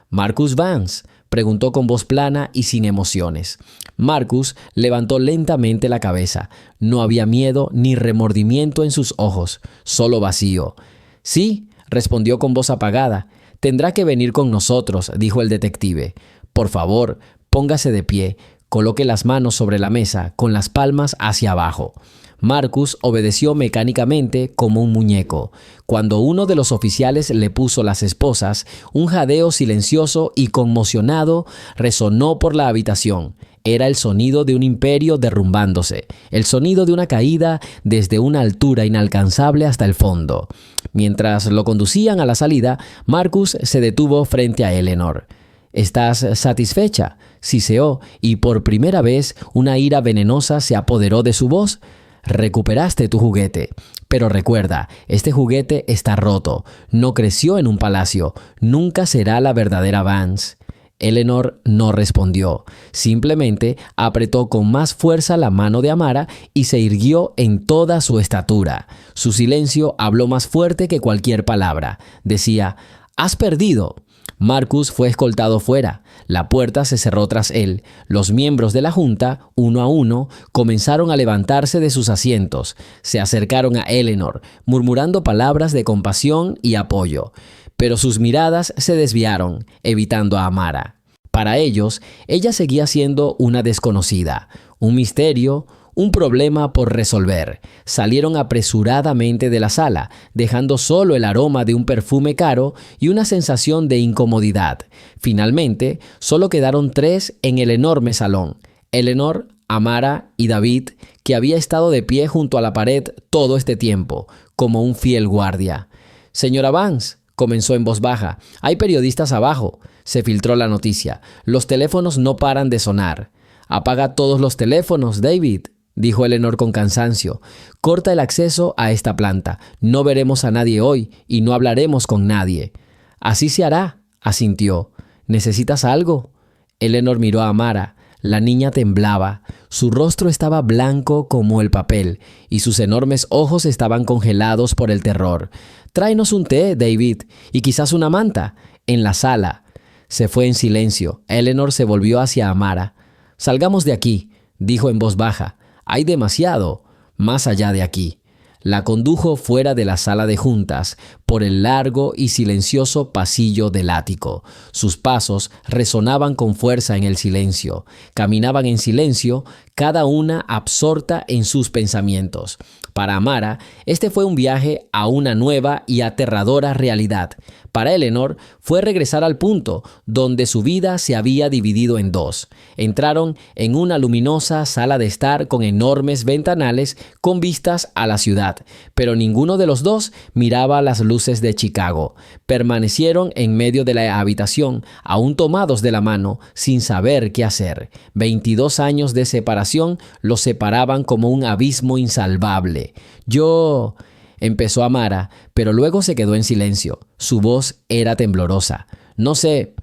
«¿Marcus Vance?», preguntó con voz plana y sin emociones. Marcus levantó lentamente la cabeza. No había miedo ni remordimiento en sus ojos, solo vacío. «Sí», respondió con voz apagada. «Tendrá que venir con nosotros», dijo el detective. «Por favor, póngase de pie. Coloque las manos sobre la mesa, con las palmas hacia abajo». Marcus obedeció mecánicamente como un muñeco. Cuando uno de los oficiales le puso las esposas, un jadeo silencioso y conmocionado resonó por la habitación. Era el sonido de un imperio derrumbándose, el sonido de una caída desde una altura inalcanzable hasta el fondo. Mientras lo conducían a la salida, Marcus se detuvo frente a Eleanor. «¿Estás satisfecha?», siseó, y por primera vez una ira venenosa se apoderó de su voz. «Recuperaste tu juguete. Pero recuerda, este juguete está roto. No creció en un palacio. Nunca será la verdadera Vance». Eleanor no respondió. Simplemente apretó con más fuerza la mano de Amara y se irguió en toda su estatura. Su silencio habló más fuerte que cualquier palabra. Decía: «Has perdido». Marcus fue escoltado fuera. La puerta se cerró tras él. Los miembros de la junta, uno a uno, comenzaron a levantarse de sus asientos. Se acercaron a Eleanor, murmurando palabras de compasión y apoyo. Pero sus miradas se desviaron, evitando a Amara. Para ellos, ella seguía siendo una desconocida, un misterio, un problema por resolver. Salieron apresuradamente de la sala, dejando solo el aroma de un perfume caro y una sensación de incomodidad. Finalmente, solo quedaron 3 en el enorme salón: Eleanor, Amara y David, que había estado de pie junto a la pared todo este tiempo, como un fiel guardia. «Señora Vance», comenzó en voz baja, «hay periodistas abajo». Se filtró la noticia. «Los teléfonos no paran de sonar». «Apaga todos los teléfonos, David», dijo Eleanor con cansancio. «Corta el acceso a esta planta. No veremos a nadie hoy y no hablaremos con nadie». «Así se hará», asintió. «¿Necesitas algo?» Eleanor miró a Amara. La niña temblaba. Su rostro estaba blanco como el papel y sus enormes ojos estaban congelados por el terror. «Tráenos un té, David, y quizás una manta». «En la sala». Se fue en silencio. Eleanor se volvió hacia Amara. «Salgamos de aquí», dijo en voz baja. «Hay demasiado más allá de aquí». La condujo fuera de la sala de juntas, por el largo y silencioso pasillo del ático. Sus pasos resonaban con fuerza en el silencio. Caminaban en silencio, cada una absorta en sus pensamientos. Para Amara, este fue un viaje a una nueva y aterradora realidad. Para Eleanor, fue regresar al punto donde su vida se había dividido en 2. Entraron en una luminosa sala de estar con enormes ventanales con vistas a la ciudad, pero ninguno de los 2 miraba las luces de Chicago. Permanecieron en medio de la habitación, aún tomados de la mano, sin saber qué hacer. 22 años de separación los separaban como un abismo insalvable. «Yo...» empezó Amara, pero luego se quedó en silencio. Su voz era temblorosa. «No sé».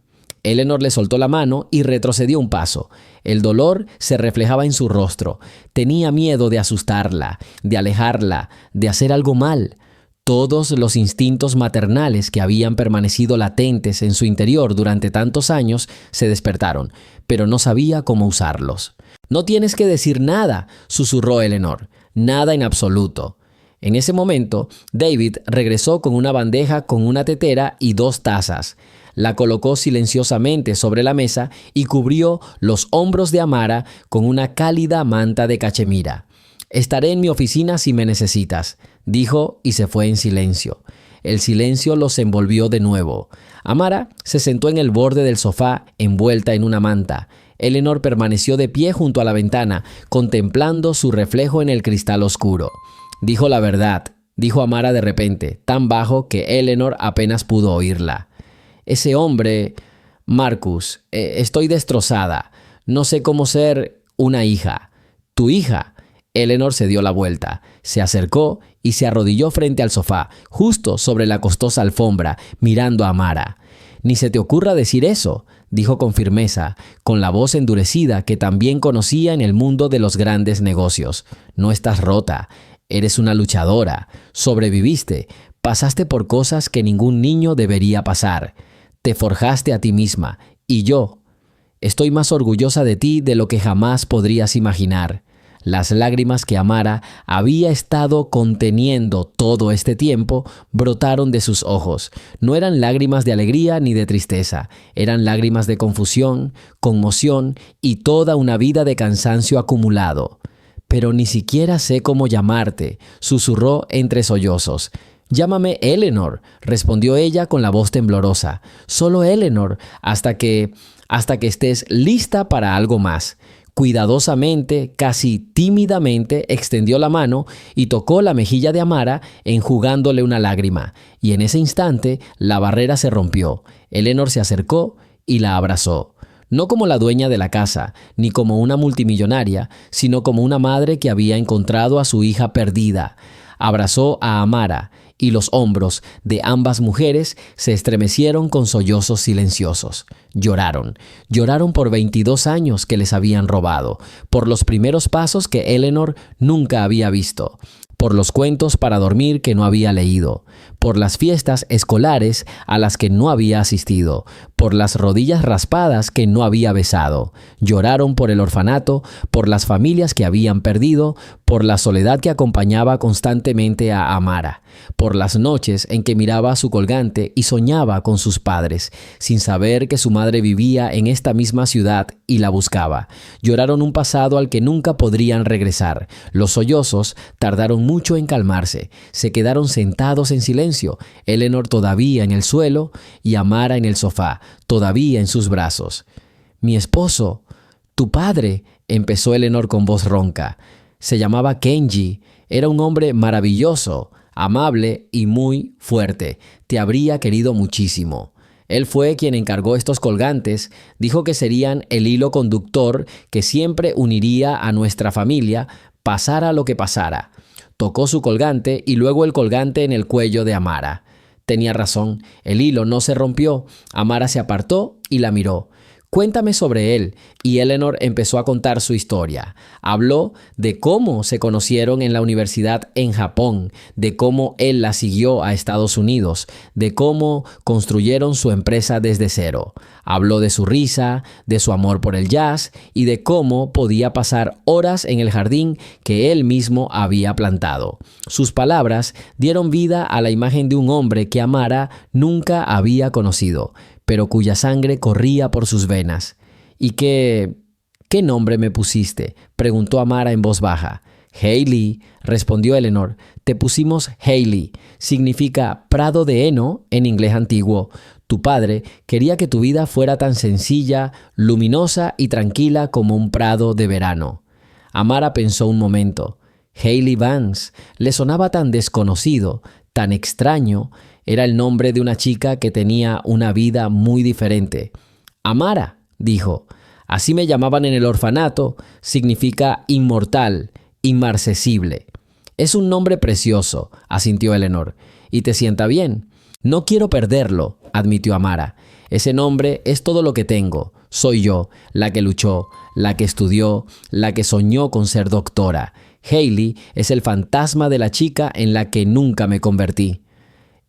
Eleanor le soltó la mano y retrocedió un paso. El dolor se reflejaba en su rostro. Tenía miedo de asustarla, de alejarla, de hacer algo mal. Todos los instintos maternales que habían permanecido latentes en su interior durante tantos años se despertaron, pero no sabía cómo usarlos. «No tienes que decir nada», susurró Eleanor. «Nada en absoluto». En ese momento, David regresó con una bandeja con una tetera y 2 tazas. La colocó silenciosamente sobre la mesa y cubrió los hombros de Amara con una cálida manta de cachemira. «Estaré en mi oficina si me necesitas», dijo y se fue en silencio. El silencio los envolvió de nuevo. Amara se sentó en el borde del sofá envuelta en una manta. Eleanor permaneció de pie junto a la ventana, contemplando su reflejo en el cristal oscuro. «Dijo la verdad», dijo Amara de repente, tan bajo que Eleanor apenas pudo oírla. «Ese hombre, Marcus, estoy destrozada. No sé cómo ser una hija». «¿Tu hija?» Eleanor se dio la vuelta, se acercó y se arrodilló frente al sofá, justo sobre la costosa alfombra, mirando a Amara. «Ni se te ocurra decir eso», dijo con firmeza, con la voz endurecida que también conocía en el mundo de los grandes negocios. «No estás rota. Eres una luchadora. Sobreviviste. Pasaste por cosas que ningún niño debería pasar. Te forjaste a ti misma. Y yo estoy más orgullosa de ti de lo que jamás podrías imaginar». Las lágrimas que Amara había estado conteniendo todo este tiempo brotaron de sus ojos. No eran lágrimas de alegría ni de tristeza. Eran lágrimas de confusión, conmoción y toda una vida de cansancio acumulado. «Pero ni siquiera sé cómo llamarte», susurró entre sollozos. «Llámame Eleanor», respondió ella con la voz temblorosa. «Solo Eleanor, hasta que estés lista para algo más». Cuidadosamente, casi tímidamente, extendió la mano y tocó la mejilla de Amara, enjugándole una lágrima. Y en ese instante, la barrera se rompió. Eleanor se acercó y la abrazó. No como la dueña de la casa, ni como una multimillonaria, sino como una madre que había encontrado a su hija perdida. Abrazó a Amara y los hombros de ambas mujeres se estremecieron con sollozos silenciosos. Lloraron por 22 años que les habían robado, por los primeros pasos que Eleanor nunca había visto, por los cuentos para dormir que no había leído, por las fiestas escolares a las que no había asistido, por las rodillas raspadas que no había besado. Lloraron por el orfanato, por las familias que habían perdido, por la soledad que acompañaba constantemente a Amara, por las noches en que miraba su colgante y soñaba con sus padres, sin saber que su madre vivía en esta misma ciudad y la buscaba. Lloraron un pasado al que nunca podrían regresar. Los sollozos tardaron mucho en calmarse. Se quedaron sentados en silencio, Eleanor todavía en el suelo y Amara en el sofá, todavía en sus brazos. «Mi esposo, tu padre», empezó Eleanor con voz ronca. Se llamaba Kenji. Era un hombre maravilloso, amable y muy fuerte. Te habría querido muchísimo. Él fue quien encargó estos colgantes. Dijo que serían el hilo conductor que siempre uniría a nuestra familia, pasara lo que pasara. Tocó su colgante y luego el colgante en el cuello de Amara. Tenía razón, el hilo no se rompió. Amara se apartó y la miró. «Cuéntame sobre él», y Eleanor empezó a contar su historia. Habló de cómo se conocieron en la universidad en Japón, de cómo él la siguió a Estados Unidos, de cómo construyeron su empresa desde cero. Habló de su risa, de su amor por el jazz y de cómo podía pasar horas en el jardín que él mismo había plantado. Sus palabras dieron vida a la imagen de un hombre que Amara nunca había conocido, pero cuya sangre corría por sus venas. «¿Y qué nombre me pusiste?», preguntó Amara en voz baja. «Hailey», respondió Eleanor. «Te pusimos Hailey. Significa prado de heno en inglés antiguo. Tu padre quería que tu vida fuera tan sencilla, luminosa y tranquila como un prado de verano». Amara pensó un momento. Hailey Vance le sonaba tan desconocido, tan extraño. Era el nombre de una chica que tenía una vida muy diferente. «Amara», dijo. «Así me llamaban en el orfanato. Significa inmortal, inmarcesible». «Es un nombre precioso», asintió Eleanor. «Y te sienta bien». «No quiero perderlo», admitió Amara. «Ese nombre es todo lo que tengo. Soy yo, la que luchó, la que estudió, la que soñó con ser doctora. Hailey es el fantasma de la chica en la que nunca me convertí».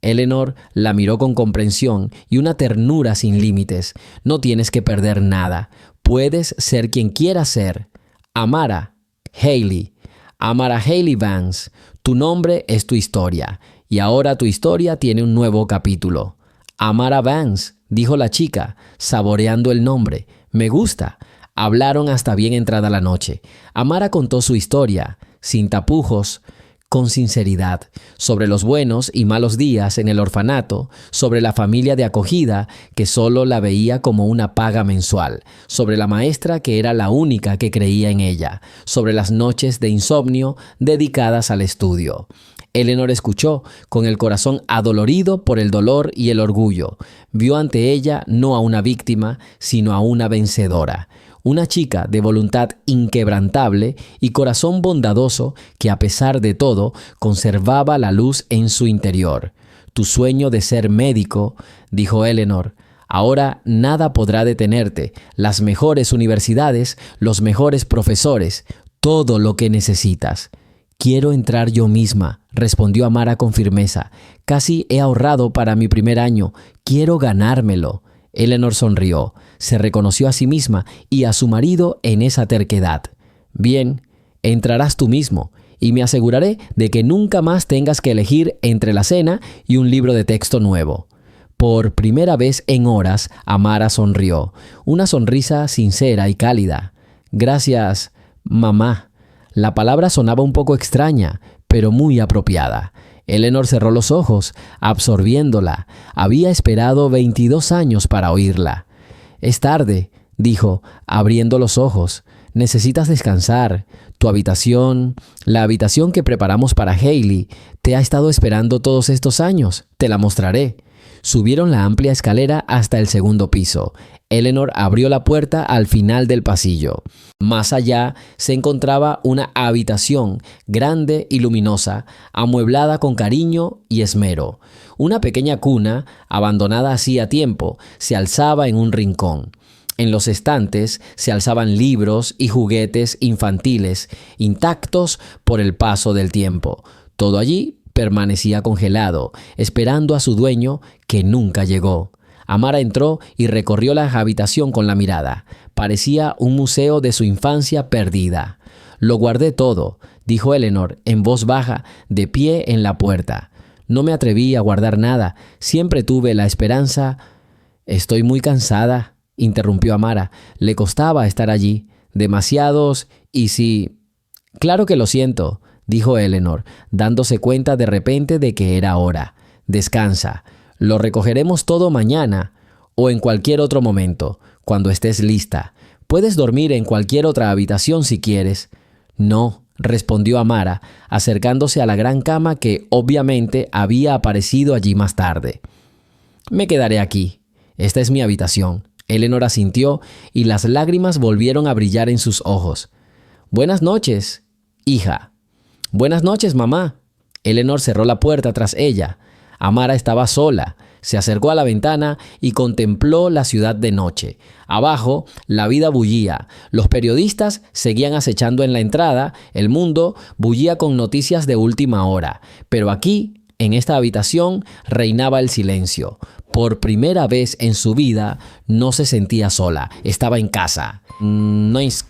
Eleanor la miró con comprensión y una ternura sin límites. «No tienes que perder nada. Puedes ser quien quieras ser. Amara Hailey. Amara Hailey Vance. Tu nombre es tu historia. Y ahora tu historia tiene un nuevo capítulo». «Amara Vance», dijo la chica, saboreando el nombre. «Me gusta». Hablaron hasta bien entrada la noche. Amara contó su historia, sin tapujos, con sinceridad, sobre los buenos y malos días en el orfanato, sobre la familia de acogida que solo la veía como una paga mensual, sobre la maestra que era la única que creía en ella, sobre las noches de insomnio dedicadas al estudio. Eleanor escuchó, con el corazón adolorido por el dolor y el orgullo. Vio ante ella no a una víctima, sino a una vencedora. Una chica de voluntad inquebrantable y corazón bondadoso que a pesar de todo conservaba la luz en su interior. «Tu sueño de ser médico», dijo Eleanor. «Ahora nada podrá detenerte. Las mejores universidades, los mejores profesores, todo lo que necesitas». «Quiero entrar yo misma», respondió Amara con firmeza. «Casi he ahorrado para mi primer año. Quiero ganármelo». Eleanor sonrió. Se reconoció a sí misma y a su marido en esa terquedad. «Bien, entrarás tú mismo y me aseguraré de que nunca más tengas que elegir entre la cena y un libro de texto nuevo». Por primera vez en horas, Amara sonrió. Una sonrisa sincera y cálida. «Gracias, mamá». La palabra sonaba un poco extraña, pero muy apropiada. Eleanor cerró los ojos, absorbiéndola. Había esperado 22 años para oírla. «Es tarde», dijo, abriendo los ojos. «Necesitas descansar. Tu habitación, la habitación que preparamos para Hailey, te ha estado esperando todos estos años. Te la mostraré». Subieron la amplia escalera hasta el segundo piso. Eleanor abrió la puerta al final del pasillo. Más allá se encontraba una habitación grande y luminosa, amueblada con cariño y esmero. Una pequeña cuna, abandonada hacía tiempo, se alzaba en un rincón. En los estantes se alzaban libros y juguetes infantiles, intactos por el paso del tiempo. Todo allí Permanecía congelado, esperando a su dueño, que nunca llegó. Amara entró y recorrió la habitación con la mirada. Parecía un museo de su infancia perdida. «Lo guardé todo», dijo Eleanor en voz baja, de pie en la puerta. «No me atreví a guardar nada. Siempre tuve la esperanza». «Estoy muy cansada», interrumpió Amara. Le costaba estar allí. Demasiados. ¿Y si...? «Claro que lo siento», dijo Eleanor, dándose cuenta de repente de que era hora. «Descansa. Lo recogeremos todo mañana o en cualquier otro momento, cuando estés lista. Puedes dormir en cualquier otra habitación si quieres». «No», respondió Amara, acercándose a la gran cama que obviamente había aparecido allí más tarde. «Me quedaré aquí. Esta es mi habitación». Eleanor asintió y las lágrimas volvieron a brillar en sus ojos. «Buenas noches, hija». «Buenas noches, mamá». Eleanor cerró la puerta tras ella. Amara estaba sola. Se acercó a la ventana y contempló la ciudad de noche. Abajo, la vida bullía. Los periodistas seguían acechando en la entrada. El mundo bullía con noticias de última hora. Pero aquí, en esta habitación, reinaba el silencio. Por primera vez en su vida, no se sentía sola. Estaba en casa. «No es